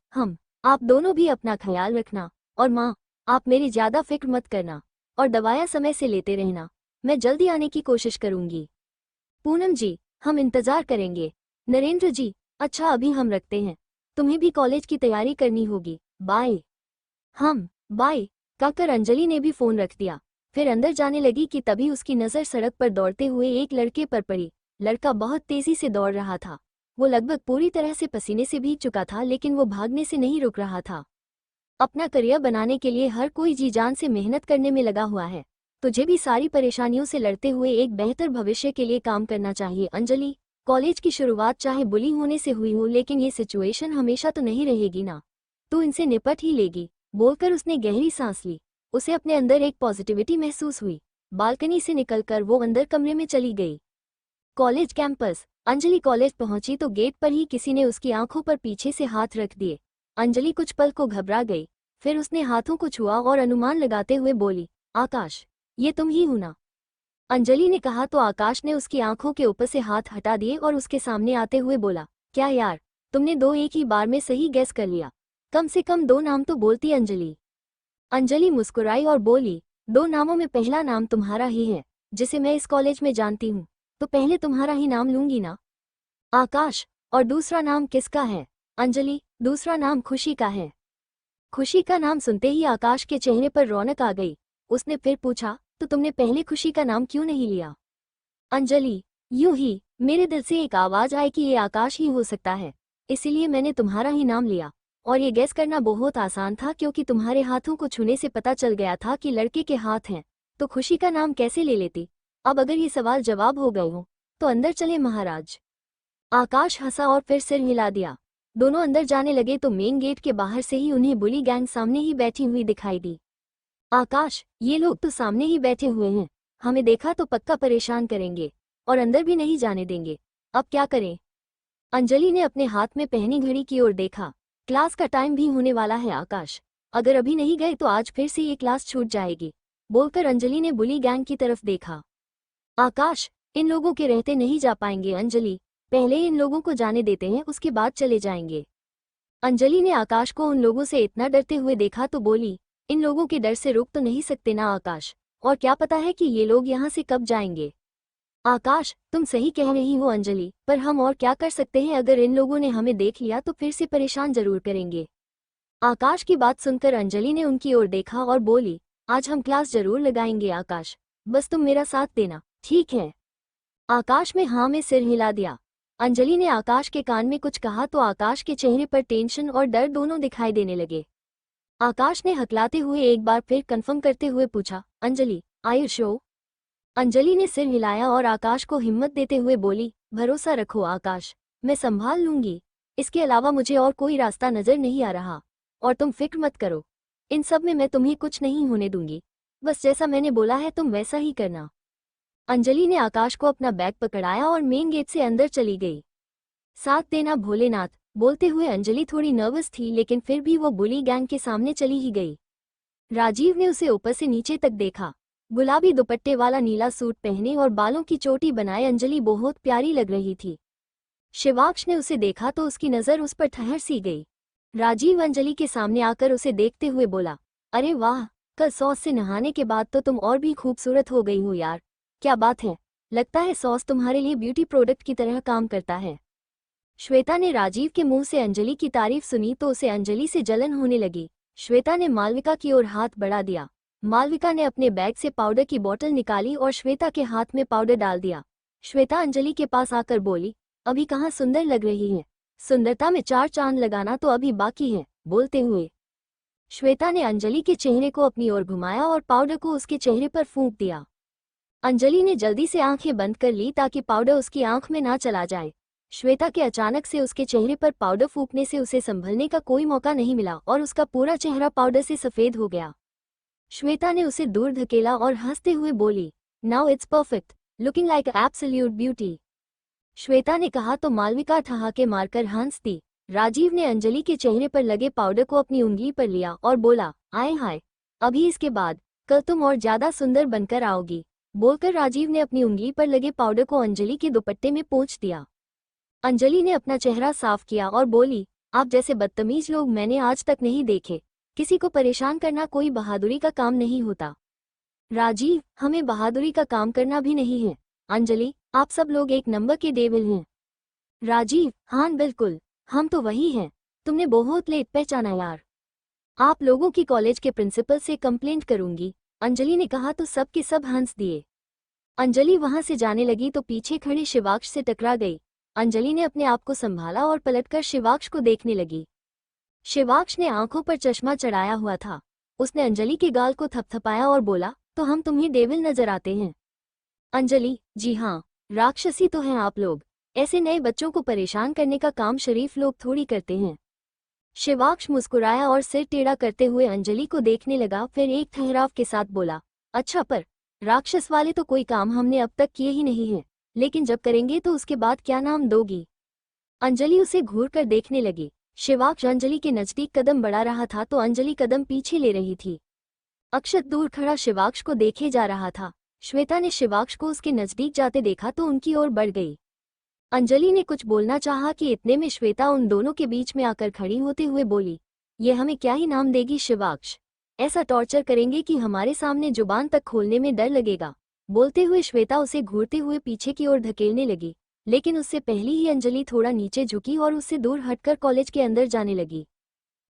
आप दोनों भी अपना ख्याल रखना। और माँ, आप मेरी ज्यादा फिक्र मत करना और दवाएं समय से लेते रहना। मैं जल्दी आने की कोशिश करूंगी। पूनम जी, हम इंतजार करेंगे। नरेंद्र जी, अच्छा अभी हम रखते हैं, तुम्हें भी कॉलेज की तैयारी करनी होगी। बाय। बाय कहकर अंजलि ने भी फोन रख दिया। फिर अंदर जाने लगी कि तभी उसकी नज़र सड़क पर दौड़ते हुए एक लड़के पर पड़ी। लड़का बहुत तेजी से दौड़ रहा था। वो लगभग पूरी तरह से पसीने से भीग चुका था, लेकिन वो भागने से नहीं रुक रहा था। अपना करियर बनाने के लिए हर कोई जी जान से मेहनत करने में लगा हुआ है। तुझे भी सारी परेशानियों से लड़ते हुए एक बेहतर भविष्य के लिए काम करना चाहिए। अंजलि, कॉलेज की शुरुआत चाहे बुली होने से हुई हो, लेकिन ये सिचुएशन हमेशा तो नहीं रहेगी ना। तू इनसे निपट ही लेगी, बोलकर उसने गहरी सांस ली। उसे अपने अंदर एक पॉजिटिविटी महसूस हुई। बालकनी से निकलकर वो अंदर कमरे में चली गई। College campus. अंजलि कॉलेज पहुंची तो गेट पर ही किसी ने उसकी आंखों पर पीछे से हाथ रख दिए। अंजलि कुछ पल को घबरा गई। फिर उसने हाथों को छुआ और अनुमान लगाते हुए बोली, आकाश, ये तुम ही हो ना? अंजलि ने कहा तो आकाश ने उसकी आंखों के ऊपर से हाथ हटा दिए और उसके सामने आते हुए बोला, क्या यार, तुमने दो एक ही बार में सही गैस कर लिया। कम से कम दो नाम तो बोलती। अंजलि मुस्कुराई और बोली, दो नामों में पहला नाम तुम्हारा ही है, जिसे मैं इस कॉलेज में जानती हूँ, तो पहले तुम्हारा ही नाम लूंगी ना। आकाश, और दूसरा नाम किसका है? अंजलि, दूसरा नाम खुशी का है। खुशी का नाम सुनते ही आकाश के चेहरे पर रौनक आ गई। उसने फिर पूछा, तो तुमने पहले खुशी का नाम क्यों नहीं लिया? अंजलि, यूं ही मेरे दिल से एक आवाज आई कि ये आकाश ही हो सकता है, इसीलिए मैंने तुम्हारा ही नाम लिया। और ये गैस करना बहुत आसान था, क्योंकि तुम्हारे हाथों को छूने से पता चल गया था कि लड़के के हाथ हैं, तो खुशी का नाम कैसे ले लेती? अब अगर ये सवाल जवाब हो गए हो तो अंदर चले महाराज। आकाश हंसा और फिर सिर हिला दिया। दोनों अंदर जाने लगे तो मेन गेट के बाहर से ही उन्हें बुली गैंग सामने ही बैठी हुई दिखाई दी। आकाश, ये लोग तो सामने ही बैठे हुए हैं, हमें देखा तो पक्का परेशान करेंगे और अंदर भी नहीं जाने देंगे। अब क्या करें? अंजलि ने अपने हाथ में पहनी घड़ी की ओर देखा। क्लास का टाइम भी होने वाला है आकाश, अगर अभी नहीं गए तो आज फिर से ये क्लास छूट जाएगी, बोलकर अंजलि ने बुली गैंग की तरफ देखा। आकाश, इन लोगों के रहते नहीं जा पाएंगे अंजलि, पहले इन लोगों को जाने देते हैं, उसके बाद चले जाएंगे। अंजलि ने आकाश को उन लोगों से इतना डरते हुए देखा तो बोली, इन लोगों के डर से रुक तो नहीं सकते ना आकाश, और क्या पता है कि ये लोग यहाँ से कब जाएंगे। आकाश, तुम सही कह रही हो अंजलि, पर हम और क्या कर सकते हैं? अगर इन लोगों ने हमें देख लिया तो फिर से परेशान जरूर करेंगे। आकाश की बात सुनकर अंजलि ने उनकी ओर देखा और बोली, आज हम क्लास जरूर लगाएंगे आकाश, बस तुम मेरा साथ देना, ठीक है? आकाश में हाँ में सिर हिला दिया। अंजलि ने आकाश के कान में कुछ कहा तो आकाश के चेहरे पर टेंशन और डर दोनों दिखाई देने लगे। आकाश ने हकलाते हुए एक बार फिर कंफर्म करते हुए पूछा, Anjali, are you sure? Anjali ने सिर हिलाया और आकाश को हिम्मत देते हुए बोली, भरोसा रखो आकाश, मैं संभाल लूंगी, इसके अलावा मुझे और कोई रास्ता नजर नहीं आ रहा। और तुम फिक्र मत करो, इन सब में मैं तुम्हें कुछ नहीं होने दूंगी, बस जैसा मैंने बोला है तुम वैसा ही करना। अंजलि ने आकाश को अपना बैग पकड़ाया और मेन गेट से अंदर चली गई। साथ देना भोलेनाथ, बोलते हुए अंजलि थोड़ी नर्वस थी, लेकिन फिर भी वो बुली गैंग के सामने चली ही गई। राजीव ने उसे ऊपर से नीचे तक देखा। गुलाबी दुपट्टे वाला नीला सूट पहने और बालों की चोटी बनाए अंजलि बहुत प्यारी लग रही थी। शिवाक्ष ने उसे देखा तो उसकी नज़र उस पर ठहर सी गई। राजीव अंजलि के सामने आकर उसे देखते हुए बोला, अरे वाह, कल सॉस से नहाने के बाद तो तुम और भी खूबसूरत हो गई हो यार, क्या बात है, लगता है सॉस तुम्हारे लिए ब्यूटी प्रोडक्ट की तरह काम करता है। श्वेता ने राजीव के मुंह से अंजलि की तारीफ सुनी तो उसे अंजलि से जलन होने लगी। श्वेता ने मालविका की ओर हाथ बढ़ा दिया। मालविका ने अपने बैग से पाउडर की बोतल निकाली और श्वेता के हाथ में पाउडर डाल दिया। श्वेता अंजलि के पास आकर बोली, अभी कहाँ सुंदर लग रही है, सुंदरता में चार चांद लगाना तो अभी बाकी है। बोलते हुए श्वेता ने अंजलि के चेहरे को अपनी ओर घुमाया और पाउडर को उसके चेहरे पर फूंक दिया। अंजलि ने जल्दी से आंखें बंद कर ली ताकि पाउडर उसकी आंख में ना चला जाए। श्वेता के अचानक से उसके चेहरे पर पाउडर फूंकने से उसे संभलने का कोई मौका नहीं मिला और उसका पूरा चेहरा पाउडर से सफेद हो गया। श्वेता ने उसे दूर धकेला और हंसते हुए बोली, now it's perfect, looking like absolute beauty. Shweta ने कहा तो मालविका ठहाके मारकर हंस दी। राजीव ने अंजलि के चेहरे पर लगे पाउडर को अपनी उंगली पर लिया और बोला, आए हाय, अभी इसके बाद कल तुम और ज्यादा सुंदर बनकर आओगी, बोलकर राजीव ने अपनी उंगली पर लगे पाउडर को अंजलि के दुपट्टे में पोंछ दिया। अंजलि ने अपना चेहरा साफ किया और बोली, आप जैसे बदतमीज लोग मैंने आज तक नहीं देखे। किसी को परेशान करना कोई बहादुरी का काम नहीं होता। राजीव, हमें बहादुरी का काम करना भी नहीं है। अंजलि, आप सब लोग एक नंबर के डेविल हैं। राजीव, हाँ बिल्कुल, हम तो वही हैं। तुमने बहुत लेट पहचाना यार। आप लोगों की कॉलेज के प्रिंसिपल से कंप्लेंट करूंगी, अंजलि ने कहा तो सब के सब हंस दिए। अंजलि वहां से जाने लगी तो पीछे खड़े शिवाक्ष से टकरा गई। अंजलि ने अपने आप को संभाला और पलटकर शिवाक्ष को देखने लगी। शिवाक्ष ने आंखों पर चश्मा चढ़ाया हुआ था। उसने अंजलि के गाल को थपथपाया और बोला, तो हम तुम्हें डेविल नजर आते हैं? अंजलि, जी हाँ, राक्षसी तो हैं आप लोग। ऐसे नए बच्चों को परेशान करने का काम शरीफ लोग थोड़ी करते हैं। शिवाक्ष मुस्कुराया और सिर टेढ़ा करते हुए अंजलि को देखने लगा, फिर एक ठहराव के साथ बोला, अच्छा पर राक्षस वाले तो कोई काम हमने अब तक किए ही नहीं है, लेकिन जब करेंगे तो उसके बाद क्या नाम दोगी? अंजलि उसे घूर कर देखने लगी। शिवाक्ष अंजलि के नजदीक कदम बढ़ा रहा था तो अंजलि कदम पीछे ले रही थी। अक्षत दूर खड़ा शिवाक्ष को देखे जा रहा था। श्वेता ने शिवाक्ष को उसके नजदीक जाते देखा तो उनकी ओर बढ़ गई। अंजलि ने कुछ बोलना चाहा कि इतने में श्वेता उन दोनों के बीच में आकर खड़ी होते हुए बोली, ये हमें क्या ही नाम देगी शिवाक्ष? ऐसा टॉर्चर करेंगे कि हमारे सामने जुबान तक खोलने में डर लगेगा। बोलते हुए श्वेता उसे घूरते हुए पीछे की ओर धकेलने लगी, लेकिन उससे पहली ही अंजलि थोड़ा नीचे झुकी और उससे दूर हटकर कॉलेज के अंदर जाने लगी।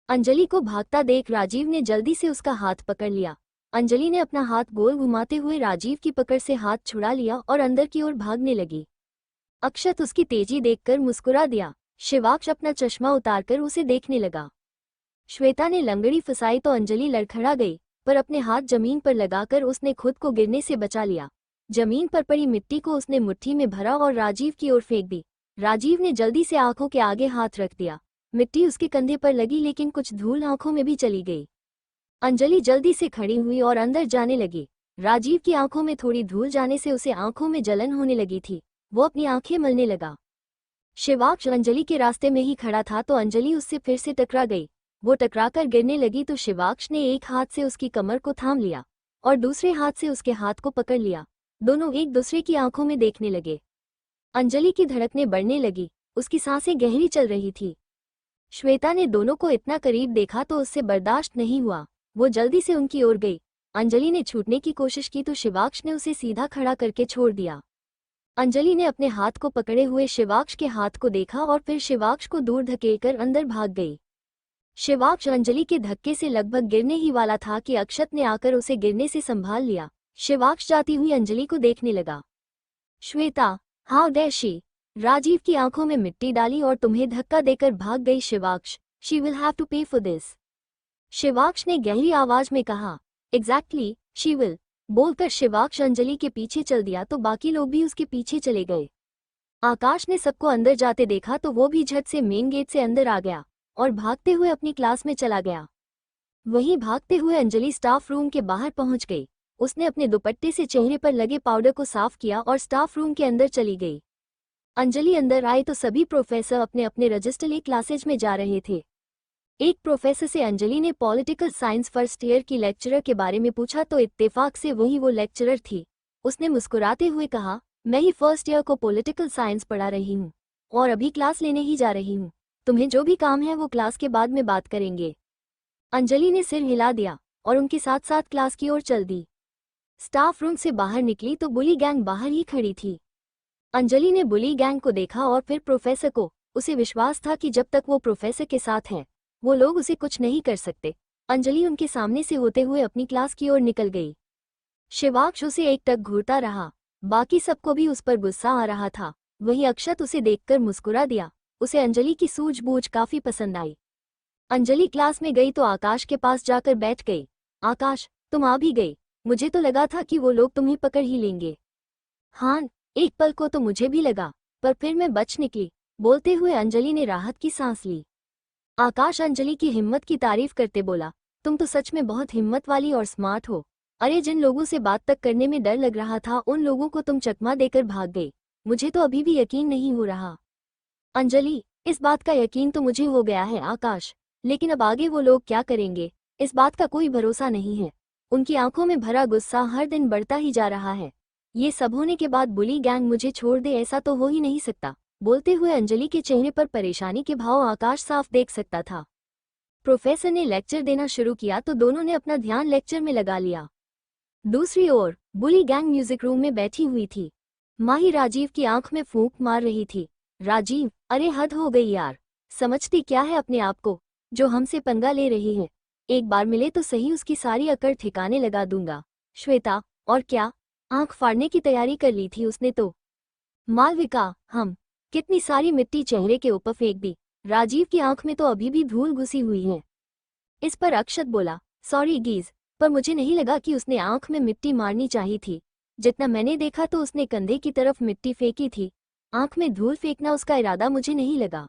अंजलि को भागता देख राजीव ने जल्दी से उसका हाथ पकड़ लिया। अंजलि ने अपना हाथ गोल घुमाते हुए राजीव की पकड़ से हाथ छुड़ा लिया और अंदर की ओर भागने लगी। अक्षत उसकी तेजी देखकर मुस्कुरा दिया। शिवाक्ष अपना चश्मा उतारकर उसे देखने लगा। श्वेता ने लंगड़ी फंसाई तो अंजलि लड़खड़ा गई, पर अपने हाथ जमीन पर लगाकर उसने खुद को गिरने से बचा लिया। जमीन पर पड़ी मिट्टी को उसने मुट्ठी में भरा और राजीव की ओर फेंक दी। राजीव ने जल्दी से आंखों के आगे हाथ रख दिया। मिट्टी उसके कंधे पर लगी, लेकिन कुछ धूल आंखों में भी चली गई। अंजलि जल्दी से खड़ी हुई और अंदर जाने लगी। राजीव की आंखों में थोड़ी धूल जाने से उसे आंखों में जलन होने लगी थी। वो अपनी आंखें मलने लगा। शिवाक्ष अंजलि के रास्ते में ही खड़ा था तो अंजलि उससे फिर से टकरा गई। वो टकराकर गिरने लगी तो शिवाक्ष ने एक हाथ से उसकी कमर को थाम लिया और दूसरे हाथ से उसके हाथ को पकड़ लिया। दोनों एक दूसरे की आंखों में देखने लगे। अंजलि की धड़कनें बढ़ने लगी, उसकी सांसें गहरी चल रही थी। श्वेता ने दोनों को इतना करीब देखा तो उससे बर्दाश्त नहीं हुआ। वो जल्दी से उनकी ओर गई। अंजलि ने छूटने की कोशिश की तो शिवाक्ष ने उसे सीधा खड़ा करके छोड़ दिया। अंजलि ने अपने हाथ को पकड़े हुए शिवाक्ष के हाथ को देखा और फिर शिवाक्ष को दूर धकेलकर अंदर भाग गई। शिवाक्ष अंजलि के धक्के से लगभग गिरने ही वाला था कि अक्षत ने आकर उसे गिरने से संभाल लिया। शिवाक्ष जाती हुई अंजलि को देखने लगा। Shweta, how dare she? Rajeev की आंखों में मिट्टी डाली और तुम्हें धक्का देकर भाग गई Shivaksh. She will have to pay for this. Shivaksh ने गहरी आवाज में कहा। Exactly, she will. बोलकर शिवाक्ष अंजलि के पीछे चल दिया तो बाकी लोग भी उसके पीछे चले गए। आकाश ने सबको अंदर जाते देखा तो वो भी झट से मेन गेट से अंदर आ गया और भागते हुए अपनी क्लास में चला गया। वहीं भागते हुए अंजलि स्टाफ रूम के बाहर पहुंच गई। उसने अपने दुपट्टे से चेहरे पर लगे पाउडर को साफ किया और स्टाफ रूम के अंदर चली गई। अंजलि अंदर आई तो सभी प्रोफेसर अपने अपने रजिस्टर क्लासेज में जा रहे थे। एक प्रोफेसर से अंजलि ने पॉलिटिकल साइंस फर्स्ट ईयर की लेक्चरर के बारे में पूछा तो इत्तेफाक से वही वो लेक्चरर थी। उसने मुस्कुराते हुए कहा, मैं ही फर्स्ट ईयर को पॉलिटिकल साइंस पढ़ा रही हूँ और अभी क्लास लेने ही जा रही हूँ। तुम्हें जो भी काम है वो क्लास के बाद में बात करेंगे। अंजलि ने सिर हिला दिया और उनके साथ साथ क्लास की ओर चल दी। स्टाफ रूम से बाहर निकली तो बुली गैंग बाहर ही खड़ी थी। अंजलि ने बुली गैंग को देखा और फिर प्रोफेसर को। उसे विश्वास था कि जब तक वो प्रोफेसर के साथ है वो लोग उसे कुछ नहीं कर सकते। अंजलि उनके सामने से होते हुए अपनी क्लास की ओर निकल गई। शिवाक्ष उसे एकटक घूरता रहा। बाकी सबको भी उस पर गुस्सा आ रहा था। वहीं अक्षत उसे देखकर मुस्कुरा दिया। उसे अंजलि की सूझबूझ काफी पसंद आई। अंजलि क्लास में गई तो आकाश के पास जाकर बैठ गई। आकाश, तुम आ भी गई। मुझे तो लगा था कि वो लोग तुम्हें पकड़ ही लेंगे। हाँ, एक पल को तो मुझे भी लगा, पर फिर मैं बच निकली। बोलते हुए अंजलि ने राहत की सांस ली। आकाश अंजलि की हिम्मत की तारीफ करते बोला, तुम तो सच में बहुत हिम्मत वाली और स्मार्ट हो। अरे, जिन लोगों से बात तक करने में डर लग रहा था उन लोगों को तुम चकमा देकर भाग गई। मुझे तो अभी भी यकीन नहीं हो रहा। अंजलि, इस बात का यकीन तो मुझे हो गया है आकाश, लेकिन अब आगे वो लोग क्या करेंगे इस बात का कोई भरोसा नहीं है। उनकी आंखों में भरा गुस्सा हर दिन बढ़ता ही जा रहा है। ये सब होने के बाद बुली गैंग मुझे छोड़ दे ऐसा तो हो ही नहीं सकता। बोलते हुए अंजलि के चेहरे पर परेशानी के भाव आकाश साफ देख सकता था। प्रोफेसर ने लेक्चर देना शुरू किया तो दोनों ने अपना ध्यान लेक्चर में लगा लिया। दूसरी ओर बुली गैंग म्यूजिक रूम में बैठी हुई थी। माही राजीव की आंख में फूंक मार रही थी। राजीव, अरे हद हो गई यार, समझती क्या है अपने आप को, जो हमसे पंगा ले रही है। एक बार मिले तो सही उसकी सारी अकड़ ठिकाने लगा दूंगा। श्वेता, और क्या? आंख फाड़ने की तैयारी कर ली थी उसने तो। मालविका, हम कितनी सारी मिट्टी चेहरे के ऊपर फेंक दी। राजीव की आंख में तो अभी भी धूल घुसी हुई है। इस पर अक्षत बोला, सॉरी गीज, पर मुझे नहीं लगा कि उसने आंख में मिट्टी मारनी चाहिए थी। जितना मैंने देखा तो उसने कंधे की तरफ मिट्टी फेंकी थी। आंख में धूल फेंकना उसका इरादा मुझे नहीं लगा।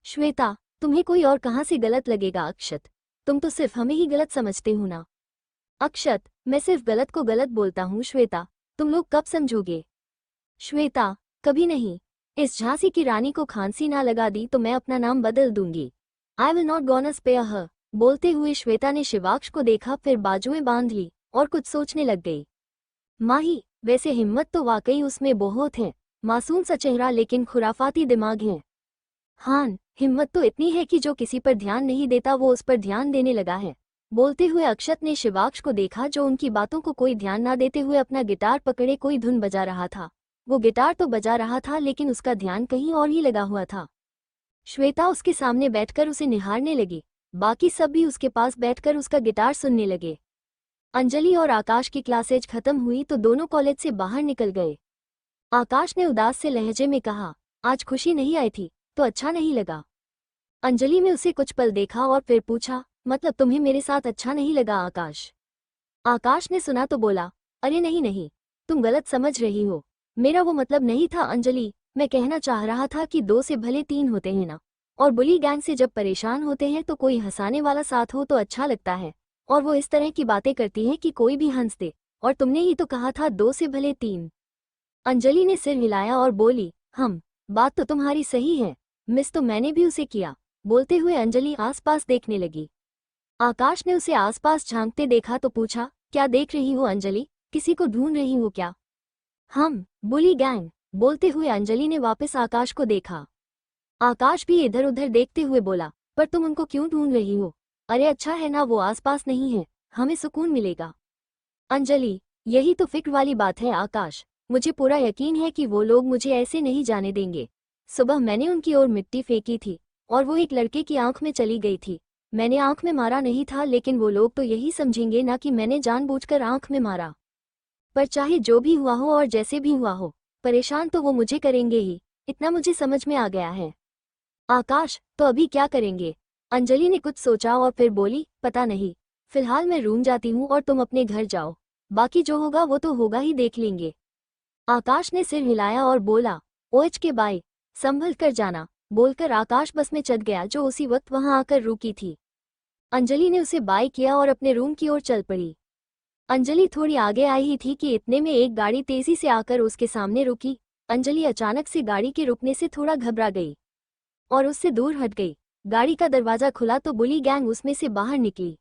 श्वेता, तुम्हें कोई और कहाँ से गलत लगेगा अक्षत, तुम तो सिर्फ हमें ही गलत समझते हो ना। अक्षत, मैं सिर्फ गलत को गलत बोलता हूँ श्वेता, तुम लोग कब समझोगे? श्वेता, कभी नहीं। इस झांसी की रानी को खांसी ना लगा दी तो मैं अपना नाम बदल दूंगी। I will not gonna spare her. बोलते हुए श्वेता ने शिवाक्ष को देखा, फिर बाजुएं बांध ली और कुछ सोचने लग गई। माही, वैसे हिम्मत तो वाकई उसमें बहुत है। मासूम सा चेहरा लेकिन खुराफाती दिमाग है। हान, हिम्मत तो इतनी है कि जो किसी पर ध्यान नहीं देता वो उस पर ध्यान देने लगा है। बोलते हुए अक्षत ने शिवाक्ष को देखा जो उनकी बातों को कोई ध्यान ना देते हुए अपना गिटार पकड़े कोई धुन बजा रहा था। वो गिटार तो बजा रहा था लेकिन उसका ध्यान कहीं और ही लगा हुआ था। श्वेता उसके सामने बैठकर उसे निहारने लगी। बाकी सब भी उसके पास बैठकर उसका गिटार सुनने लगे। अंजलि और आकाश की क्लासेज खत्म हुई तो दोनों कॉलेज से बाहर निकल गए। आकाश ने उदास से लहजे में कहा, आज खुशी नहीं आई थी तो अच्छा नहीं लगा। अंजलि ने उसे कुछ पल देखा और फिर पूछा, मतलब तुम्हें मेरे साथ अच्छा नहीं लगा आकाश? आकाश ने सुना तो बोला, अरे नहीं नहीं, तुम गलत समझ रही हो, मेरा वो मतलब नहीं था अंजलि। मैं कहना चाह रहा था कि 2 से भले 3 होते हैं ना, और बुली गैंग से जब परेशान होते हैं तो कोई हंसाने वाला साथ हो तो अच्छा लगता है, और वो इस तरह की बातें करती हैं कि कोई भी हंस दे, और तुमने ही तो कहा था 2 से भले 3। अंजलि ने सिर हिलाया और बोली, बात तो तुम्हारी सही है मिस, तो मैंने भी उसे किया। बोलते हुए अंजलि आसपास देखने लगी। आकाश ने उसे आसपास झांकते देखा तो पूछा, क्या देख रही हो अंजलि, किसी को ढूंढ रही हो क्या? बुली गैंग। बोलते हुए अंजलि ने वापस आकाश को देखा। आकाश भी इधर उधर देखते हुए बोला, पर तुम उनको क्यों ढूंढ रही हो? अरे अच्छा है ना वो आसपास नहीं है, हमें सुकून मिलेगा। अंजलि, यही तो फिक्र वाली बात है आकाश, मुझे पूरा यकीन है कि वो लोग मुझे ऐसे नहीं जाने देंगे। सुबह मैंने उनकी ओर मिट्टी फेंकी थी और वो एक लड़के की आंख में चली गई थी। मैंने आंख में मारा नहीं था, लेकिन वो लोग तो यही समझेंगे ना कि मैंने जानबूझकर आंख में मारा। पर चाहे जो भी हुआ हो और जैसे भी हुआ हो, परेशान तो वो मुझे करेंगे ही, इतना मुझे समझ में आ गया है। आकाश, तो अभी क्या करेंगे? अंजलि ने कुछ सोचा और फिर बोली, पता नहीं, फिलहाल मैं रूम जाती हूँ और तुम अपने घर जाओ, बाकी जो होगा वो तो होगा ही, देख लेंगे। आकाश ने सिर हिलाया और बोला, ओएच के बाय, संभल कर जाना। बोलकर आकाश बस में चढ़ गया जो उसी वक्त वहां आकर रुकी थी। अंजलि ने उसे बाय किया और अपने रूम की ओर चल पड़ी। अंजलि थोड़ी आगे आई ही थी कि इतने में एक गाड़ी तेजी से आकर उसके सामने रुकी। अंजलि अचानक से गाड़ी के रुकने से थोड़ा घबरा गई और उससे दूर हट गई। गाड़ी का दरवाजा खुला तो बुली गैंग उसमें से बाहर निकली।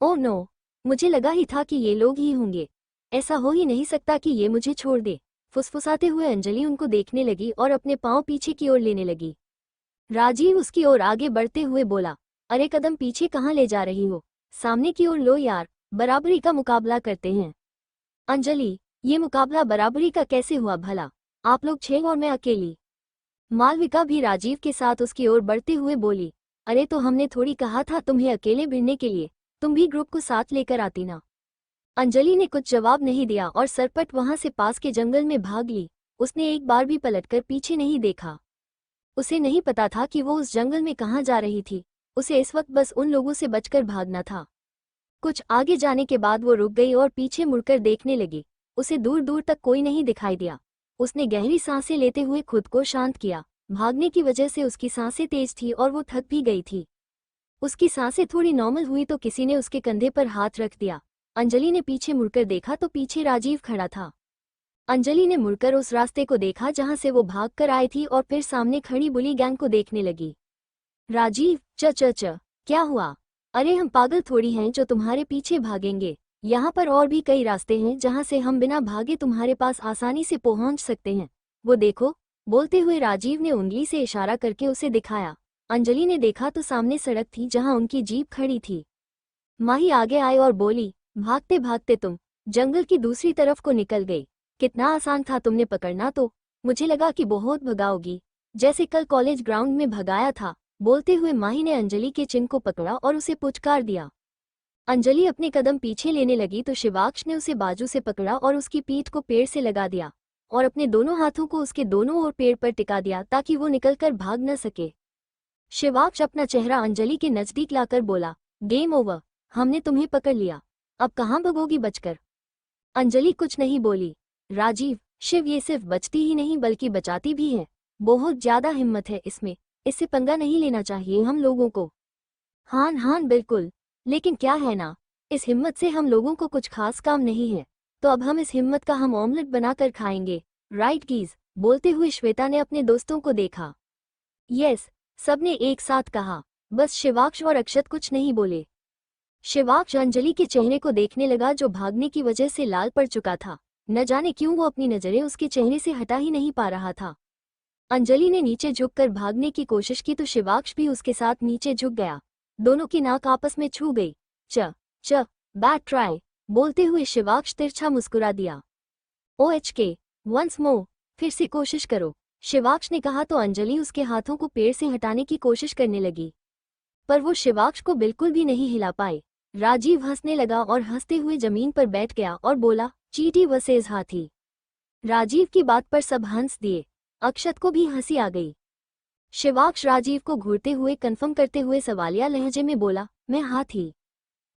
ओह नो, मुझे लगा ही था कि ये लोग ही होंगे, ऐसा हो ही नहीं सकता कि ये मुझे छोड़ दे। फुसफुसाते हुए अंजलि उनको देखने लगी और अपने पांव पीछे की ओर लेने लगी। राजीव उसकी ओर आगे बढ़ते हुए बोला, अरे कदम पीछे कहाँ ले जा रही हो, सामने की ओर लो यार, बराबरी का मुकाबला करते हैं। अंजलि, ये मुकाबला बराबरी का कैसे हुआ भला, आप लोग 6 और मैं अकेली। मालविका भी राजीव के साथ उसकी ओर बढ़ते हुए बोली, अरे तो हमने थोड़ी कहा था तुम्हें अकेले भिड़ने के लिए, तुम भी ग्रुप को साथ लेकर आती ना। अंजलि ने कुछ जवाब नहीं दिया और सरपट वहां से पास के जंगल में भाग ली। उसने एक बार भी पलटकर पीछे नहीं देखा। उसे नहीं पता था कि वो उस जंगल में कहाँ जा रही थी। उसे इस वक्त बस उन लोगों से बचकर भागना था। कुछ आगे जाने के बाद वो रुक गई और पीछे मुड़कर देखने लगी। उसे दूर दूर तक कोई नहीं दिखाई दिया। उसने गहरी सांसें लेते हुए खुद को शांत किया। भागने की वजह से उसकी सांसें तेज थी और वो थक भी गई थी। उसकी सांसें थोड़ी नॉर्मल हुई तो किसी ने उसके कंधे पर हाथ रख दिया। अंजलि ने पीछे मुड़कर देखा तो पीछे राजीव खड़ा था। अंजलि ने मुड़कर उस रास्ते को देखा जहां से वो भागकर आई थी और फिर सामने खड़ी बुली गैंग को देखने लगी। राजीव, च क्या हुआ? अरे हम पागल थोड़ी हैं जो तुम्हारे पीछे भागेंगे। यहाँ पर और भी कई रास्ते हैं जहाँ से हम बिना भागे तुम्हारे पास आसानी से पहुँच सकते हैं। वो देखो, बोलते हुए राजीव ने उंगली से इशारा करके उसे दिखाया। अंजलि ने देखा तो सामने सड़क थी जहां उनकी जीप खड़ी थी। माही आगे आई और बोली, भागते भागते तुम जंगल की दूसरी तरफ को निकल गई। कितना आसान था तुमने पकड़ना, तो मुझे लगा कि बहुत भगाओगी, जैसे कल कॉलेज ग्राउंड में भगाया था। बोलते हुए माही ने अंजलि के चिन को पकड़ा और उसे पुचकार दिया। अंजलि अपने कदम पीछे लेने लगी तो शिवाक्ष ने उसे बाजू से पकड़ा और उसकी पीठ को पेड़ से लगा दिया और अपने दोनों हाथों को उसके दोनों ओर पेड़ पर टिका दिया ताकि वो निकलकर भाग न सके। शिवाक्ष अपना चेहरा अंजलि के नजदीक लाकर बोला, गेम ओवर, हमने तुम्हें पकड़ लिया, अब कहाँ भगोगी बचकर। अंजलि कुछ नहीं बोली। राजीव, शिव ये सिर्फ बचती ही नहीं बल्कि बचाती भी है। बहुत ज्यादा हिम्मत है इसमें, इससे पंगा नहीं लेना चाहिए हम लोगों को। हान हान बिल्कुल, लेकिन क्या है ना, इस हिम्मत से हम लोगों को कुछ खास काम नहीं है, तो अब हम इस हिम्मत का हम ऑमलेट बनाकर खाएंगे, राइट कीज। बोलते हुए श्वेता ने अपने दोस्तों को देखा। यस, सबने एक साथ कहा। बस शिवाक्ष और अक्षत कुछ नहीं बोले। शिवाक्ष अंजलि के चेहरे को देखने लगा जो भागने की वजह से लाल पड़ चुका था। न जाने क्यों वो अपनी नजरें उसके चेहरे से हटा ही नहीं पा रहा था। अंजलि ने नीचे झुककर भागने की कोशिश की तो शिवाक्ष भी उसके साथ नीचे झुक गया। दोनों की नाक आपस में छू गई। च बैड ट्राई। बोलते हुए शिवाक्ष तिरछा मुस्कुरा दिया। OHK, वंस मोर, फिर से कोशिश करो, शिवाक्ष ने कहा तो अंजलि उसके हाथों को पेड़ से हटाने की कोशिश करने लगी, पर वो शिवाक्ष को बिल्कुल भी नहीं हिला पाए। राजीव हंसने लगा और हंसते हुए जमीन पर बैठ गया और बोला, चींटी वर्सेस हाथी। राजीव की बात पर सब हंस दिए। अक्षत को भी हंसी आ गई। शिवाक्ष राजीव को घूरते हुए कन्फर्म करते हुए सवालिया लहजे में बोला, मैं हाथी।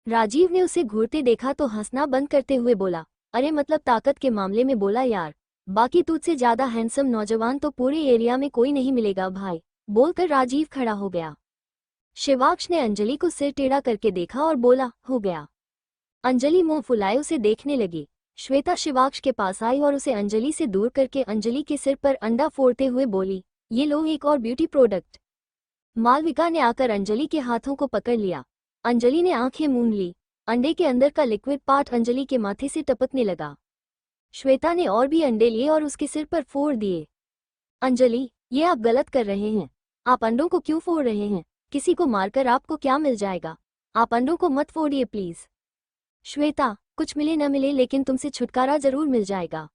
राजीव ने उसे घूरते देखा तो हंसना बंद करते हुए बोला, अरे मतलब ताकत के मामले में बोला यार, बाकी तुझसे ज्यादा हैंडसम नौजवान तो पूरे एरिया में कोई नहीं मिलेगा भाई। बोलकर राजीव खड़ा हो गया। शिवाक्ष ने अंजलि को सिर टेढ़ा करके देखा और बोला, हो गया। अंजलि मुंह फुलाए उसे देखने लगी। श्वेता शिवाक्ष के पास आई और उसे अंजलि से दूर करके अंजलि के सिर पर अंडा फोड़ते हुए बोली, ये लो एक और ब्यूटी प्रोडक्ट। मालविका ने आकर अंजलि के हाथों को पकड़ लिया। अंजलि ने आंखें मूंद ली। अंडे के अंदर का लिक्विड पार्ट अंजलि के माथे से टपकने लगा। श्वेता ने और भी अंडे लिए और उसके सिर पर फोड़ दिए। अंजलि, ये आप गलत कर रहे हैं। आप अंडों को क्यों फोड़ रहे हैं? किसी को मारकर आपको क्या मिल जाएगा? आप अंडों को मत फोड़िए प्लीज। श्वेता, कुछ मिले न मिले लेकिन तुमसे छुटकारा जरूर मिल जाएगा।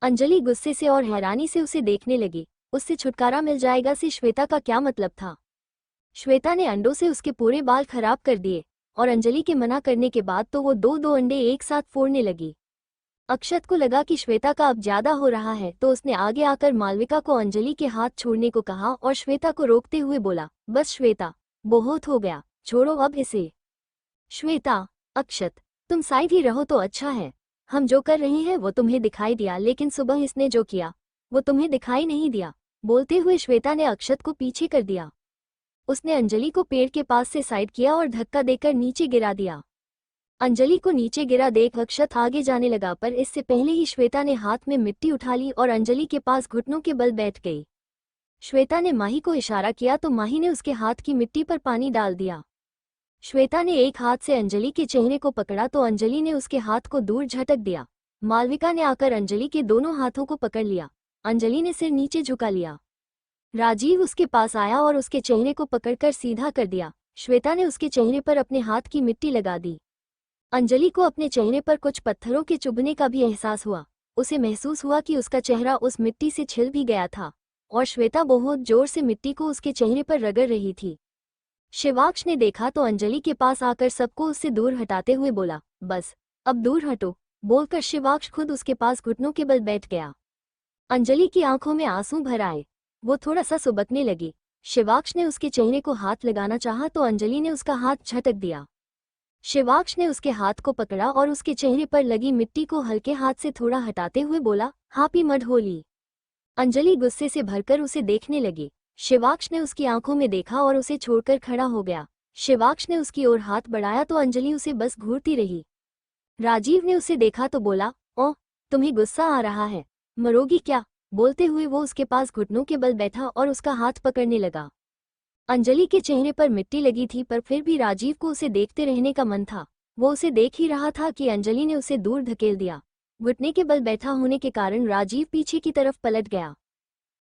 अंजलि गुस्से से और हैरानी से उसे देखने लगी। उससे छुटकारा मिल जाएगा से श्वेता का क्या मतलब था? श्वेता ने अंडों से उसके पूरे बाल खराब कर दिए और अंजलि के मना करने के बाद तो वो दो अंडे एक साथ फोड़ने लगी। अक्षत को लगा कि श्वेता का अब ज्यादा हो रहा है तो उसने आगे आकर मालविका को अंजलि के हाथ छोड़ने को कहा और श्वेता को रोकते हुए बोला, बस श्वेता, बहुत हो गया, छोड़ो अब इसे। श्वेता, अक्षत, तुम साइड ही रहो तो अच्छा है। हम जो कर रहे हैं वो तुम्हें दिखाई दिया, लेकिन सुबह इसने जो किया वो तुम्हें दिखाई नहीं दिया। बोलते हुए श्वेता ने अक्षत को पीछे कर दिया। उसने अंजलि को पेड़ के पास से साइड किया और धक्का देकर नीचे गिरा दिया। अंजलि को नीचे गिरा देख अक्षत आगे जाने लगा, पर इससे पहले ही श्वेता ने हाथ में मिट्टी उठा ली और अंजलि के पास घुटनों के बल बैठ गई। श्वेता ने माही को इशारा किया तो माही ने उसके हाथ की मिट्टी पर पानी डाल दिया। श्वेता ने एक हाथ से अंजलि के चेहरे को पकड़ा तो अंजलि ने उसके हाथ को दूर झटक दिया। मालविका ने आकर अंजलि के दोनों हाथों को पकड़ लिया। अंजलि ने सिर नीचे झुका लिया। राजीव उसके पास आया और उसके चेहरे को पकड़कर सीधा कर दिया। श्वेता ने उसके चेहरे पर अपने हाथ की मिट्टी लगा दी। अंजलि को अपने चेहरे पर कुछ पत्थरों के चुभने का भी एहसास हुआ। उसे महसूस हुआ कि उसका चेहरा उस मिट्टी से छिल भी गया था और श्वेता बहुत जोर से मिट्टी को उसके चेहरे पर रगड़ रही थी। शिवाक्ष ने देखा तो अंजलि के पास आकर सबको उससे दूर हटाते हुए बोला, बस अब दूर हटो। बोलकर शिवाक्ष खुद उसके पास घुटनों के बल बैठ गया। अंजलि की आंखों में आंसू भर आए। वो थोड़ा सा सुबकने लगी। शिवाक्ष ने उसके चेहरे को हाथ लगाना चाहा तो अंजलि ने उसका हाथ झटक दिया। शिवाक्ष ने उसके हाथ को पकड़ा और उसके चेहरे पर लगी मिट्टी को हल्के हाथ से थोड़ा हटाते हुए बोला, हैप्पी मड होली। अंजलि गुस्से से भरकर उसे देखने लगी। शिवाक्ष ने उसकी आंखों में देखा और उसे छोड़कर खड़ा हो गया। शिवाक्ष ने उसकी ओर हाथ बढ़ाया तो अंजलि उसे बस घूरती रही। राजीव ने उसे देखा तो बोला, ओह, तुम्हें गुस्सा आ रहा है, मरोगी क्या? बोलते हुए वो उसके पास घुटनों के बल बैठा और उसका हाथ पकड़ने लगा। अंजलि के चेहरे पर मिट्टी लगी थी पर फिर भी राजीव को उसे देखते रहने का मन था। वो उसे देख ही रहा था कि अंजलि ने उसे दूर धकेल दिया। घुटने के बल बैठा होने के कारण राजीव पीछे की तरफ पलट गया।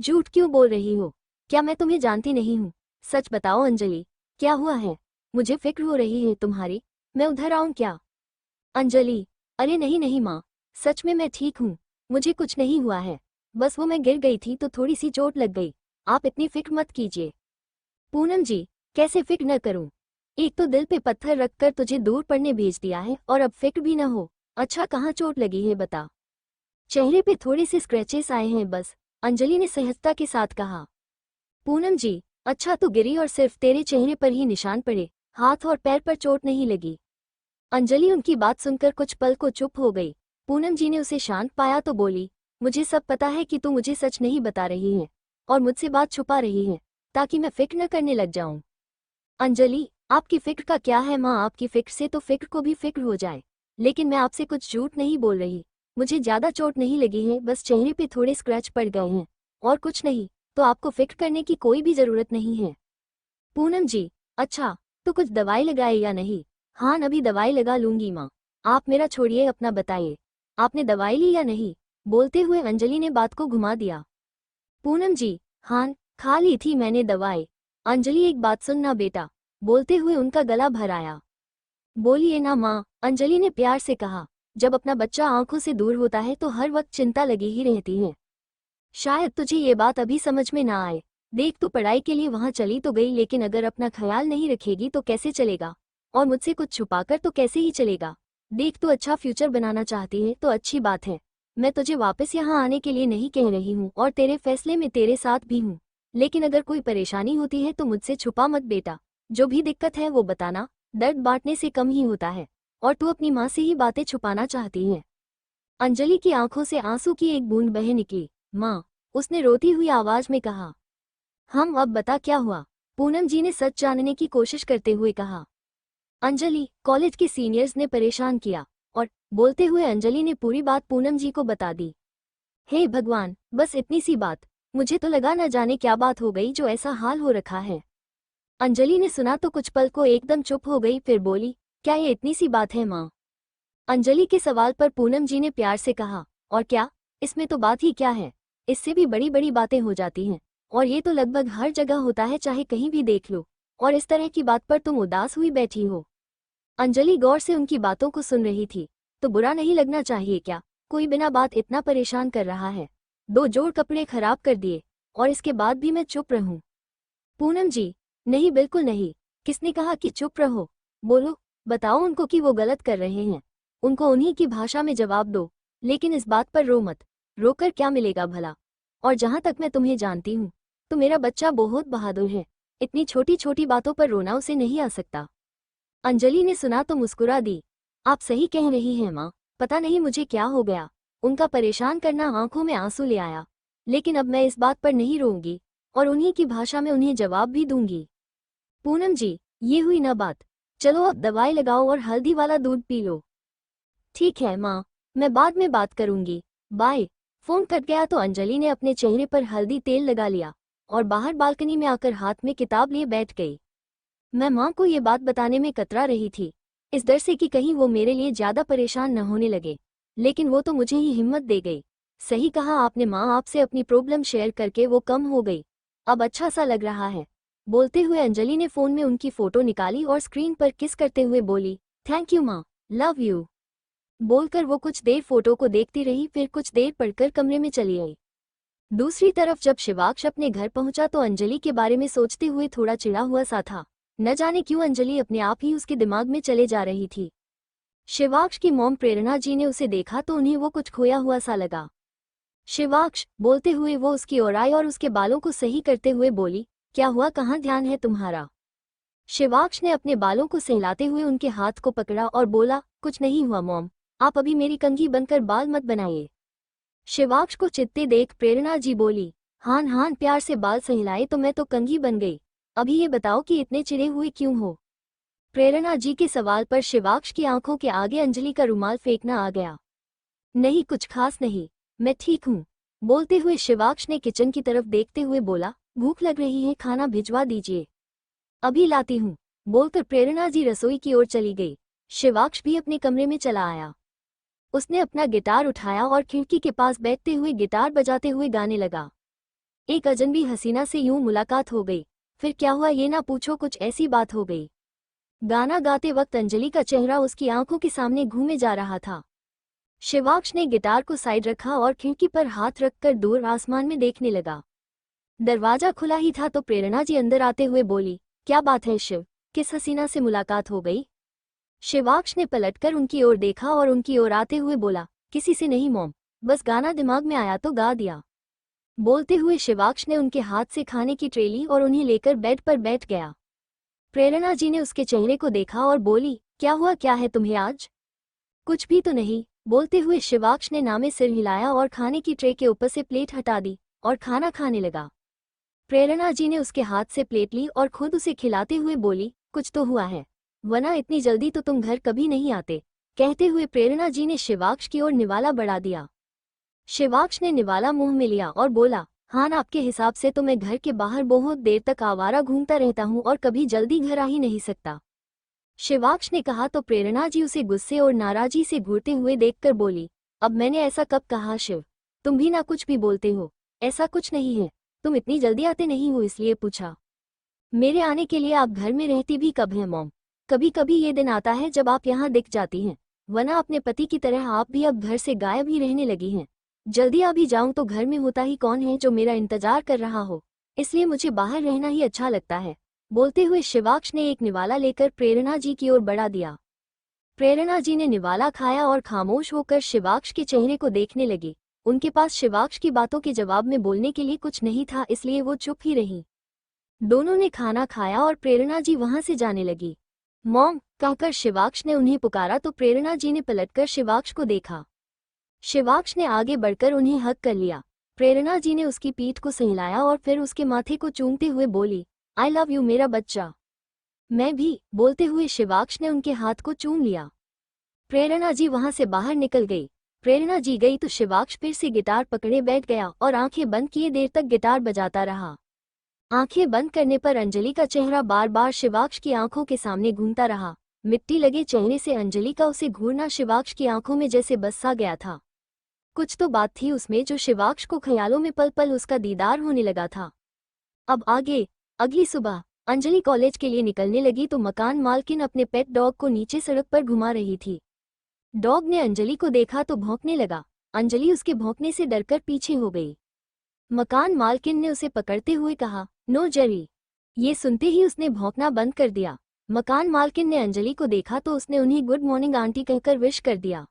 झूठ क्यों बोल रही हो? क्या मैं तुम्हें जानती नहीं हूँ? सच बताओ अंजलि, क्या हुआ है? मुझे फिक्र हो रही है तुम्हारी। मैं उधर आऊँ क्या? अंजलि, अरे नहीं नहीं माँ, सच में मैं ठीक हूँ। मुझे कुछ नहीं हुआ है। बस वो मैं गिर गई थी तो थोड़ी सी चोट लग गई। आप इतनी फिक्र मत कीजिए। पूनम जी, कैसे फिक्र न करूं? एक तो दिल पे पत्थर रखकर तुझे दूर पढ़ने भेज दिया है और अब फिक्र भी न हो। अच्छा, कहाँ चोट लगी है बता? चेहरे पे थोड़े से स्क्रैचेस आए हैं बस, अंजलि ने सहजता के साथ कहा। पूनम जी, अच्छा तो गिरी और सिर्फ तेरे चेहरे पर ही निशान पड़े, हाथ और पैर पर चोट नहीं लगी? अंजलि उनकी बात सुनकर कुछ पल को चुप हो गई। पूनम जी ने उसे शांत पाया तो बोली, मुझे सब पता है कि तू मुझे सच नहीं बता रही है और मुझसे बात छुपा रही है ताकि मैं फिक्र न करने लग जाऊं। अंजलि, आपकी फिक्र का क्या है माँ, आपकी फिक्र से तो फिक्र को भी फिक्र हो जाए। लेकिन मैं आपसे कुछ झूठ नहीं बोल रही। मुझे ज्यादा चोट नहीं लगी है, बस चेहरे पे थोड़े स्क्रैच पड़ गए हैं और कुछ नहीं। तो आपको फिक्र करने की कोई भी जरूरत नहीं है। पूनम जी, अच्छा, तो कुछ दवाई लगाए या नहीं? हाँ, अभी दवाई लगा लूंगी माँ। आप मेरा छोड़िए, अपना बताइए, आपने दवाई ली या नहीं? बोलते हुए अंजलि ने बात को घुमा दिया। पूनम जी, हाँ, खा ली थी मैंने दवाई। अंजलि, एक बात सुनना बेटा, बोलते हुए उनका गला भर आया। बोलिए ना माँ, अंजलि ने प्यार से कहा। जब अपना बच्चा आंखों से दूर होता है तो हर वक्त चिंता लगी ही रहती है। शायद तुझे ये बात अभी समझ में ना आए। देख, तू पढ़ाई के लिए वहां चली तो गई, लेकिन अगर अपना ख्याल नहीं रखेगी तो कैसे चलेगा? और मुझसे कुछ छुपाकर तो कैसे ही चलेगा? देख, तू अच्छा फ्यूचर बनाना चाहती है तो अच्छी बात है। मैं तुझे वापस यहाँ आने के लिए नहीं कह रही हूँ और तेरे फैसले में तेरे साथ भी हूँ। लेकिन अगर कोई परेशानी होती है तो मुझसे छुपा मत बेटा। जो भी दिक्कत है वो बताना, दर्द बांटने से कम ही होता है। और तू अपनी माँ से ही बातें छुपाना चाहती है। अंजलि की आंखों से आंसू की एक बूंद बह निकली। माँ, उसने रोती हुई आवाज में कहा। हम, अब बता क्या हुआ? पूनम जी ने सच जानने की कोशिश करते हुए कहा। अंजलि, कॉलेज के सीनियर्स ने परेशान किया। और बोलते हुए अंजलि ने पूरी बात पूनम जी को बता दी। हे भगवान, बस इतनी सी बात? मुझे तो लगा न जाने क्या बात हो गई जो ऐसा हाल हो रखा है। अंजलि ने सुना तो कुछ पल को एकदम चुप हो गई, फिर बोली, क्या ये इतनी सी बात है माँ? अंजलि के सवाल पर पूनम जी ने प्यार से कहा, और क्या, इसमें तो बात ही क्या है? इससे भी बड़ी बड़ी बातें हो जाती हैं। और ये तो लगभग हर जगह होता है, चाहे कहीं भी देख लो। और इस तरह की बात पर तुम उदास हुई बैठी हो। अंजलि गौर से उनकी बातों को सुन रही थी। तो बुरा नहीं लगना चाहिए क्या? कोई बिना बात इतना परेशान कर रहा है। दो जोड़ कपड़े खराब कर दिए और इसके बाद भी मैं चुप रहूं? पूनम जी, नहीं, बिल्कुल नहीं। किसने कहा कि चुप रहो? बोलो, बताओ उनको कि वो गलत कर रहे हैं। उनको उन्हीं की भाषा में जवाब दो। लेकिन इस बात पर रो मत। रोकर क्या मिलेगा भला? और जहां तक मैं तुम्हें जानती हूँ तो मेरा बच्चा बहुत बहादुर है। इतनी छोटी छोटी बातों पर रोना उसे नहीं आ सकता। अंजलि ने सुना तो मुस्कुरा दी। आप सही कह रही हैं माँ, पता नहीं मुझे क्या हो गया। उनका परेशान करना आंखों में आंसू ले आया। लेकिन अब मैं इस बात पर नहीं रोऊंगी और उन्हीं की भाषा में उन्हें जवाब भी दूंगी। पूनम जी, ये हुई ना बात। चलो अब दवाई लगाओ और हल्दी वाला दूध पी लो। ठीक है माँ, मैं बाद में बात करूंगी। बाय। फोन कट गया तो अंजलि ने अपने चेहरे पर हल्दी तेल लगा लिया और बाहर बालकनी में आकर हाथ में किताब लिए बैठ गई। मैं माँ को ये बात बताने में कतरा रही थी, इस डर से कि कहीं वो मेरे लिए ज्यादा परेशान न होने लगे। लेकिन वो तो मुझे ही हिम्मत दे गई। सही कहा आपने माँ, आपसे अपनी प्रॉब्लम शेयर करके वो कम हो गई। अब अच्छा सा लग रहा है। बोलते हुए अंजलि ने फोन में उनकी फोटो निकाली और स्क्रीन पर किस करते हुए बोली, थैंक यू माँ, लव यू। बोलकर वो कुछ देर फोटो को देखती रही, फिर कुछ देर पढ़कर कमरे में चली आई। दूसरी तरफ जब शिवाक्ष अपने घर पहुंचा तो अंजलि के बारे में सोचते हुए थोड़ा चिढ़ा हुआ सा था। न जाने क्यों अंजलि अपने आप ही उसके दिमाग में चले जा रही थी। शिवाक्ष की मॉम प्रेरणा जी ने उसे देखा तो उन्हें वो कुछ खोया हुआ सा लगा। शिवाक्ष, बोलते हुए वो उसकी ओर आई और उसके बालों को सही करते हुए बोली, क्या हुआ, कहाँ ध्यान है तुम्हारा? शिवाक्ष ने अपने बालों को सहलाते हुए उनके हाथ को पकड़ा और बोला, कुछ नहीं हुआ मॉम, आप अभी मेरी कंघी बनकर बाल मत बनाइए। शिवाक्ष को चित्ते देख प्रेरणा जी बोली, हान हान, प्यार से बाल सहलाए तो मैं तो कंघी बन गई। अभी ये बताओ कि इतने चिढ़े हुए क्यों हो? प्रेरणा जी के सवाल पर शिवाक्ष की आंखों के आगे अंजलि का रुमाल फेंकना आ गया। नहीं, कुछ खास नहीं, मैं ठीक हूँ। बोलते हुए शिवाक्ष ने किचन की तरफ देखते हुए बोला, भूख लग रही है, खाना भिजवा दीजिए। अभी लाती हूँ। बोलकर प्रेरणा जी रसोई की ओर चली गई। शिवाक्ष भी अपने कमरे में चला आया। उसने अपना गिटार उठाया और खिड़की के पास बैठते हुए गिटार बजाते हुए गाने लगा। एक अजनबी हसीना से यूं मुलाकात हो गई। फिर क्या हुआ ये ना पूछो, कुछ ऐसी बात हो गई। गाना गाते वक्त अंजलि का चेहरा उसकी आंखों के सामने घूमे जा रहा था। शिवाक्ष ने गिटार को साइड रखा और खिड़की पर हाथ रखकर दूर आसमान में देखने लगा। दरवाजा खुला ही था तो प्रेरणा जी अंदर आते हुए बोली, क्या बात है शिव, किस हसीना से मुलाकात हो गई? शिवाक्ष ने पलटकर उनकी ओर देखा और उनकी ओर आते हुए बोला, किसी से नहीं मॉम, बस गाना दिमाग में आया तो गा दिया। बोलते हुए शिवाक्ष ने उनके हाथ से खाने की ट्रे ली और उन्हें लेकर बेड पर बैठ गया। प्रेरणा जी ने उसके चेहरे को देखा और बोली, क्या हुआ, क्या है तुम्हें आज? कुछ भी तो नहीं। बोलते हुए शिवाक्ष ने नामे सिर हिलाया और खाने की ट्रे के ऊपर से प्लेट हटा दी और खाना खाने लगा। प्रेरणा जी ने उसके हाथ से प्लेट ली और खुद उसे खिलाते हुए बोली, कुछ तो हुआ है, वरना इतनी जल्दी तो तुम घर कभी नहीं आते। कहते हुए प्रेरणा जी ने शिवाक्ष की ओर निवाला बढ़ा दिया। शिवाक्ष ने निवाला मुंह में लिया और बोला, हाँ आपके हिसाब से तो मैं घर के बाहर बहुत देर तक आवारा घूमता रहता हूँ और कभी जल्दी घर आ ही नहीं सकता। शिवाक्ष ने कहा तो प्रेरणा जी उसे गुस्से और नाराजी से घूरते हुए देखकर बोली, अब मैंने ऐसा कब कहा शिव, तुम भी ना कुछ भी बोलते हो। ऐसा कुछ नहीं है, तुम इतनी जल्दी आते नहीं हो इसलिए पूछा। मेरे आने के लिए आप घर में रहती भी कब हैं मॉम? कभी कभी ये दिन आता है जब आप यहाँ दिख जाती हैं, वरना अपने पति की तरह आप भी अब घर से गायब ही रहने लगी हैं। जल्दी आ भी जाऊं तो घर में होता ही कौन है जो मेरा इंतजार कर रहा हो, इसलिए मुझे बाहर रहना ही अच्छा लगता है। बोलते हुए शिवाक्ष ने एक निवाला लेकर प्रेरणा जी की ओर बढ़ा दिया। प्रेरणा जी ने निवाला खाया और खामोश होकर शिवाक्ष के चेहरे को देखने लगी। उनके पास शिवाक्ष की बातों के जवाब में बोलने के लिए कुछ नहीं था, इसलिए वो चुप ही रही। दोनों ने खाना खाया और प्रेरणा जी वहां से जाने लगी। मॉम कहकर शिवाक्ष ने उन्हें पुकारा तो प्रेरणा जी ने पलटकर शिवाक्ष को देखा। शिवाक्ष ने आगे बढ़कर उन्हें हग कर लिया। प्रेरणा जी ने उसकी पीठ को सहलाया और फिर उसके माथे को चूमते हुए बोली, आई लव यू मेरा बच्चा। मैं भी। बोलते हुए शिवाक्ष ने उनके हाथ को चूम लिया। प्रेरणा जी वहां से बाहर निकल गई। प्रेरणा जी गई तो शिवाक्ष फिर से गिटार पकड़े बैठ गया और आंखें बंद किए देर तक गिटार बजाता रहा। आंखें बंद करने पर अंजलि का चेहरा बार बार शिवाक्ष की आंखों के सामने घूमता रहा। मिट्टी लगे चेहरे से अंजलि का उसे घूरना शिवाक्ष की आंखों में जैसे बस सा गया था। कुछ तो बात थी उसमें जो शिवाक्ष को ख्यालों में पल पल उसका दीदार होने लगा था। अब आगे। अगली सुबह अंजलि कॉलेज के लिए निकलने लगी तो मकान मालकिन अपने पेट डॉग को नीचे सड़क पर घुमा रही थी। डॉग ने अंजलि को देखा तो भौंकने लगा। अंजलि उसके भौंकने से डरकर पीछे हो गई। मकान मालकिन ने उसे पकड़ते हुए कहा, नो जेरी। ये सुनते ही उसने भौंकना बंद कर दिया। मकान मालकिन ने अंजलि को देखा तो उसने उन्हें गुड मॉर्निंग आंटी कहकर विश कर दिया।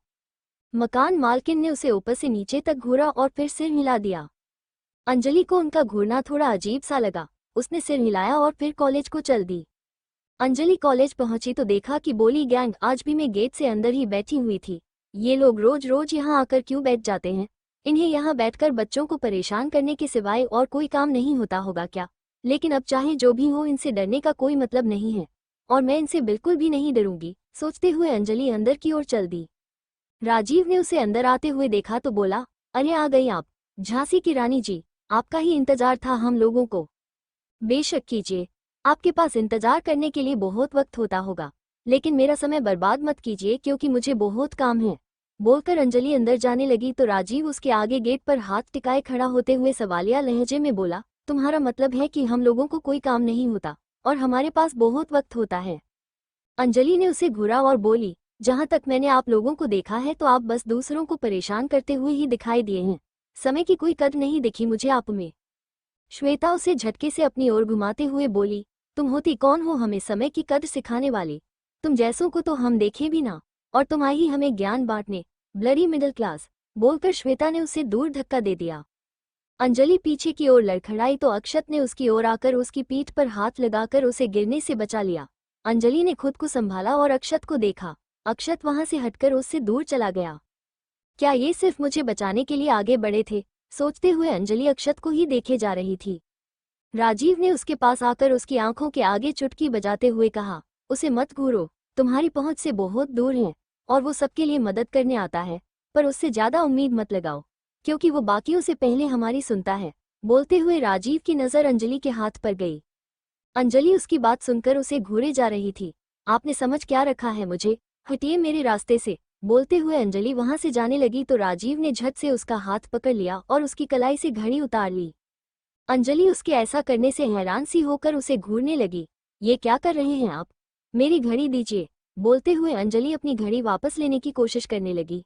मकान मालकिन ने उसे ऊपर से नीचे तक घूरा और फिर सिर हिला दिया। अंजलि को उनका घूरना थोड़ा अजीब सा लगा। उसने सिर हिलाया और फिर कॉलेज को चल दी। अंजलि कॉलेज पहुंची तो देखा कि बोली गैंग आज भी मैं गेट से अंदर ही बैठी हुई थी। ये लोग रोज रोज यहाँ आकर क्यों बैठ जाते हैं? इन्हें यहाँ बैठकर बच्चों को परेशान करने के सिवाय और कोई काम नहीं होता होगा क्या? लेकिन अब चाहे जो भी हो इनसे डरने का कोई मतलब नहीं है और मैं इनसे बिल्कुल भी नहीं डरूंगी, सोचते हुए अंजलि अंदर की ओर चल दी। राजीव ने उसे अंदर आते हुए देखा तो बोला, अरे आ गई आप, झांसी की रानी जी, आपका ही इंतजार था हम लोगों को। बेशक कीजिए, आपके पास इंतजार करने के लिए बहुत वक्त होता होगा, लेकिन मेरा समय बर्बाद मत कीजिए क्योंकि मुझे बहुत काम है। बोलकर अंजलि अंदर जाने लगी तो राजीव उसके आगे गेट पर हाथ टिकाए खड़ा होते हुए सवालिया लहजे में बोला, तुम्हारा मतलब है कि हम लोगों को कोई काम नहीं होता और हमारे पास बहुत वक्त होता है? अंजलि ने उसे घूरा और बोली, जहां तक मैंने आप लोगों को देखा है तो आप बस दूसरों को परेशान करते हुए ही दिखाई दिए हैं। समय की कोई कद्र नहीं दिखी मुझे आप में। श्वेता उसे झटके से अपनी ओर घुमाते हुए बोली, तुम होती कौन हो हमें समय की कद्र सिखाने वाली? तुम जैसों को तो हम देखे भी ना, और तुम आई ही हमें ज्ञान बांटने, ब्लडी मिडिल क्लास। बोलकर श्वेता ने उसे दूर धक्का दे दिया। अंजलि पीछे की ओर लड़खड़ाई तो अक्षत ने उसकी ओर आकर उसकी पीठ पर हाथ लगाकर उसे गिरने से बचा लिया। अंजलि ने खुद को संभाला और अक्षत को देखा। अक्षत वहां से हटकर उससे दूर चला गया। क्या ये सिर्फ मुझे बचाने के लिए आगे बढ़े थे? सोचते हुए अंजलि अक्षत को ही देखे जा रही थी। राजीव ने उसके पास आकर उसकी आंखों के आगे चुटकी बजाते हुए कहा, उसे मत घूरो, तुम्हारी पहुंच से बहुत दूर है और वो सबके लिए मदद करने आता है, पर उससे ज्यादा उम्मीद मत लगाओ क्योंकि वो बाकियों से पहले हमारी सुनता है। बोलते हुए राजीव की नजर अंजलि के हाथ पर गई। अंजलि उसकी बात सुनकर उसे घूरे जा रही थी। आपने समझ क्या रखा है मुझे? हटिए मेरे रास्ते से। बोलते हुए अंजलि वहां से जाने लगी तो राजीव ने झट से उसका हाथ पकड़ लिया और उसकी कलाई से घड़ी उतार ली। अंजलि उसके ऐसा करने से हैरान सी होकर उसे घूरने लगी। ये क्या कर रहे हैं आप? मेरी घड़ी दीजिए। बोलते हुए अंजलि अपनी घड़ी वापस लेने की कोशिश करने लगी।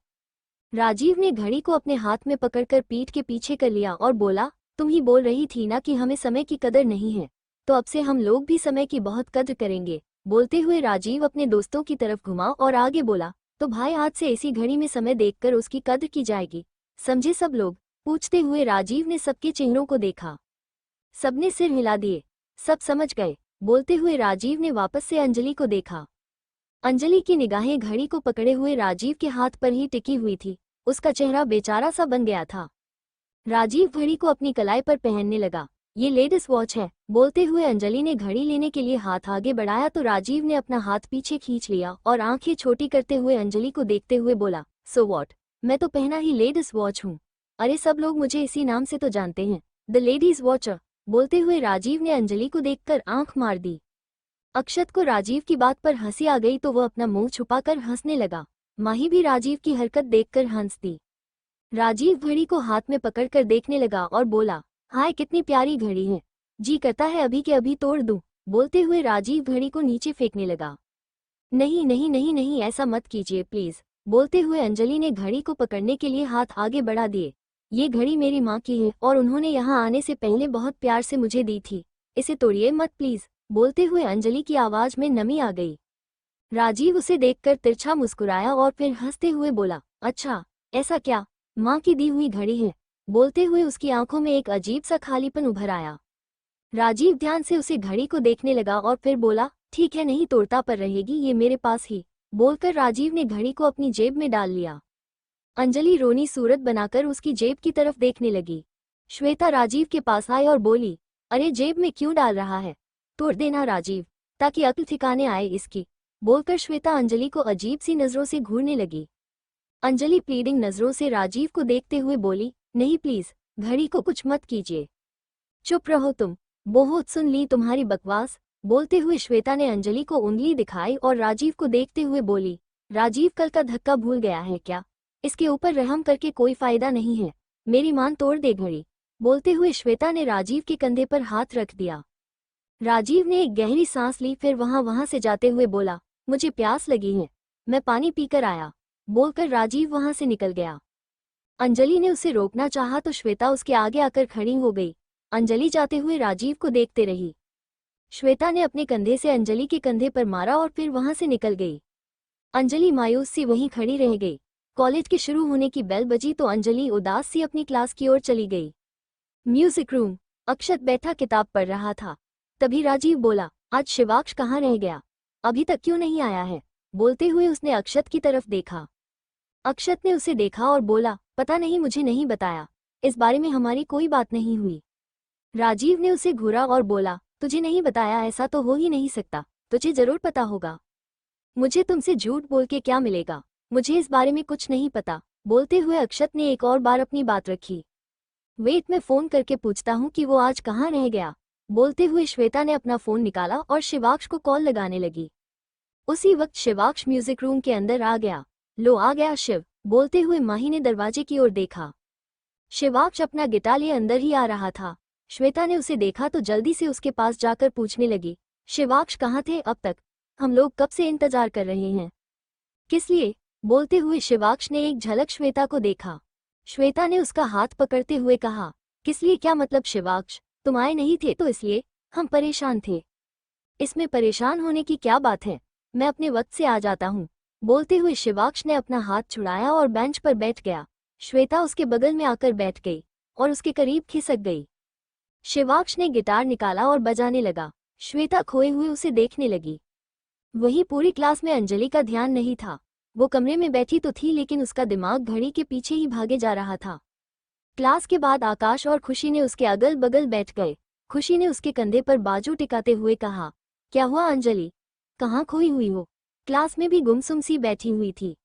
राजीव ने घड़ी को अपने हाथ में पकड़कर पीठ के पीछे कर लिया और बोला, तुम ही बोल रही थी ना कि हमें समय की कदर नहीं है, तो अब से हम लोग भी समय की बहुत कद्र करेंगे। बोलते हुए राजीव अपने दोस्तों की तरफ घुमा और आगे बोला, तो भाई आज से इसी घड़ी में समय देखकर उसकी कद्र की जाएगी, समझे सब लोग? पूछते हुए राजीव ने सबके चेहरों को देखा। सबने सिर हिला दिए। सब समझ गए। बोलते हुए राजीव ने वापस से अंजलि को देखा। अंजलि की निगाहें घड़ी को पकड़े हुए राजीव के हाथ पर ही टिकी हुई थी। उसका चेहरा बेचारा सा बन गया था। राजीव घड़ी को अपनी कलाई पर पहनने लगा। ये लेडीज वॉच है। बोलते हुए अंजलि ने घड़ी लेने के लिए हाथ आगे बढ़ाया तो राजीव ने अपना हाथ पीछे खींच लिया और आंखें छोटी करते हुए अंजलि को देखते हुए बोला, सो वॉट, मैं तो पहना ही लेडीज वॉच हूँ। अरे सब लोग मुझे इसी नाम से तो जानते हैं, द लेडीज वॉचर। बोलते हुए राजीव ने अंजलि को देखकर आंख मार दी। अक्षत को राजीव की बात पर हंसी आ गई तो वह अपना मुंह छुपाकर हंसने लगा। माही भी राजीव की हरकत देखकर हंस दी। राजीव घड़ी को हाथ में पकड़कर देखने लगा और बोला, हाय कितनी प्यारी घड़ी है, जी करता है अभी के अभी तोड़ दूं। बोलते हुए राजीव घड़ी को नीचे फेंकने लगा। नहीं नहीं नहीं नहीं, ऐसा मत कीजिए प्लीज। बोलते हुए अंजलि ने घड़ी को पकड़ने के लिए हाथ आगे बढ़ा दिए। ये घड़ी मेरी माँ की है और उन्होंने यहाँ आने से पहले बहुत प्यार से मुझे दी थी, इसे तोड़िए मत प्लीज। बोलते हुए अंजलि की आवाज में नमी आ गई। राजीव उसे देखकर तिरछा मुस्कुराया और फिर हंसते हुए बोला, अच्छा ऐसा क्या, माँ की दी हुई घड़ी है? बोलते हुए उसकी आंखों में एक अजीब सा खालीपन उभर आया। राजीव ध्यान से उसे घड़ी को देखने लगा और फिर बोला, ठीक है नहीं तोड़ता पर रहेगी ये मेरे पास ही। बोलकर राजीव ने घड़ी को अपनी जेब में डाल लिया। अंजलि रोनी सूरत बनाकर उसकी जेब की तरफ देखने लगी। श्वेता राजीव के पास आई और बोली, अरे जेब में क्यों डाल रहा है, तोड़ देना राजीव, ताकि अक्ल ठिकाने आए इसकी। बोलकर श्वेता अंजलि को अजीब सी नजरों से घूरने लगी। अंजलि प्लीडिंग नजरों से राजीव को देखते हुए बोली, नहीं प्लीज, घड़ी को कुछ मत कीजिए, चुप रहो तुम, बहुत सुन ली तुम्हारी बकवास। बोलते हुए श्वेता ने अंजलि को उंगली दिखाई और राजीव को देखते हुए बोली, राजीव कल का धक्का भूल गया है क्या? इसके ऊपर रहम करके कोई फायदा नहीं है, मेरी मान तोड़ दे घड़ी। बोलते हुए श्वेता ने राजीव के कंधे पर हाथ रख दिया। राजीव ने एक गहरी सांस ली फिर वहां से जाते हुए बोला, मुझे प्यास लगी है, मैं पानी पीकर आया। बोलकर राजीव वहां से निकल गया। अंजलि ने उसे रोकना चाहा तो श्वेता उसके आगे आकर खड़ी हो गई। अंजलि जाते हुए राजीव को देखते रही। श्वेता ने अपने कंधे से अंजलि के कंधे पर मारा और फिर वहां से निकल गई। अंजलि मायूस सी वहीं खड़ी रह गई। कॉलेज के शुरू होने की बेल बजी तो अंजलि उदास सी अपनी क्लास की ओर चली गई। Music room. अक्षत बैठा किताब पढ़ रहा था। तभी राजीव बोला, आज शिवाक्ष कहाँ रह गया, अभी तक क्यों नहीं आया है? बोलते हुए उसने अक्षत की तरफ देखा। अक्षत ने उसे देखा और बोला, पता नहीं, मुझे नहीं बताया, इस बारे में हमारी कोई बात नहीं हुई। राजीव ने उसे घूरा और बोला, तुझे नहीं बताया ऐसा तो हो ही नहीं सकता, तुझे जरूर पता होगा। मुझे तुमसे झूठ बोल के क्या मिलेगा, मुझे इस बारे में कुछ नहीं पता। बोलते हुए अक्षत ने एक और बार अपनी बात रखी। वेट, मैं फोन करके पूछता हूँ कि वो आज कहाँ रह गया। बोलते हुए श्वेता ने अपना फोन निकाला और शिवाक्ष को कॉल लगाने लगी। उसी वक्त शिवाक्ष म्यूजिक रूम के अंदर आ गया। लो आ गया शिव। बोलते हुए माही ने दरवाजे की ओर देखा। शिवाक्ष अपना गिटार लिए अंदर ही आ रहा था। श्वेता ने उसे देखा तो जल्दी से उसके पास जाकर पूछने लगी, शिवाक्ष कहाँ थे अब तक, हम लोग कब से इंतजार कर रहे हैं। किस लिए? बोलते हुए शिवाक्ष ने एक झलक श्वेता को देखा। श्वेता ने उसका हाथ पकड़ते हुए कहा, किस लिए क्या मतलब शिवाक्ष, तुम आए नहीं थे तो इसलिए हम परेशान थे। इसमें परेशान होने की क्या बात है, मैं अपने वक्त से आ जाता हूँ। बोलते हुए शिवाक्ष ने अपना हाथ छुड़ाया और बेंच पर बैठ गया। श्वेता उसके बगल में आकर बैठ गई और उसके करीब खिसक गई। शिवाक्ष ने गिटार निकाला और बजाने लगा। श्वेता खोए हुए उसे देखने लगी। वहीं पूरी क्लास में अंजलि का ध्यान नहीं था। वो कमरे में बैठी तो थी लेकिन उसका दिमाग घड़ी के पीछे ही भागे जा रहा था। क्लास के बाद आकाश और खुशी ने उसके अगल बगल बैठ गए। खुशी ने उसके कंधे पर बाजू टिकाते हुए कहा, क्या हुआ अंजलि, कहाँ खोई हुई हो? क्लास में भी गुमसुम सी बैठी हुई थी।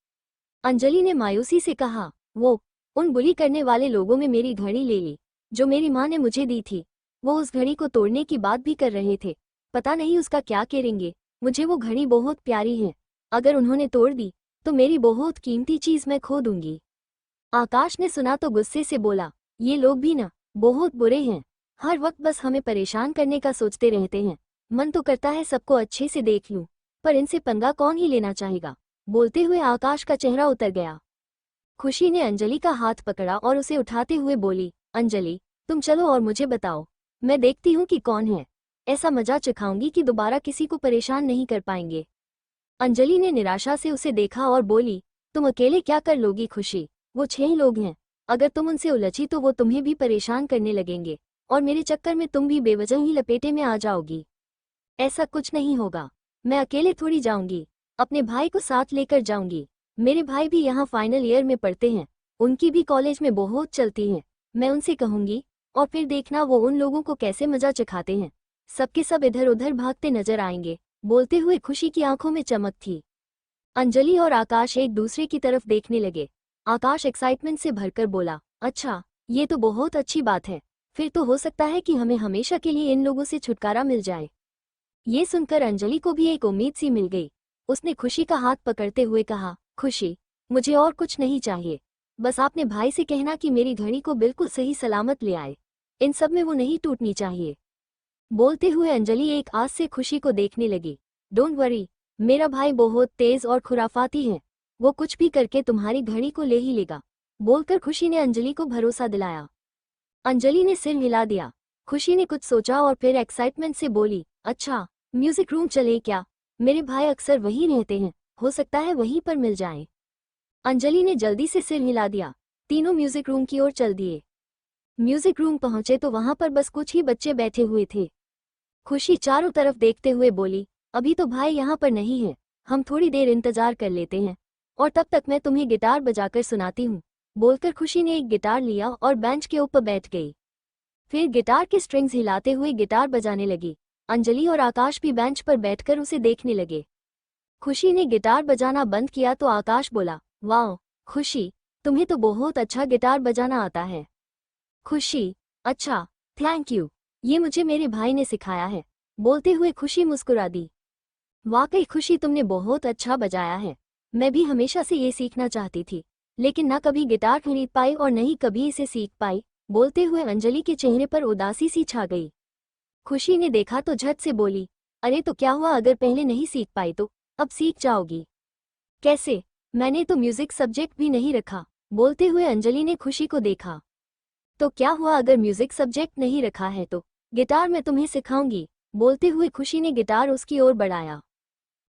अंजलि ने मायूसी से कहा, वो उन बुली करने वाले लोगों में मेरी घड़ी ले ली जो मेरी माँ ने मुझे दी थी। वो उस घड़ी को तोड़ने की बात भी कर रहे थे, पता नहीं उसका क्या करेंगे। मुझे वो घड़ी बहुत प्यारी है, अगर उन्होंने तोड़ दी तो मेरी बहुत कीमती चीज मैं खो दूंगी। आकाश ने सुना तो गुस्से से बोला, ये लोग भी ना बहुत बुरे हैं, हर वक्त बस हमें परेशान करने का सोचते रहते हैं। मन तो करता है सबको अच्छे से देख लूं, पर इनसे पंगा कौन ही लेना चाहेगा। बोलते हुए आकाश का चेहरा उतर गया। खुशी ने अंजलि का हाथ पकड़ा और उसे उठाते हुए बोली, अंजलि तुम चलो और मुझे बताओ, मैं देखती हूँ कि कौन है। ऐसा मजा चखाऊंगी कि दोबारा किसी को परेशान नहीं कर पाएंगे। अंजलि ने निराशा से उसे देखा और बोली, तुम अकेले क्या कर लोगी खुशी, वो 6 लोग हैं। अगर तुम उनसे उलझी तो वो तुम्हें भी परेशान करने लगेंगे और मेरे चक्कर में तुम भी बेवजह ही लपेटे में आ जाओगी। ऐसा कुछ नहीं होगा, मैं अकेले थोड़ी जाऊंगी, अपने भाई को साथ लेकर जाऊंगी। मेरे भाई भी यहाँ फाइनल ईयर में पढ़ते हैं, उनकी भी कॉलेज में बहुत चलती हैं। मैं उनसे कहूंगी और फिर देखना वो उन लोगों को कैसे मजा चखाते हैं। सबके सब इधर उधर भागते नजर आएंगे। बोलते हुए खुशी की आंखों में चमक थी। अंजलि और आकाश एक दूसरे की तरफ देखने लगे। आकाश एक्साइटमेंट से भरकर बोला, अच्छा ये तो बहुत अच्छी बात है, फिर तो हो सकता है कि हमें हमेशा के लिए इन लोगों से छुटकारा मिल जाए। ये सुनकर अंजलि को भी एक उम्मीद सी मिल गई। उसने खुशी का हाथ पकड़ते हुए कहा, खुशी मुझे और कुछ नहीं चाहिए, बस आपने भाई से कहना कि मेरी घड़ी को बिल्कुल सही सलामत ले आए। इन सब में वो नहीं टूटनी चाहिए। बोलते हुए अंजलि एक आस से खुशी को देखने लगी। डोंट वरी, मेरा भाई बहुत तेज और खुराफाती है, वो कुछ भी करके तुम्हारी घड़ी को ले ही लेगा। बोलकर खुशी ने अंजलि को भरोसा दिलाया। अंजलि ने सिर हिला दिया। खुशी ने कुछ सोचा और फिर एक्साइटमेंट से बोली, अच्छा म्यूजिक रूम चले क्या, मेरे भाई अक्सर वहीं रहते हैं, हो सकता है वहीं पर मिल जाए। अंजलि ने जल्दी से सिर हिला दिया। तीनों म्यूजिक रूम की ओर चल दिए। म्यूजिक रूम पहुंचे तो वहां पर बस कुछ ही बच्चे बैठे हुए थे। खुशी चारों तरफ देखते हुए बोली, अभी तो भाई यहाँ पर नहीं है, हम थोड़ी देर इंतजार कर लेते हैं और तब तक मैं तुम्हें गिटार बजाकर सुनाती हूँ। बोलकर खुशी ने एक गिटार लिया और बेंच के ऊपर बैठ गई। फिर गिटार के स्ट्रिंग्स हिलाते हुए गिटार बजाने लगी। अंजलि और आकाश भी बेंच पर बैठकर उसे देखने लगे। खुशी ने गिटार बजाना बंद किया तो आकाश बोला, वाह खुशी, तुम्हें तो बहुत अच्छा गिटार बजाना आता है। खुशी, अच्छा थैंक यू, ये मुझे मेरे भाई ने सिखाया है। बोलते हुए खुशी मुस्कुरा दी। वाकई खुशी, तुमने बहुत अच्छा बजाया है। मैं भी हमेशा से ये सीखना चाहती थी, लेकिन ना कभी गिटार खरीद पाई और न ही कभी इसे सीख पाई। बोलते हुए अंजलि के चेहरे पर उदासी सी छा गई। खुशी ने देखा तो झट से बोली, अरे तो क्या हुआ, अगर पहले नहीं सीख पाई तो अब सीख जाओगी। कैसे, मैंने तो म्यूजिक सब्जेक्ट भी नहीं रखा। बोलते हुए अंजलि ने खुशी को देखा। तो क्या हुआ, अगर म्यूजिक सब्जेक्ट नहीं रखा है तो गिटार मैं तुम्हें सिखाऊंगी। बोलते हुए खुशी ने गिटार उसकी ओर बढ़ाया।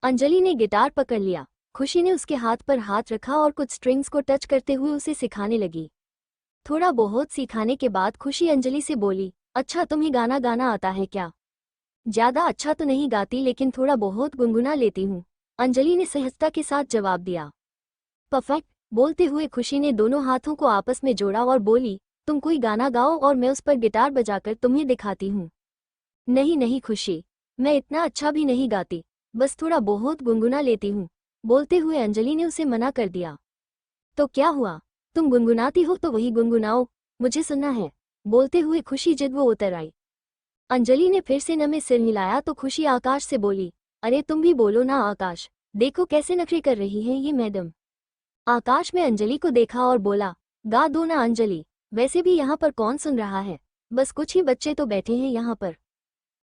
अंजलि ने गिटार पकड़ लिया। खुशी ने उसके हाथ पर हाथ रखा और कुछ स्ट्रिंग्स को टच करते हुए उसे सिखाने लगी। थोड़ा बहुत सिखाने के बाद खुशी अंजलि से बोली, अच्छा तुम्हें गाना गाना आता है क्या? ज्यादा अच्छा तो नहीं गाती, लेकिन थोड़ा बहुत गुनगुना लेती हूँ। अंजलि ने सहजता के साथ जवाब दिया। परफेक्ट। बोलते हुए खुशी ने दोनों हाथों को आपस में जोड़ा और बोली, तुम कोई गाना गाओ और मैं उस पर गिटार बजाकर तुम्हें दिखाती हूँ। नहीं नहीं खुशी, मैं इतना अच्छा भी नहीं गाती, बस थोड़ा बहुत गुनगुना लेती हूँ। बोलते हुए अंजलि ने उसे मना कर दिया। तो क्या हुआ, तुम गुनगुनाती हो तो वही गुनगुनाओ, मुझे सुनना है। बोलते हुए खुशी जिद वो उतर आई। अंजलि ने फिर से नमे सिर हिलाया तो खुशी आकाश से बोली, अरे तुम भी बोलो ना आकाश, देखो कैसे नखरे कर रही है ये मैडम। आकाश में अंजलि को देखा और बोला, गा दो ना अंजलि, वैसे भी यहाँ पर कौन सुन रहा है, बस कुछ ही बच्चे तो बैठे हैं यहाँ पर।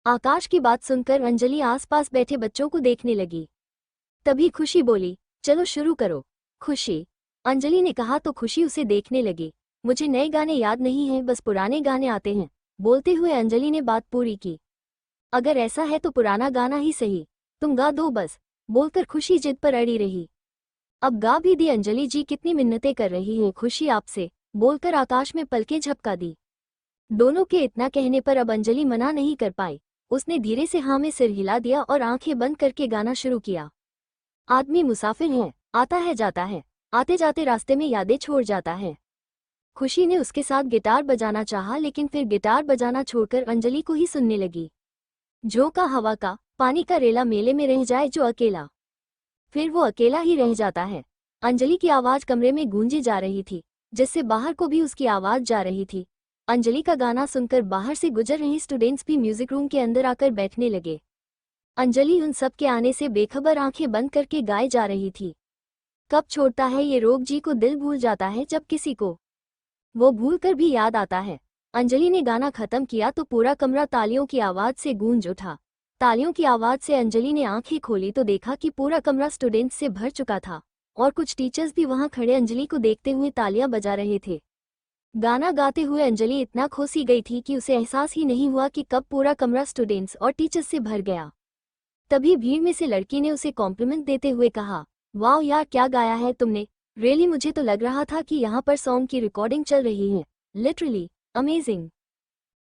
आकाश की बात सुनकर अंजलि आसपास बैठे बच्चों को देखने लगी। तभी खुशी बोली, चलो शुरू करो। खुशी, अंजलि ने कहा तो खुशी उसे देखने लगी। मुझे नए गाने याद नहीं हैं, बस पुराने गाने आते हैं। बोलते हुए अंजलि ने बात पूरी की। अगर ऐसा है तो पुराना गाना ही सही, तुम गा दो बस। बोलकर खुशी जिद पर अड़ी रही। अब गा भी दी अंजलि जी, कितनी मिन्नतें कर रही हैं खुशी आपसे। बोलकर आकाश में पलकें झपका दी। दोनों के इतना कहने पर अब अंजलि मना नहीं कर पाई। उसने धीरे से हाँ में सिर हिला दिया और आंखें बंद करके गाना शुरू किया। आदमी मुसाफिर है, आता है जाता है, आते जाते रास्ते में यादें छोड़ जाता है। खुशी ने उसके साथ गिटार बजाना चाहा, लेकिन फिर गिटार बजाना छोड़कर अंजलि को ही सुनने लगी। झोंका हवा का, पानी का रेला, मेले में रह जाए जो अकेला, फिर वो अकेला ही रह जाता है। अंजलि की आवाज कमरे में गूंजी जा रही थी, जिससे बाहर को भी उसकी आवाज जा रही थी। अंजलि का गाना सुनकर बाहर से गुजर रहे स्टूडेंट्स भी म्यूजिक रूम के अंदर आकर बैठने लगे। अंजलि उन सब के आने से बेखबर आंखें बंद करके गाए जा रही थी। कब छोड़ता है ये रोग जी को दिल भूल जाता है, जब किसी को वो भूल कर भी याद आता है। अंजलि ने गाना खत्म किया तो पूरा कमरा तालियों की आवाज से गूंज उठा। तालियों की आवाज से अंजलि ने आंखें खोली तो देखा कि पूरा कमरा स्टूडेंट्स से भर चुका था और कुछ टीचर्स भी वहां खड़े अंजलि को देखते हुए तालियां बजा रहे थे। गाना गाते हुए अंजलि इतना खो सी गई थी कि उसे एहसास ही नहीं हुआ कि कब पूरा कमरा स्टूडेंट्स और टीचर्स से भर गया। तभी भीड़ में से लड़की ने उसे कॉम्प्लीमेंट देते हुए कहा, वाह यार, क्या गाया है तुमने, रियली मुझे तो लग रहा था कि यहाँ पर सॉन्ग की रिकॉर्डिंग चल रही है, लिटरली अमेजिंग,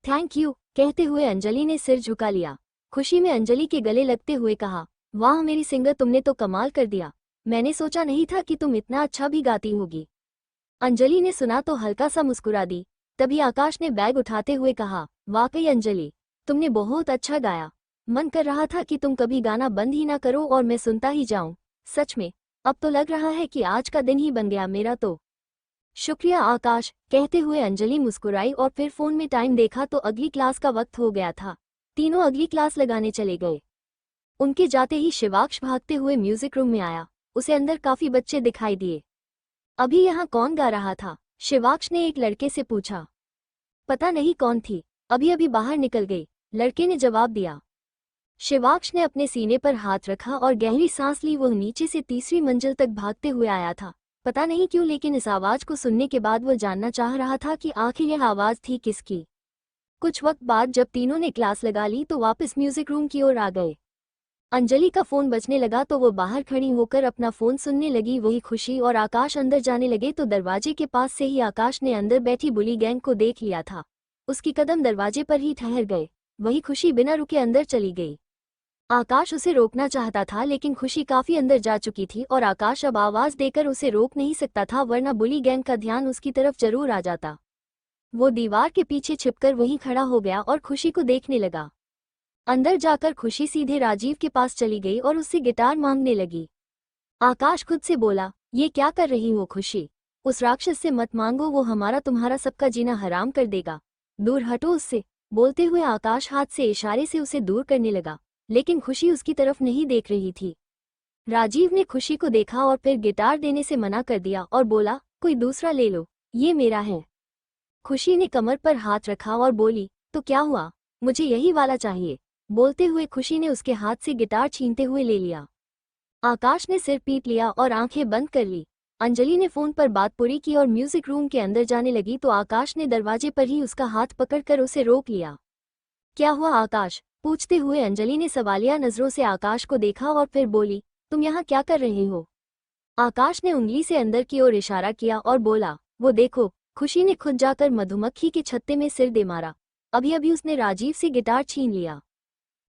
थैंक यू। कहते हुए अंजलि ने सिर झुका लिया। खुशी में अंजलि के गले लगते हुए कहा, वाह मेरी सिंगर, तुमने तो कमाल कर दिया, मैंने सोचा नहीं था कि तुम इतना अच्छा भी गाती होगी। अंजलि ने सुना तो हल्का सा मुस्कुरा दी। तभी आकाश ने बैग उठाते हुए कहा, वाकई अंजलि, तुमने बहुत अच्छा गाया, मन कर रहा था कि तुम कभी गाना बंद ही ना करो और मैं सुनता ही जाऊं। सच में अब तो लग रहा है कि आज का दिन ही बन गया मेरा तो। शुक्रिया आकाश। कहते हुए अंजलि मुस्कुराई और फिर फोन में टाइम देखा तो अगली क्लास का वक्त हो गया था। तीनों अगली क्लास लगाने चले गए। उनके जाते ही शिवाक्ष भागते हुए म्यूजिक रूम में आया। उसे अंदर काफी बच्चे दिखाई दिए। अभी यहाँ कौन गा रहा था? शिवाक्ष ने एक लड़के से पूछा। पता नहीं कौन थी, अभी अभी बाहर निकल गई, लड़के ने जवाब दिया। शिवाक्ष ने अपने सीने पर हाथ रखा और गहरी सांस ली। वह नीचे से तीसरी मंजिल तक भागते हुए आया था। पता नहीं क्यों, लेकिन इस आवाज को सुनने के बाद वह जानना चाह रहा था कि आखिर यह आवाज थी किसकी। कुछ वक्त बाद जब तीनों ने क्लास लगा ली तो वापस म्यूजिक रूम की ओर आ गए। अंजलि का फोन बजने लगा तो वो बाहर खड़ी होकर अपना फोन सुनने लगी। वही खुशी और आकाश अंदर जाने लगे तो दरवाजे के पास से ही आकाश ने अंदर बैठी बुली गैंग को देख लिया था। उसकी कदम दरवाजे पर ही ठहर गए। वही खुशी बिना रुके अंदर चली गई। आकाश उसे रोकना चाहता था लेकिन खुशी काफी अंदर जा चुकी थी और आकाश अब आवाज देकर उसे रोक नहीं सकता था, वरना बुली गैंग का ध्यान उसकी तरफ जरूर आ जाता। वो दीवार के पीछे छिपकर वहीं खड़ा हो गया और खुशी को देखने लगा। अंदर जाकर खुशी सीधे राजीव के पास चली गई और उससे गिटार मांगने लगी। आकाश खुद से बोला, ये क्या कर रही हो खुशी, उस राक्षस से मत मांगो, वो हमारा तुम्हारा सबका जीना हराम कर देगा, दूर हटो उससे। बोलते हुए आकाश हाथ से इशारे से उसे दूर करने लगा, लेकिन खुशी उसकी तरफ नहीं देख रही थी। राजीव ने खुशी को देखा और फिर गिटार देने से मना कर दिया और बोला, कोई दूसरा ले लो, ये मेरा है। खुशी ने कमर पर हाथ रखा और बोली, तो क्या हुआ, मुझे यही वाला चाहिए। बोलते हुए खुशी ने उसके हाथ से गिटार छीनते हुए ले लिया। आकाश ने सिर पीट लिया और आंखें बंद कर ली। अंजलि ने फोन पर बात पूरी की और म्यूजिक रूम के अंदर जाने लगी तो आकाश ने दरवाजे पर ही उसका हाथ पकड़कर उसे रोक लिया। क्या हुआ आकाश? पूछते हुए अंजलि ने सवालिया नजरों से आकाश को देखा और फिर बोली, तुम यहाँ क्या कर रहे हो? आकाश ने उंगली से अंदर की ओर इशारा किया और बोला, वो देखो। खुशी ने खुद जाकर मधुमक्खी के छत्ते में सिर दे मारा। अभी अभी उसने राजीव से गिटार छीन लिया।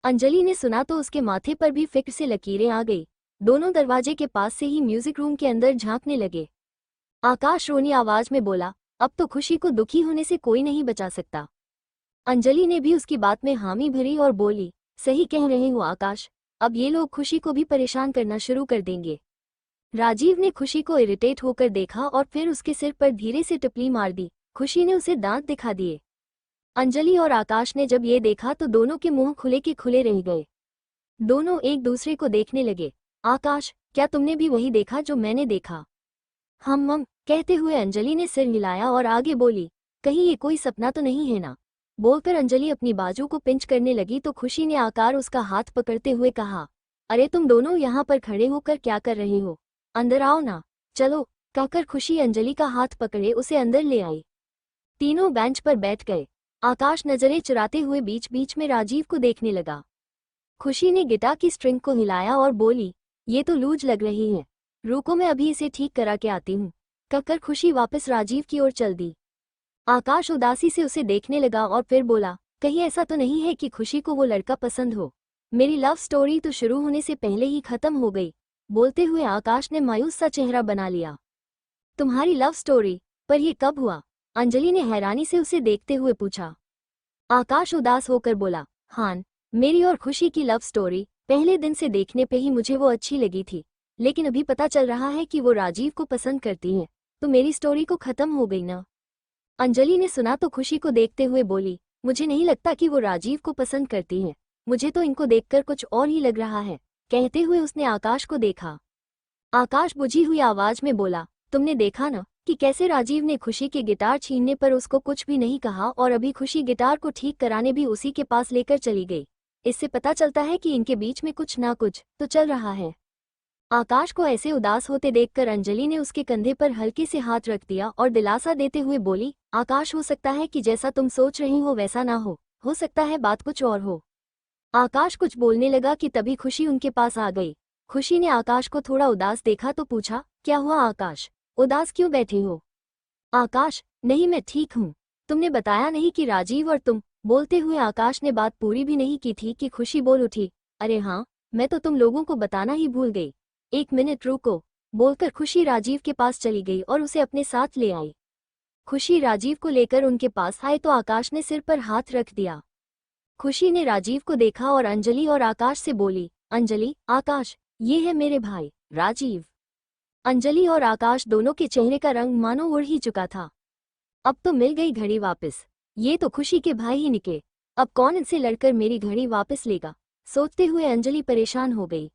अंजलि ने सुना तो उसके माथे पर भी फिक्र से लकीरें आ गई। दोनों दरवाजे के पास से ही म्यूजिक रूम के अंदर झांकने लगे। आकाश रोनी आवाज में बोला, अब तो खुशी को दुखी होने से कोई नहीं बचा सकता। अंजलि ने भी उसकी बात में हामी भरी और बोली, सही कह रहे हो आकाश, अब ये लोग खुशी को भी परेशान करना शुरू कर देंगे। राजीव ने खुशी को इरिटेट होकर देखा और फिर उसके सिर पर धीरे से टिप्पणी मार दी। खुशी ने उसे दांत दिखा दिए। अंजलि और आकाश ने जब ये देखा तो दोनों के मुंह खुले के खुले रह गए। दोनों एक दूसरे को देखने लगे। आकाश, क्या तुमने भी वही देखा जो मैंने देखा? हम कहते हुए अंजलि ने सिर हिलाया और आगे बोली, कहीं ये कोई सपना तो नहीं है ना? बोलकर अंजलि अपनी बाजू को पिंच करने लगी तो खुशी ने आकार उसका हाथ पकड़ते हुए कहा, अरे तुम दोनों यहाँ पर खड़े होकर क्या कर रहे हो, अंदर आओ ना। चलो, कहकर खुशी अंजलि का हाथ पकड़े उसे अंदर ले आई। तीनों बेंच पर बैठ गए। आकाश नजरें चुराते हुए बीच बीच में राजीव को देखने लगा। खुशी ने गिटार की स्ट्रिंग को हिलाया और बोली, ये तो लूज लग रही है, रुको मैं अभी इसे ठीक करा के आती हूँ। कहकर खुशी वापस राजीव की ओर चल दी। आकाश उदासी से उसे देखने लगा और फिर बोला, कहीं ऐसा तो नहीं है कि खुशी को वो लड़का पसंद हो? मेरी लव स्टोरी तो शुरू होने से पहले ही खत्म हो गई। बोलते हुए आकाश ने मायूस सा चेहरा बना लिया। तुम्हारी लव स्टोरी? पर ये कब हुआ? अंजलि ने हैरानी से उसे देखते हुए पूछा। आकाश उदास होकर बोला, हान, मेरी और खुशी की लव स्टोरी पहले दिन से देखने पे ही मुझे वो अच्छी लगी थी, लेकिन अभी पता चल रहा है कि वो राजीव को पसंद करती है, तो मेरी स्टोरी को खत्म हो गई ना? अंजलि ने सुना तो खुशी को देखते हुए बोली, मुझे नहीं लगता कि वो राजीव को पसंद करती है, मुझे तो इनको देखकर कुछ और ही लग रहा है। कहते हुए उसने आकाश को देखा। आकाश बुझी हुई आवाज में बोला, तुमने देखा ना, कि कैसे राजीव ने खुशी के गिटार छीनने पर उसको कुछ भी नहीं कहा और अभी खुशी गिटार को ठीक कराने भी उसी के पास लेकर चली गई। इससे पता चलता है कि इनके बीच में कुछ ना कुछ तो चल रहा है। आकाश को ऐसे उदास होते देखकर अंजलि ने उसके कंधे पर हल्के से हाथ रख दिया और दिलासा देते हुए बोली, आकाश, हो सकता है कि जैसा तुम सोच रही हो वैसा ना हो सकता है बात कुछ और हो। आकाश कुछ बोलने लगा कि तभी खुशी उनके पास आ गई। खुशी ने आकाश को थोड़ा उदास देखा तो पूछा, क्या हुआ आकाश, उदास क्यों बैठे हो? आकाश, नहीं मैं ठीक हूँ। तुमने बताया नहीं कि राजीव और तुम। बोलते हुए आकाश ने बात पूरी भी नहीं की थी कि खुशी बोल उठी, अरे हाँ, मैं तो तुम लोगों को बताना ही भूल गई। एक मिनट रुको। बोलकर खुशी राजीव के पास चली गई और उसे अपने साथ ले आई। खुशी राजीव को लेकर उनके पास आए तो आकाश ने सिर पर हाथ रख दिया। खुशी ने राजीव को देखा और अंजलि और आकाश से बोली, अंजलि, आकाश, ये है मेरे भाई राजीव। अंजलि और आकाश दोनों के चेहरे का रंग मानो उड़ ही चुका था। अब तो मिल गई घड़ी वापस। ये तो खुशी के भाई ही निकले। अब कौन इनसे लड़कर मेरी घड़ी वापस लेगा? सोचते हुए अंजलि परेशान हो गई।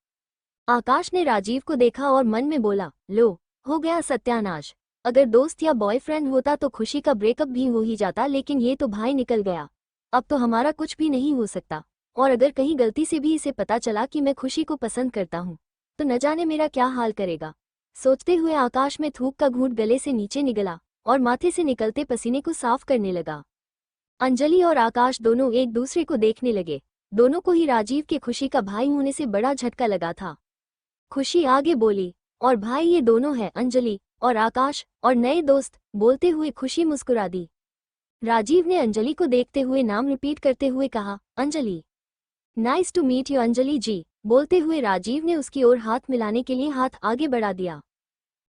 आकाश ने राजीव को देखा और मन में बोला, लो, हो गया सत्यानाश। अगर दोस्त या बॉयफ्रेंड होता तो खुशी का ब्रेकअप भी हो ही जाता, लेकिन ये तो भाई निकल गया। अब तो हमारा कुछ भी नहीं हो सकता। और अगर कहीं गलती से भी इसे पता चला कि मैं खुशी को पसंद करता हूँ तो न जाने मेरा क्या हाल करेगा। सोचते हुए आकाश में थूक का घूंट गले से नीचे निगला और माथे से निकलते पसीने को साफ करने लगा। अंजलि और आकाश दोनों एक दूसरे को देखने लगे। दोनों को ही राजीव के खुशी का भाई होने से बड़ा झटका लगा था। खुशी आगे बोली, और भाई ये दोनों हैं, अंजलि और आकाश, और नए दोस्त। बोलते हुए खुशी मुस्कुरा दी। राजीव ने अंजलि को देखते हुए नाम रिपीट करते हुए कहा, Anjali. Nice to meet you Anjali ji. बोलते हुए राजीव ने उसकी ओर हाथ मिलाने के लिए हाथ आगे बढ़ा दिया।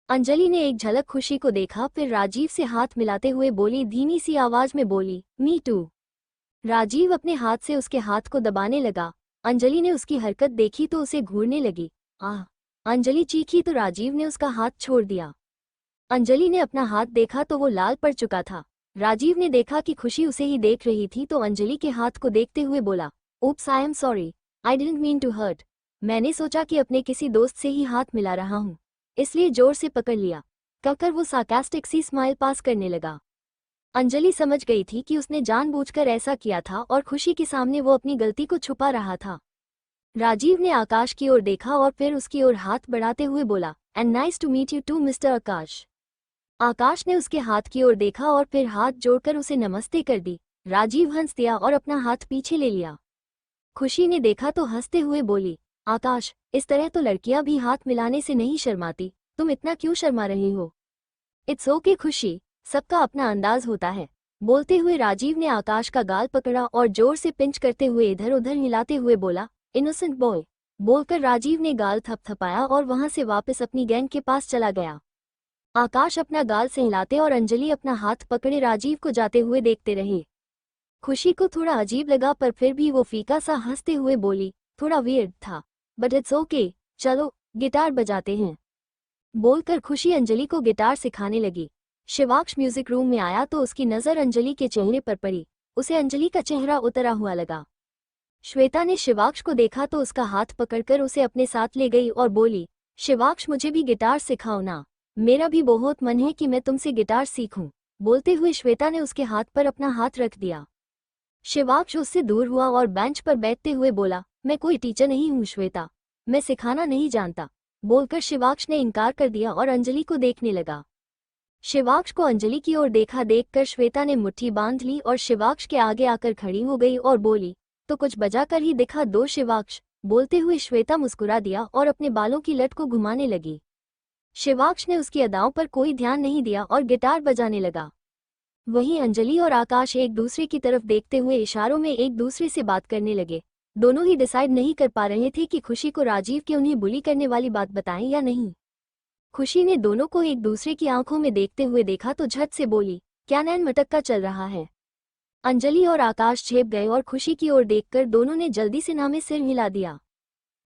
अंजलि ने एक झलक खुशी को देखा, फिर राजीव से हाथ मिलाते हुए बोली, धीमी सी आवाज में बोली, मी टू। राजीव अपने हाथ से उसके हाथ को दबाने लगा। अंजलि ने उसकी हरकत देखी तो उसे घूरने लगी। आह! अंजलि चीखी तो राजीव ने उसका हाथ छोड़ दिया। अंजलि ने अपना हाथ देखा तो वो लाल पड़ चुका था। राजीव ने देखा कि खुशी उसे ही देख रही थी तो अंजलि के हाथ को देखते हुए बोला, oops, I am sorry, I didn't mean to hurt. मैंने सोचा कि अपने किसी दोस्त से ही हाथ मिला रहा हूँ, इसलिए जोर से पकड़ लिया। कहकर वो सार्कास्टिक सी स्माइल पास करने लगा। अंजलि समझ गई थी कि उसने जानबूझकर ऐसा किया था और खुशी के सामने वो अपनी गलती को छुपा रहा था। राजीव ने आकाश की ओर देखा और फिर उसकी ओर हाथ बढ़ाते हुए बोला, and nice to meet you too mister Akash. Akash ने उसके हाथ की ओर देखा और फिर हाथ जोड़कर उसे नमस्ते कर दी। राजीव हंस दिया और अपना हाथ पीछे ले लिया। खुशी ने देखा तो हंसते हुए बोली, आकाश, इस तरह तो लड़कियां भी हाथ मिलाने से नहीं शर्माती, तुम इतना क्यों शर्मा रही हो? इट्स ओके खुशी, सबका अपना अंदाज होता है। बोलते हुए राजीव ने आकाश का गाल पकड़ा और जोर से पिंच करते हुए इधर उधर हिलाते हुए बोला, इनोसेंट बॉय। बोलकर राजीव ने गाल थपथपाया और वहां से वापस अपनी गैंग के पास चला गया। आकाश अपना गाल से हिलाते और अंजलि अपना हाथ पकड़े राजीव को जाते हुए देखते रहे। खुशी को थोड़ा अजीब लगा पर फिर भी वो फीका सा हंसते हुए बोली, थोड़ा वियर्ड था, बट इट्स ओके, चलो गिटार बजाते हैं। बोलकर खुशी अंजलि को गिटार सिखाने लगी। शिवाक्ष म्यूजिक रूम में आया तो उसकी नज़र अंजलि के चेहरे पर पड़ी। उसे अंजलि का चेहरा उतरा हुआ लगा। श्वेता ने शिवाक्ष को देखा तो उसका हाथ पकड़कर उसे अपने साथ ले गई और बोली, शिवाक्ष, मुझे भी गिटार सिखाओ ना, मेरा भी बहुत मन है कि मैं तुमसे गिटार सीखूं। बोलते हुए श्वेता ने उसके हाथ पर अपना हाथ रख दिया। शिवाक्ष उससे दूर हुआ और बेंच पर बैठते हुए बोला, मैं कोई टीचर नहीं हूँ श्वेता, मैं सिखाना नहीं जानता। बोलकर शिवाक्ष ने इनकार कर दिया और अंजलि को देखने लगा। शिवाक्ष को अंजलि की ओर देखा देखकर श्वेता ने मुट्ठी बांध ली और शिवाक्ष के आगे आकर खड़ी हो गई और बोली, तो कुछ बजा कर ही दिखा दो शिवाक्ष। बोलते हुए श्वेता मुस्कुरा दिया और अपने बालों की लट को घुमाने लगी। शिवाक्ष ने उसकी अदाओं पर कोई ध्यान नहीं दिया और गिटार बजाने लगा। वहीं अंजलि और आकाश एक दूसरे की तरफ देखते हुए इशारों में एक दूसरे से बात करने लगे। दोनों ही डिसाइड नहीं कर पा रहे थे कि खुशी को राजीव के उन्हें बुली करने वाली बात बताएं या नहीं। खुशी ने दोनों को एक दूसरे की आंखों में देखते हुए देखा तो झट से बोली, क्या नैन मटक्का चल रहा है? अंजलि और आकाश झेप गए और खुशी की ओर देखकर दोनों ने जल्दी से नामे सिर हिला दिया।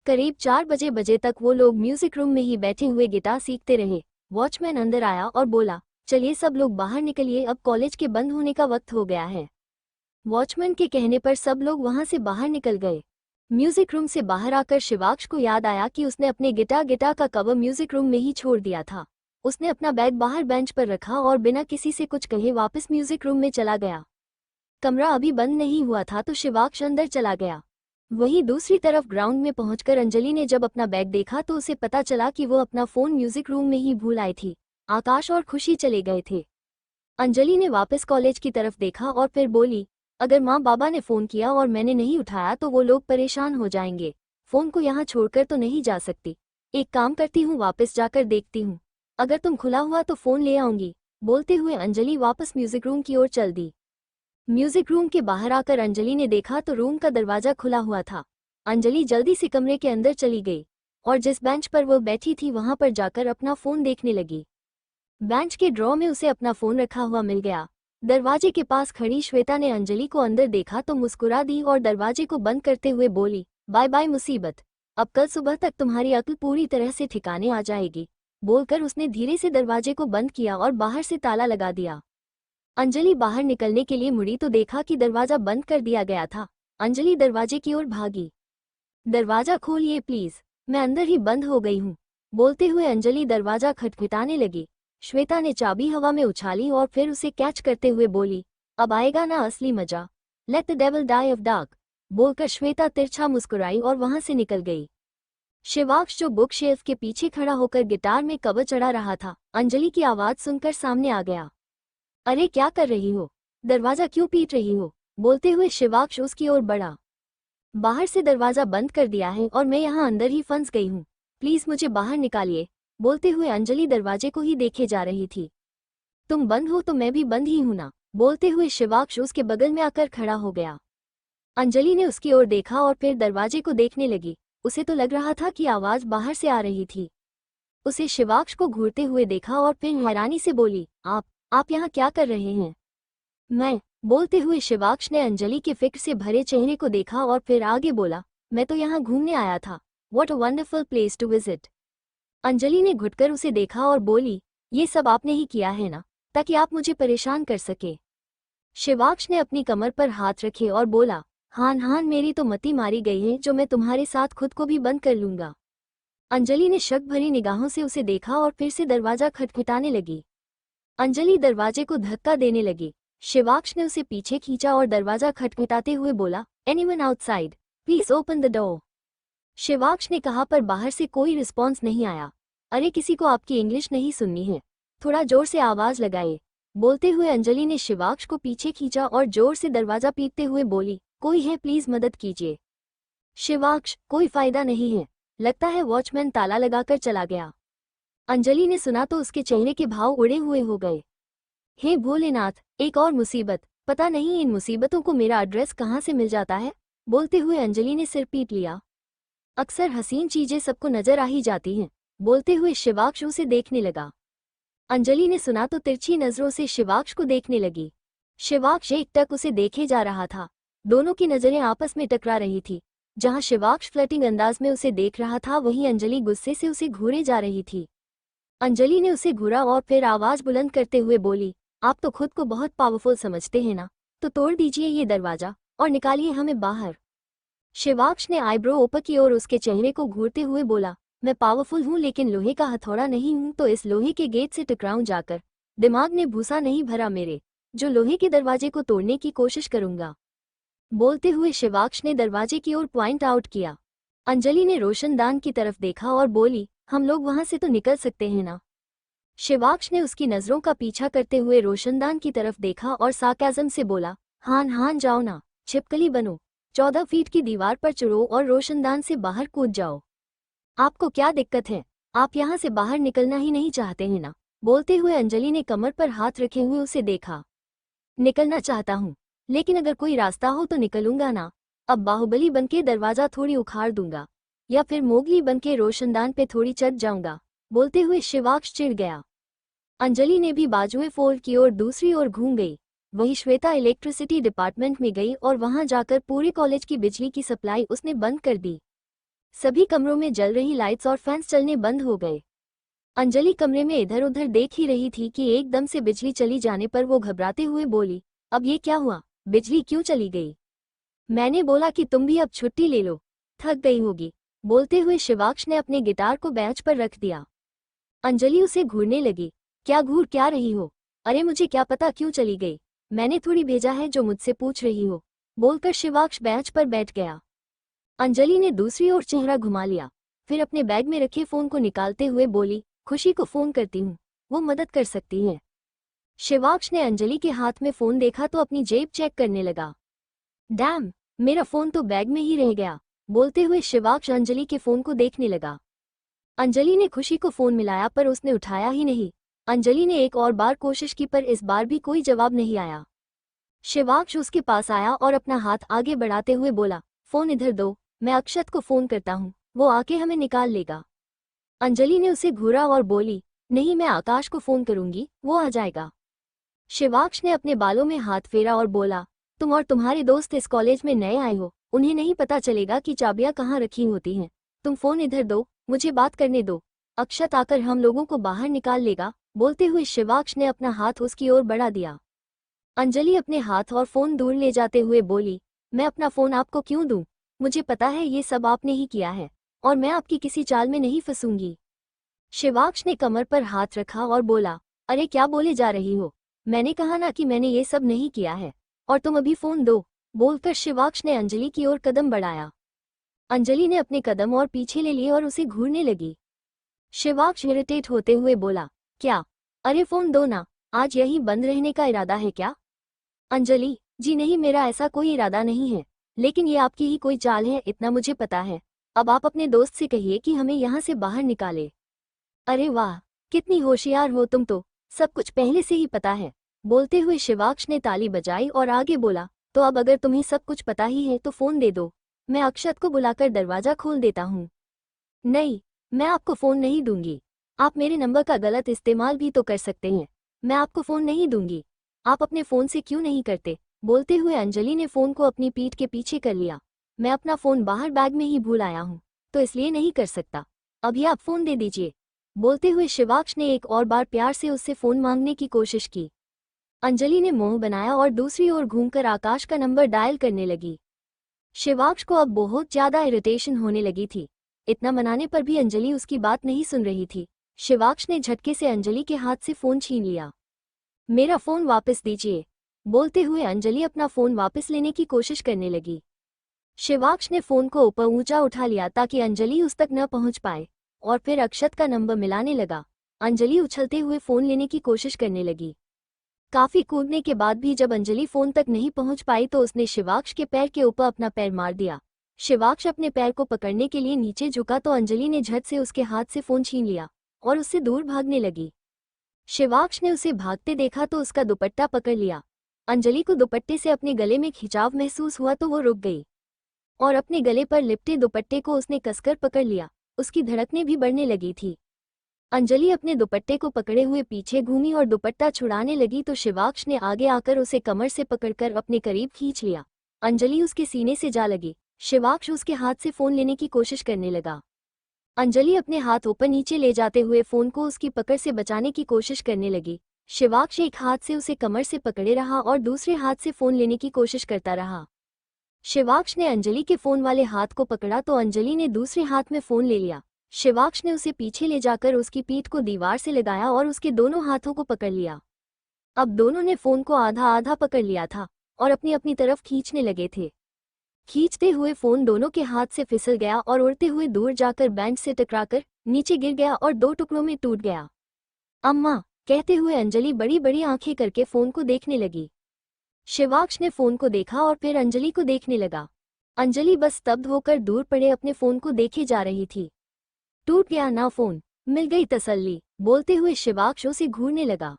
करीब 4 बजे तक वो लोग म्यूजिक रूम में ही बैठे हुए गिटार सीखते रहे। वॉचमैन अंदर आया और बोला, चलिए सब लोग बाहर निकलिए, अब कॉलेज के बंद होने का वक्त हो गया है। वॉचमैन के कहने पर सब लोग वहां से बाहर निकल गए। म्यूजिक रूम से बाहर आकर शिवाक्ष को याद आया कि उसने अपने गिटार का कवर म्यूजिक रूम में ही छोड़ दिया था। उसने अपना बैग बाहर बेंच पर रखा और बिना किसी से कुछ कहे वापस म्यूजिक रूम में चला गया। कमरा अभी बंद नहीं हुआ था तो शिवाक्ष अंदर चला गया। वहीं दूसरी तरफ ग्राउंड में पहुंचकर अंजलि ने जब अपना बैग देखा तो उसे पता चला कि वो अपना फोन म्यूजिक रूम में ही भूल आई थी। आकाश और खुशी चले गए थे। अंजलि ने वापस कॉलेज की तरफ देखा और फिर बोली, अगर माँ बाबा ने फोन किया और मैंने नहीं उठाया तो वो लोग परेशान हो जाएंगे। फोन को यहाँ छोड़कर तो नहीं जा सकती। एक काम करती हूँ, वापस जाकर देखती हूँ। अगर तुम खुला हुआ तो फोन ले आऊंगी। बोलते हुए अंजलि वापस म्यूजिक रूम की ओर चल दी। म्यूजिक रूम के बाहर आकर अंजलि ने देखा तो रूम का दरवाजा खुला हुआ था। अंजलि जल्दी से कमरे के अंदर चली गई और जिस बेंच पर वो बैठी थी वहां पर जाकर अपना फोन देखने लगी। बेंच के ड्रॉ में उसे अपना फोन रखा हुआ मिल गया। दरवाजे के पास खड़ी श्वेता ने अंजलि को अंदर देखा तो मुस्कुरा दी और दरवाजे को बंद करते हुए बोली, बाय बाय मुसीबत, अब कल सुबह तक तुम्हारी अक्ल पूरी तरह से ठिकाने आ जाएगी। बोलकर उसने धीरे से दरवाजे को बंद किया और बाहर से ताला लगा दिया। अंजलि बाहर निकलने के लिए मुड़ी तो देखा कि दरवाजा बंद कर दिया गया था। अंजलि दरवाजे की ओर भागी। दरवाजा खोलिए प्लीज, मैं अंदर ही बंद हो गई हूँ। बोलते हुए अंजलि दरवाजा खटखटाने लगी। श्वेता ने चाबी हवा में उछाली और फिर उसे कैच करते हुए बोली, अब आएगा ना असली मजा, let the devil die of dark. बोलकर श्वेता तिरछा मुस्कुराई और वहां से निकल गई। शिवाक्ष जो बुक शेल्फ के पीछे खड़ा होकर गिटार में कवर चढ़ा रहा था, अंजलि की आवाज सुनकर सामने आ गया। अरे क्या कर रही हो, दरवाजा क्यों पीट रही हो? बोलते हुए शिवाक्ष उसकी ओर बढ़ा। बाहर से दरवाजा बंद कर दिया है और मैं यहाँ अंदर ही फंस गई हूँ, प्लीज मुझे बाहर निकालिए। बोलते हुए अंजलि दरवाजे को ही देखे जा रही थी। तुम बंद हो तो मैं भी बंद ही हूं ना। बोलते हुए शिवाक्ष उसके बगल में आकर खड़ा हो गया। अंजलि ने उसकी ओर देखा और फिर दरवाजे को देखने लगी। उसे तो लग रहा था कि आवाज बाहर से आ रही थी। उसे शिवाक्ष को घूरते हुए देखा और फिर हैरानी से बोली, आप यहाँ क्या कर रहे हैं? मैं। बोलते हुए शिवाक्ष ने अंजलि के फिक्र से भरे चेहरे को देखा और फिर आगे बोला, मैं तो यहाँ घूमने आया था। What a wonderful place to visit. Anjali ने घुटकर उसे देखा और बोली, ये सब आपने ही किया है ना, ताकि आप मुझे परेशान कर सके। शिवाक्ष ने अपनी कमर पर हाथ रखे और बोला, हान मेरी तो मति मारी गई है जो मैं तुम्हारे साथ खुद को भी बंद कर लूंगा। अंजलि ने शक भरी निगाहों से उसे देखा और फिर से दरवाजा खटखटाने लगी। अंजलि दरवाजे को धक्का देने लगी। शिवाक्ष ने उसे पीछे खींचा और दरवाजा खटखटाते हुए बोला, anyone outside, please open the door. Shivaksh ने कहा पर बाहर से कोई रिस्पॉन्स नहीं आया। अरे किसी को आपकी इंग्लिश नहीं सुननी है, थोड़ा जोर से आवाज लगाए। बोलते हुए अंजलि ने शिवाक्ष को पीछे खींचा और जोर से दरवाजा पीटते हुए बोली, कोई है प्लीज मदद कीजिए। शिवाक्ष, कोई फायदा नहीं है, लगता है वॉचमैन ताला लगाकर चला गया। अंजलि ने सुना तो उसके चेहरे के भाव उड़े हुए हो गए। हे भोलेनाथ, एक और मुसीबत, पता नहीं इन मुसीबतों को मेरा एड्रेस कहाँ से मिल जाता है। बोलते हुए अंजलि ने सिर पीट लिया। अक्सर हसीन चीजें सबको नजर आ ही जाती हैं। बोलते हुए शिवाक्ष उसे देखने लगा। अंजलि ने सुना तो तिरछी नजरों से शिवाक्ष को देखने लगी। शिवाक्ष एकटक उसे देखे जा रहा था। दोनों की नजरें आपस में टकरा रही थी। जहां शिवाक्ष फ्लर्टिंग अंदाज में उसे देख रहा था वहीं अंजलि गुस्से से उसे घूरे जा रही थी। अंजलि ने उसे घूरा और फिर आवाज बुलंद करते हुए बोली, आप तो खुद को बहुत पावरफुल समझते हैं ना, तो तोड़ दीजिए ये दरवाजा और निकालिए हमें बाहर। शिवाक्ष ने आईब्रो ऊपर की ओर उसके चेहरे को घूरते हुए बोला, मैं पावरफुल हूँ लेकिन लोहे का हथौड़ा नहीं हूँ, तो इस लोहे के गेट से टकराऊं जाकर। दिमाग ने भूसा नहीं भरा मेरे, जो लोहे के दरवाजे को तोड़ने की कोशिश करूंगा। बोलते हुए शिवाक्ष ने दरवाजे की ओर पॉइंट आउट किया। अंजलि ने रोशनदान की तरफ देखा और बोली, हम लोग वहां से तो निकल सकते हैं ना। शिवाक्ष ने उसकी नजरों का पीछा करते हुए रोशनदान की तरफ देखा और सार्काज़्म से बोला, हान जाओ ना, छिपकली बनो, 14 फीट की दीवार पर चढ़ो और रोशनदान से बाहर कूद जाओ। आपको क्या दिक्कत है, आप यहाँ से बाहर निकलना ही नहीं चाहते हैं ना। बोलते हुए अंजलि ने कमर पर हाथ रखे हुए उसे देखा। निकलना चाहता हूँ, लेकिन अगर कोई रास्ता हो तो निकलूंगा ना। अब बाहुबली बनके दरवाजा थोड़ी उखाड़ दूंगा, या फिर मोगली बनके रोशनदान पे थोड़ी चढ़ जाऊंगा। बोलते हुए शिवाक्ष चिढ़ गया। अंजलि ने भी बाजुए फोल्ड की ओर दूसरी ओर घूम गई। वहीं श्वेता इलेक्ट्रिसिटी डिपार्टमेंट में गई और वहां जाकर पूरे कॉलेज की बिजली की सप्लाई उसने बंद कर दी। सभी कमरों में जल रही लाइट्स और फैंस चलने बंद हो गए। अंजलि कमरे में इधर उधर देख ही रही थी कि एकदम से बिजली चली जाने पर वो घबराते हुए बोली, अब ये क्या हुआ, बिजली क्यों चली गई? मैंने बोला कि तुम भी अब छुट्टी ले लो, थक गई होगी। बोलते हुए शिवाक्ष ने अपने गिटार को बेंच पर रख दिया। अंजलि उसे घूरने लगी। क्या घूर क्या रही हो? अरे मुझे क्या पता क्यों चली गई, मैंने थोड़ी भेजा है जो मुझसे पूछ रही हो, बोलकर शिवाक्ष बेंच पर बैठ गया। अंजलि ने दूसरी ओर चेहरा घुमा लिया, फिर अपने बैग में रखे फोन को निकालते हुए बोली, खुशी को फोन करती हूँ, वो मदद कर सकती है। शिवाक्ष ने अंजलि के हाथ में फोन देखा तो अपनी जेब चेक करने लगा। डैम, मेरा फोन तो बैग में ही रह गया, बोलते हुए शिवाक्ष अंजलि के फोन को देखने लगा। अंजलि ने खुशी को फोन मिलाया पर उसने उठाया ही नहीं। अंजलि ने एक और बार कोशिश की पर इस बार भी कोई जवाब नहीं आया। शिवाक्ष उसके पास आया और अपना हाथ आगे बढ़ाते हुए बोला, फोन इधर दो, मैं अक्षत को फोन करता हूँ, वो आके हमें निकाल लेगा। अंजलि ने उसे घूरा और बोली, नहीं मैं आकाश को फोन करूंगी, वो आ जाएगा। शिवाक्ष ने अपने बालों में हाथ फेरा और बोला, तुम और तुम्हारे दोस्त इस कॉलेज में नए आए हो, उन्हें नहीं पता चलेगा कि चाबियां कहाँ रखी होती हैं। तुम फोन इधर दो, मुझे बात करने दो, अक्षत आकर हम लोगों को बाहर निकाल लेगा। बोलते हुए शिवाक्ष ने अपना हाथ उसकी ओर बढ़ा दिया। अंजलि अपने हाथ और फोन दूर ले जाते हुए बोली, मैं अपना फोन आपको क्यों दूं? मुझे पता है ये सब आपने ही किया है और मैं आपकी किसी चाल में नहीं फंसूंगी। शिवाक्ष ने कमर पर हाथ रखा और बोला, अरे क्या बोले जा रही हो, मैंने कहा ना कि मैंने ये सब नहीं किया है, और तुम अभी फोन दो। बोलकर शिवाक्ष ने अंजलि की ओर कदम बढ़ाया। अंजलि ने अपने कदम और पीछे ले लिए और उसे घूरने लगी। शिवाक्ष इरिटेट होते हुए बोला, क्या? अरे फोन दो ना, आज यहीं बंद रहने का इरादा है क्या? अंजलि, जी नहीं, मेरा ऐसा कोई इरादा नहीं है, लेकिन ये आपकी ही कोई चाल है, इतना मुझे पता है। अब आप अपने दोस्त से कहिए कि हमें यहाँ से बाहर निकाले। अरे वाह, कितनी होशियार हो तुम तो, सब कुछ पहले से ही पता है। बोलते हुए शिवाक्ष ने ताली बजाई और आगे बोला, तो अब अगर तुम्हें सब कुछ पता ही है तो फोन दे दो, मैं अक्षत को बुलाकर दरवाजा खोल देता हूँ। नहीं, मैं आपको फोन नहीं दूंगी, आप मेरे नंबर का गलत इस्तेमाल भी तो कर सकते हैं, मैं आपको फोन नहीं दूंगी, आप अपने फोन से क्यों नहीं करते? बोलते हुए अंजलि ने फोन को अपनी पीठ के पीछे कर लिया। मैं अपना फोन बाहर बैग में ही भूल आया हूँ, तो इसलिए नहीं कर सकता, अभी आप फोन दे दीजिए। बोलते हुए शिवाक्ष ने एक और बार प्यार से उससे फोन मांगने की कोशिश की। अंजलि ने मुंह बनाया और दूसरी ओर घूमकर आकाश का नंबर डायल करने लगी। शिवाक्ष को अब बहुत ज्यादा इरिटेशन होने लगी थी। इतना मनाने पर भी अंजलि उसकी बात नहीं सुन रही थी। शिवाक्ष ने झटके से अंजलि के हाथ से फोन छीन लिया। मेरा फोन वापस दीजिए, बोलते हुए अंजलि अपना फोन वापस लेने की कोशिश करने लगी। शिवाक्ष ने फोन को ऊपर ऊंचा उठा लिया ताकि अंजलि उस तक न पहुंच पाए, और फिर अक्षत का नंबर मिलाने लगा। अंजलि उछलते हुए फोन लेने की कोशिश करने लगी। काफी कूदने के बाद भी जब अंजलि फोन तक नहीं पहुंच पाई तो उसने शिवाक्ष के पैर के ऊपर अपना पैर मार दिया। शिवाक्ष अपने पैर को पकड़ने के लिए नीचे झुका तो अंजलि ने झट से उसके हाथ से फोन छीन लिया और उससे दूर भागने लगी। शिवाक्ष ने उसे भागते देखा तो उसका दुपट्टा पकड़ लिया। अंजलि को दुपट्टे से अपने गले में खिंचाव महसूस हुआ तो वो रुक गई और अपने गले पर लिपटे दुपट्टे को उसने कसकर पकड़ लिया। उसकी धड़कनें भी बढ़ने लगी थी। अंजलि अपने दुपट्टे को पकड़े हुए पीछे घूमी और दुपट्टा छुड़ाने लगी तो शिवाक्ष ने आगे आकर उसे कमर से पकड़कर अपने करीब खींच लिया। अंजलि उसके सीने से जा लगी। शिवाक्ष उसके हाथ से फोन लेने की कोशिश करने लगा। अंजलि अपने हाथ ऊपर नीचे ले जाते हुए फोन को उसकी पकड़ से बचाने की कोशिश करने लगी। शिवाक्ष एक हाथ से उसे कमर से पकड़े रहा और दूसरे हाथ से फोन लेने की कोशिश करता रहा। शिवाक्ष ने अंजलि के फोन वाले हाथ को पकड़ा तो अंजलि ने दूसरे हाथ में फोन ले लिया। शिवाक्ष ने उसे पीछे ले जाकर उसकी पीठ को दीवार से लगाया और उसके दोनों हाथों को पकड़ लिया। अब दोनों ने फोन को आधा आधा पकड़ लिया था और अपनी अपनी तरफ खींचने लगे थे। खींचते हुए फोन दोनों के हाथ से फिसल गया और उड़ते हुए दूर जाकर बेंच से टकराकर नीचे गिर गया और दो टुकड़ों में टूट गया। अम्मा, कहते हुए अंजलि बड़ी बड़ी आंखें करके फोन को देखने लगी। शिवाक्ष ने फोन को देखा और फिर अंजलि को देखने लगा। अंजलि बस स्तब्ध होकर दूर पड़े अपने फोन को देखे जा रही थी। टूट गया ना फोन, मिल गई तसल्ली, बोलते हुए शिवाक्ष उसे घूरने लगा।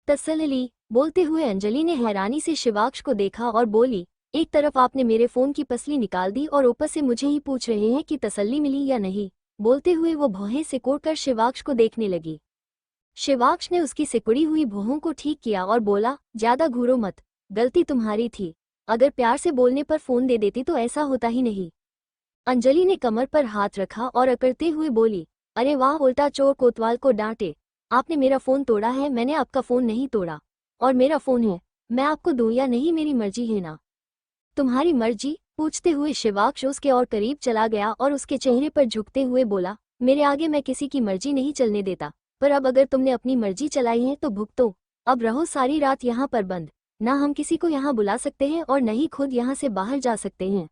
तसल्ली, बोलते हुए अंजलि ने हैरानी से शिवाक्ष को देखा और बोली, एक तरफ आपने मेरे फोन की पसली निकाल दी और ऊपर से मुझे ही पूछ रहे हैं कि तसल्ली मिली या नहीं। बोलते हुए वो भौहें सिकोड़कर शिवाक्ष को देखने लगी। शिवाक्ष ने उसकी सिकुड़ी हुई भौहों को ठीक किया और बोला, ज्यादा घूरो मत, गलती तुम्हारी थी, अगर प्यार से बोलने पर फोन दे देती तो ऐसा होता ही नहीं। अंजलि ने कमर पर हाथ रखा और अकड़ते हुए बोली, अरे वाह, उल्टा चोर कोतवाल को डांटे, आपने मेरा फोन तोड़ा है, मैंने आपका फोन नहीं तोड़ा, और मेरा फोन है, मैं आपको दूं या नहीं मेरी मर्जी है ना। तुम्हारी मर्जी, पूछते हुए शिवाक्ष उसके और करीब चला गया और उसके चेहरे पर झुकते हुए बोला, मेरे आगे मैं किसी की मर्जी नहीं चलने देता, पर अब अगर तुमने अपनी मर्जी चलाई है तो भुगतो। अब रहो सारी रात यहाँ पर बंद। ना हम किसी को यहाँ बुला सकते हैं और न ही खुद यहाँ से बाहर जा सकते हैं।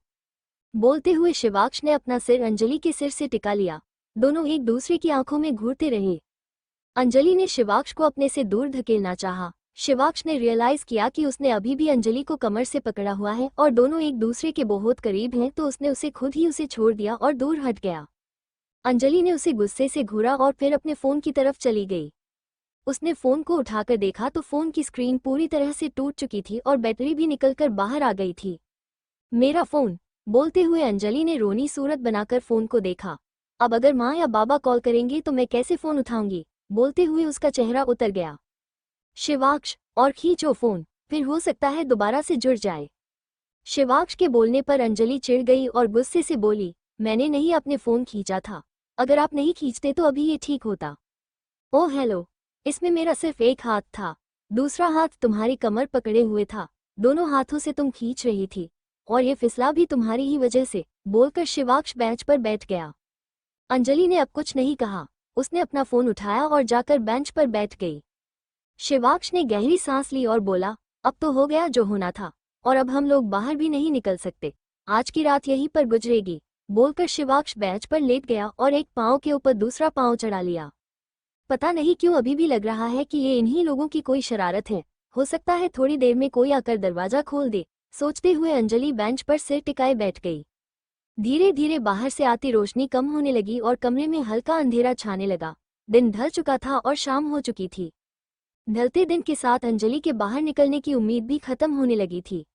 बोलते हुए शिवाक्ष ने अपना सिर अंजलि के सिर से टिका लिया। दोनों एक दूसरे की आंखों में घूरते रहे। अंजलि ने शिवाक्ष को अपने से दूर धकेलना चाहा। शिवाक्ष ने रियलाइज किया कि उसने अभी भी अंजलि को कमर से पकड़ा हुआ है और दोनों एक दूसरे के बहुत करीब हैं, तो उसने उसे खुद ही उसे छोड़ दिया और दूर हट गया। अंजलि ने उसे गुस्से से घूरा और फिर अपने फोन की तरफ चली गई। उसने फोन को उठाकर देखा तो फोन की स्क्रीन पूरी तरह से टूट चुकी थी और बैटरी भी निकलकर बाहर आ गई थी। मेरा फोन। बोलते हुए अंजलि ने रोनी सूरत बनाकर फोन को देखा। अब अगर माँ या बाबा कॉल करेंगे तो मैं कैसे फोन उठाऊंगी। बोलते हुए उसका चेहरा उतर गया। शिवाक्ष, और खींचो फोन, फिर हो सकता है दोबारा से जुड़ जाए। शिवाक्ष के बोलने पर अंजलि चिढ़ गई और गुस्से से बोली, मैंने नहीं अपने फोन खींचा था। अगर आप नहीं खींचते तो अभी ये ठीक होता। ओह हेलो, इसमें मेरा सिर्फ एक हाथ था, दूसरा हाथ तुम्हारी कमर पकड़े हुए था। दोनों हाथों से तुम खींच रही थी और ये फिसला भी तुम्हारी ही वजह से। बोलकर शिवाक्ष बेंच पर बैठ गया। अंजलि ने अब कुछ नहीं कहा। उसने अपना फोन उठाया और जाकर बेंच पर बैठ गई। शिवाक्ष ने गहरी सांस ली और बोला, अब तो हो गया जो होना था, और अब हम लोग बाहर भी नहीं निकल सकते। आज की रात यहीं पर गुजरेगी। बोलकर शिवाक्ष बेंच पर लेट गया और एक पांव के ऊपर दूसरा पांव चढ़ा लिया। पता नहीं क्यों अभी भी लग रहा है कि ये इन्हीं लोगों की कोई शरारत है। हो सकता है थोड़ी देर में कोई आकर दरवाजा खोल दे। सोचते हुए अंजलि बेंच पर सिर टिकाए बैठ गई। धीरे धीरे बाहर से आती रोशनी कम होने लगी और कमरे में हल्का अंधेरा छाने लगा। दिन ढल चुका था और शाम हो चुकी थी। ढलते दिन के साथ अंजलि के बाहर निकलने की उम्मीद भी खत्म होने लगी थी।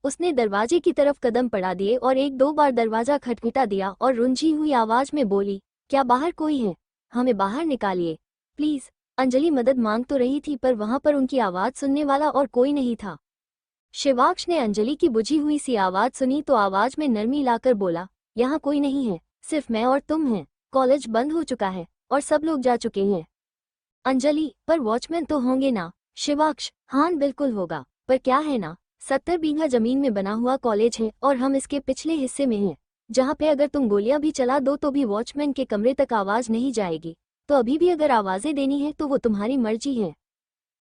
उसने दरवाजे की तरफ कदम बढ़ा दिए और एक दो बार दरवाजा खटखटा दिया और रुंझी हुई आवाज में बोली, क्या बाहर कोई है? हमें बाहर निकालिए प्लीज। अंजलि मदद मांग तो रही थी पर वहां पर उनकी आवाज सुनने वाला और कोई नहीं था। शिवाक्ष ने अंजलि की बुझी हुई सी आवाज सुनी तो आवाज में नरमी लाकर बोला, यहाँ कोई नहीं है, सिर्फ मैं और तुम हैं। कॉलेज बंद हो चुका है और सब लोग जा चुके हैं। अंजलि, पर वॉचमैन तो होंगे ना? शिवाक्ष, हाँ बिल्कुल होगा, पर क्या है ना, 70 बीघा जमीन में बना हुआ कॉलेज है और हम इसके पिछले हिस्से में हैं, जहाँ पे अगर तुम गोलियां भी चला दो तो भी वॉचमैन के कमरे तक आवाज नहीं जाएगी। तो अभी भी अगर आवाजें देनी है तो वो तुम्हारी मर्जी है।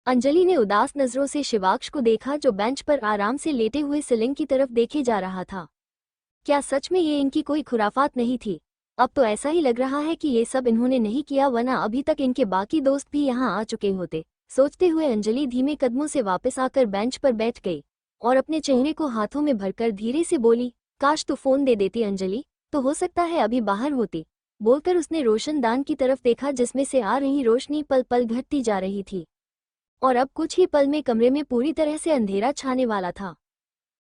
अंजलि ने उदास नजरों से शिवाक्ष को देखा जो बेंच पर आराम से लेटे हुए सीलिंग की तरफ देखे जा रहा था। क्या सच में ये इनकी कोई खुराफात नहीं थी? अब तो ऐसा ही लग रहा है कि ये सब इन्होंने नहीं किया, वरना अभी तक इनके बाकी दोस्त भी यहाँ आ चुके होते। सोचते हुए अंजलि धीमे कदमों से वापस आकर बेंच पर बैठ गई और अपने चेहरे को हाथों में भरकर धीरे से बोली, काश तू फोन दे देती अंजलि, तो हो सकता है अभी बाहर होती। बोलकर उसने रोशनदान की तरफ देखा जिसमें से आ रही रोशनी पल पल घटती जा रही थी और अब कुछ ही पल में कमरे में पूरी तरह से अंधेरा छाने वाला था।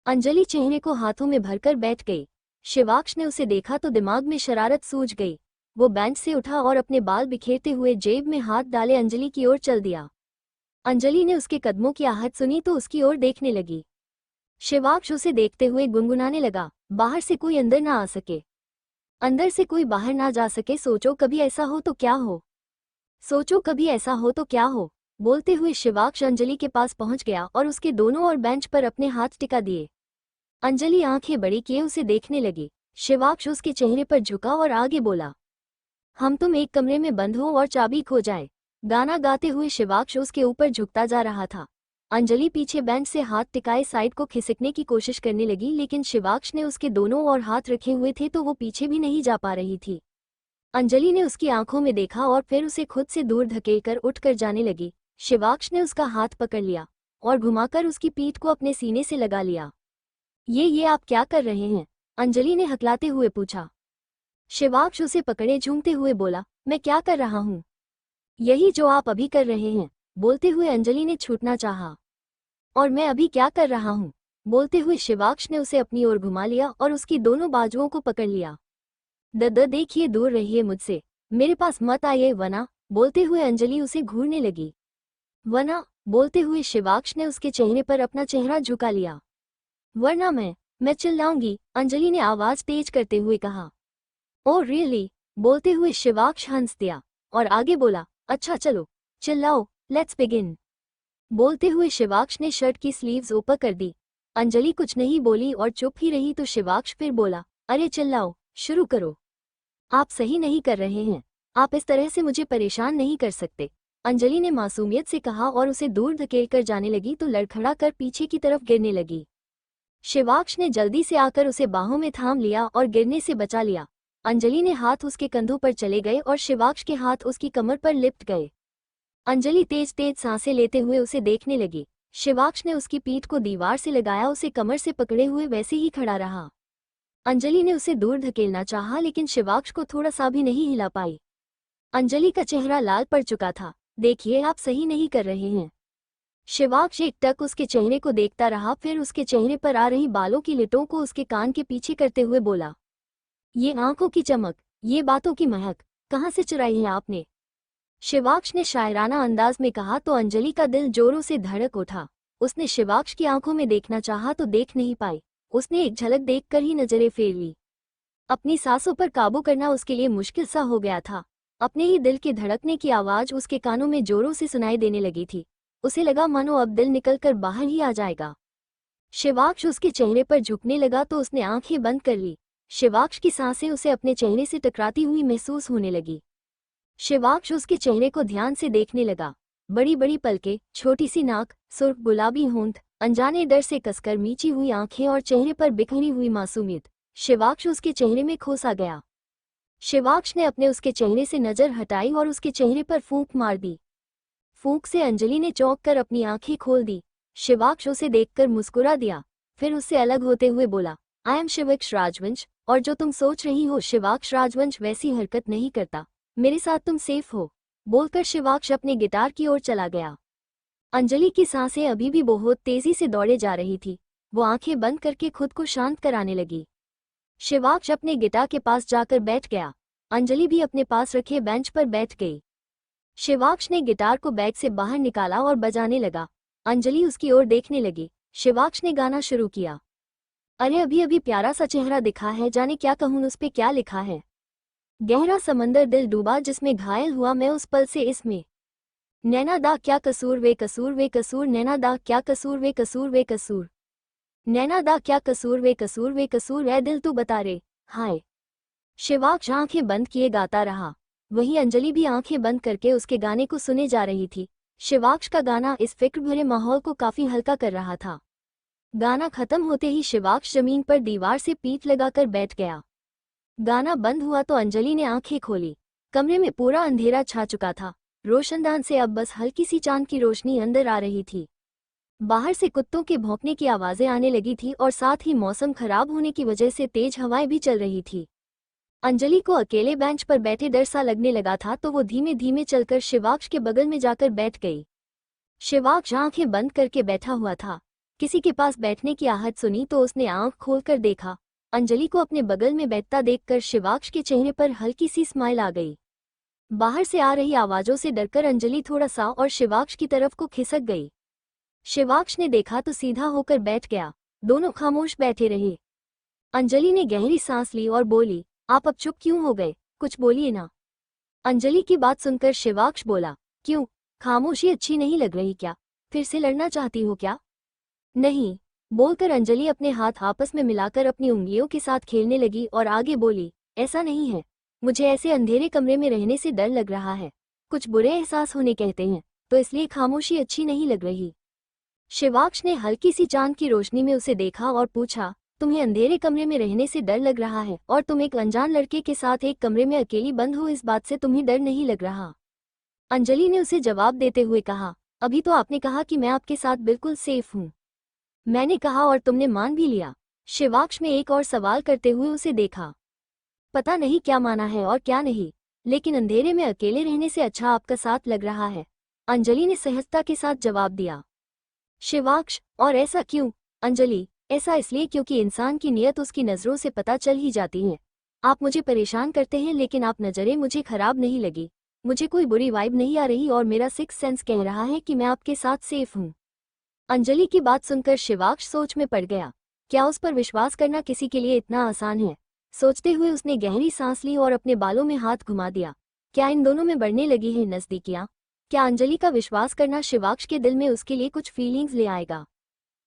अंजलि चेहरे को हाथों में भरकर बैठ गई। शिवाक्ष ने उसे देखा तो दिमाग में शरारत सूझ गई। वो बेंच से उठा और अपने बाल बिखेरते हुए जेब में हाथ डाले अंजलि की ओर चल दिया। अंजलि ने उसके कदमों की आहट सुनी तो उसकी ओर देखने लगी। शिवाक्ष उसे देखते हुए गुनगुनाने लगा, बाहर से कोई अंदर ना आ सके, अंदर से कोई बाहर ना जा सके। सोचो कभी ऐसा हो तो क्या हो, सोचो कभी ऐसा हो तो क्या हो। बोलते हुए शिवाक्ष अंजलि के पास पहुंच गया और उसके दोनों ओर बेंच पर अपने हाथ टिका दिए। अंजलि आंखें बड़ी किए उसे देखने लगी। शिवाक्ष उसके चेहरे पर झुका और आगे बोला, हम तुम एक कमरे में बंद हो और चाबी खो जाए। गाना गाते हुए शिवाक्ष उसके ऊपर झुकता जा रहा था। अंजलि पीछे बेंच से हाथ टिकाए साइड को खिसकने की कोशिश करने लगी, लेकिन शिवाक्ष ने उसके दोनों ओर हाथ रखे हुए थे तो वो पीछे भी नहीं जा पा रही थी। अंजलि ने उसकी आंखों में देखा और फिर उसे खुद से दूर धकेलकर उठकर जाने लगी। शिवाक्ष ने उसका हाथ पकड़ लिया और घुमाकर उसकी पीठ को अपने सीने से लगा लिया। ये आप क्या कर रहे हैं? अंजलि ने हकलाते हुए पूछा। शिवाक्ष उसे पकड़े झूमते हुए बोला, मैं क्या कर रहा हूँ? यही जो आप अभी कर रहे हैं। बोलते हुए अंजलि ने छूटना चाहा। और मैं अभी क्या कर रहा हूँ? बोलते हुए शिवाक्ष ने उसे अपनी ओर घुमा लिया और उसकी दोनों बाजुओं को पकड़ लिया। देखिए, दूर रहिए मुझसे, मेरे पास मत आइए वरना। बोलते हुए अंजलि उसे घूरने लगी। वरना? बोलते हुए शिवाक्ष ने उसके चेहरे पर अपना चेहरा झुका लिया। वरना मैं चिल्लाऊंगी, अंजलि ने आवाज तेज करते हुए कहा। Oh really? बोलते हुए शिवाक्ष हंस दिया और आगे बोला, अच्छा चलो चिल्लाओ, लेट्स बिगिन। बोलते हुए शिवाक्ष ने शर्ट की स्लीव्स ऊपर कर दी। अंजलि कुछ नहीं बोली और चुप ही रही तो शिवाक्ष फिर बोला, अरे चिल्लाओ, शुरू करो। आप सही नहीं कर रहे हैं। आप इस तरह से मुझे परेशान नहीं कर सकते, अंजलि ने मासूमियत से कहा और उसे दूर धकेल कर जाने लगी तो लड़खड़ा कर पीछे की तरफ गिरने लगी। शिवाक्ष ने जल्दी से आकर उसे बाहों में थाम लिया और गिरने से बचा लिया। अंजलि ने हाथ उसके कंधों पर चले गए और शिवाक्ष के हाथ उसकी कमर पर लिपट गए। अंजलि तेज तेज सांसें लेते हुए उसे देखने लगी। शिवाक्ष ने उसकी पीठ को दीवार से लगाया, उसे कमर से पकड़े हुए वैसे ही खड़ा रहा। अंजलि ने उसे दूर धकेलना चाहा लेकिन शिवाक्ष को थोड़ा सा भी नहीं हिला पाई। अंजलि का चेहरा लाल पड़ चुका था। देखिए, आप सही नहीं कर रहे हैं। शिवाक्ष एकटक उसके चेहरे को देखता रहा, फिर उसके चेहरे पर आ रही बालों की लिटों को उसके कान के पीछे करते हुए बोला, ये आंखों की चमक, ये बातों की महक, कहाँ से चुराई है आपने? शिवाक्ष ने शायराना अंदाज में कहा तो अंजलि का दिल जोरों से धड़क उठा। उसने शिवाक्ष की आंखों में देखना चाहा तो देख नहीं पाई। उसने एक झलक देखकर ही नजरें फेर ली। अपनी सांसों पर काबू करना उसके लिए मुश्किल सा हो गया था। अपने ही दिल के धड़कने की आवाज उसके कानों में जोरों से सुनाई देने लगी थी। उसे लगा मानो अब दिल निकलकर बाहर ही आ जाएगा। शिवाक्ष उसके चेहरे पर झुकने लगा तो उसने आंखें बंद कर ली। शिवाक्ष की सांसें उसे अपने चेहरे से टकराती हुई महसूस होने लगी। शिवाक्ष उसके चेहरे को ध्यान से देखने लगा। बड़ी बड़ी पलकें, छोटी सी नाक, सुर्ख गुलाबी होंठ, अनजाने डर से कसकर मीची हुई आंखें और चेहरे पर बिखरी हुई मासूमियत। शिवाक्ष उसके चेहरे में खो सा गया। शिवाक्ष ने अपने उसके चेहरे से नजर हटाई और उसके चेहरे पर फूंक मार दी। फूंक से अंजलि ने चौंक कर अपनी आंखें खोल दी। शिवाक्ष उसे देखकर मुस्कुरा दिया, फिर उससे अलग होते हुए बोला, आई एम शिवाक्ष राजवंश, और जो तुम सोच रही हो शिवाक्ष राजवंश वैसी हरकत नहीं करता। मेरे साथ तुम सेफ हो। बोलकर शिवाक्ष अपने गिटार की ओर चला गया। अंजलि की सांसें अभी भी बहुत तेजी से दौड़े जा रही थी। वो आंखें बंद करके खुद को शांत कराने लगी। शिवाक्ष अपने गिटार के पास जाकर बैठ गया। अंजलि भी अपने पास रखे बेंच पर बैठ गई। शिवाक्ष ने गिटार को बैग से बाहर निकाला और बजाने लगा। अंजलि उसकी ओर देखने लगी। शिवाक्ष ने गाना शुरू किया। अरे अभी अभी प्यारा सा चेहरा दिखा है, जाने क्या कहूँ उस पे क्या लिखा है। गहरा समंदर दिल डूबा जिसमें घायल हुआ मैं उस पल से इसमें। नैना दा क्या कसूर वे कसूर वे कसूर, नैना दा क्या कसूर वे कसूर वे कसूर, नैना दा क्या कसूर वे कसूर वे कसूर, ऐ दिल तू बता रे हाय। शिवाक्ष आंखें बंद किए गाता रहा। वहीं अंजलि भी आंखें बंद करके उसके गाने को सुने जा रही थी। शिवाक्ष का गाना इस फिक्र भरे माहौल को काफी हल्का कर रहा था। गाना खत्म होते ही शिवाक्ष जमीन पर दीवार से पीठ लगाकर बैठ गया। गाना बंद हुआ तो अंजलि ने आंखें खोली। कमरे में पूरा अंधेरा छा चुका था। रोशनदान से अब बस हल्की सी चांद की रोशनी अंदर आ रही थी। बाहर से कुत्तों के भौंकने की आवाजें आने लगी थी और साथ ही मौसम खराब होने की वजह से तेज हवाएं भी चल रही थी। अंजलि को अकेले बेंच पर बैठे डर सा लगने लगा था तो वो धीमे धीमे चलकर शिवाक्ष के बगल में जाकर बैठ गई। शिवाक्ष आंखें बंद करके बैठा हुआ था। किसी के पास बैठने की आहट सुनी तो उसने आंख खोलकर देखा। अंजलि को अपने बगल में बैठता देखकर शिवाक्ष के चेहरे पर हल्की सी स्माइल आ गई। बाहर से आ रही आवाजों से डरकर अंजलि थोड़ा सा और शिवाक्ष की तरफ को खिसक गई। शिवाक्ष ने देखा तो सीधा होकर बैठ गया। दोनों खामोश बैठे रहे। अंजलि ने गहरी सांस ली और बोली, आप अब चुप क्यों हो गए, कुछ बोलिए ना। अंजलि की बात सुनकर शिवाक्ष बोला, क्यों, खामोशी अच्छी नहीं लग रही क्या? फिर से लड़ना चाहती हो क्या? नहीं, बोलकर अंजलि अपने हाथ आपस में मिलाकर अपनी उंगलियों के साथ खेलने लगी और आगे बोली, ऐसा नहीं है, मुझे ऐसे अंधेरे कमरे में रहने से डर लग रहा है। कुछ बुरे एहसास होने कहते हैं, तो इसलिए खामोशी अच्छी नहीं लग रही। शिवाक्ष ने हल्की सी चांद की रोशनी में उसे देखा और पूछा, तुम्हें अंधेरे कमरे में रहने से डर लग रहा है और तुम एक अनजान लड़के के साथ एक कमरे में अकेली बंद हो, इस बात से तुम्हें डर नहीं लग रहा? अंजलि ने उसे जवाब देते हुए कहा, अभी तो आपने कहा कि मैं आपके साथ बिल्कुल सेफ हूँ। मैंने कहा और तुमने मान भी लिया। शिवाक्ष में एक और सवाल करते हुए उसे देखा। पता नहीं क्या माना है और क्या नहीं, लेकिन अंधेरे में अकेले रहने से अच्छा आपका साथ लग रहा है। अंजलि ने सहजता के साथ जवाब दिया। शिवाक्ष, और ऐसा क्यों? अंजलि, ऐसा इसलिए क्योंकि इंसान की नीयत उसकी नज़रों से पता चल ही जाती है। आप मुझे परेशान करते हैं लेकिन आप नज़रें मुझे खराब नहीं लगी। मुझे कोई बुरी वाइब नहीं आ रही और मेरा सिक्स सेंस कह रहा है कि मैं आपके साथ सेफ हूँ। अंजलि की बात सुनकर शिवाक्ष सोच में पड़ गया। क्या उस पर विश्वास करना किसी के लिए इतना आसान है? सोचते हुए उसने गहरी सांस ली और अपने बालों में हाथ घुमा दिया। क्या इन दोनों में बढ़ने लगी है नज़दीकियाँ? क्या अंजलि का विश्वास करना शिवाक्ष के दिल में उसके लिए कुछ फीलिंग्स ले आएगा?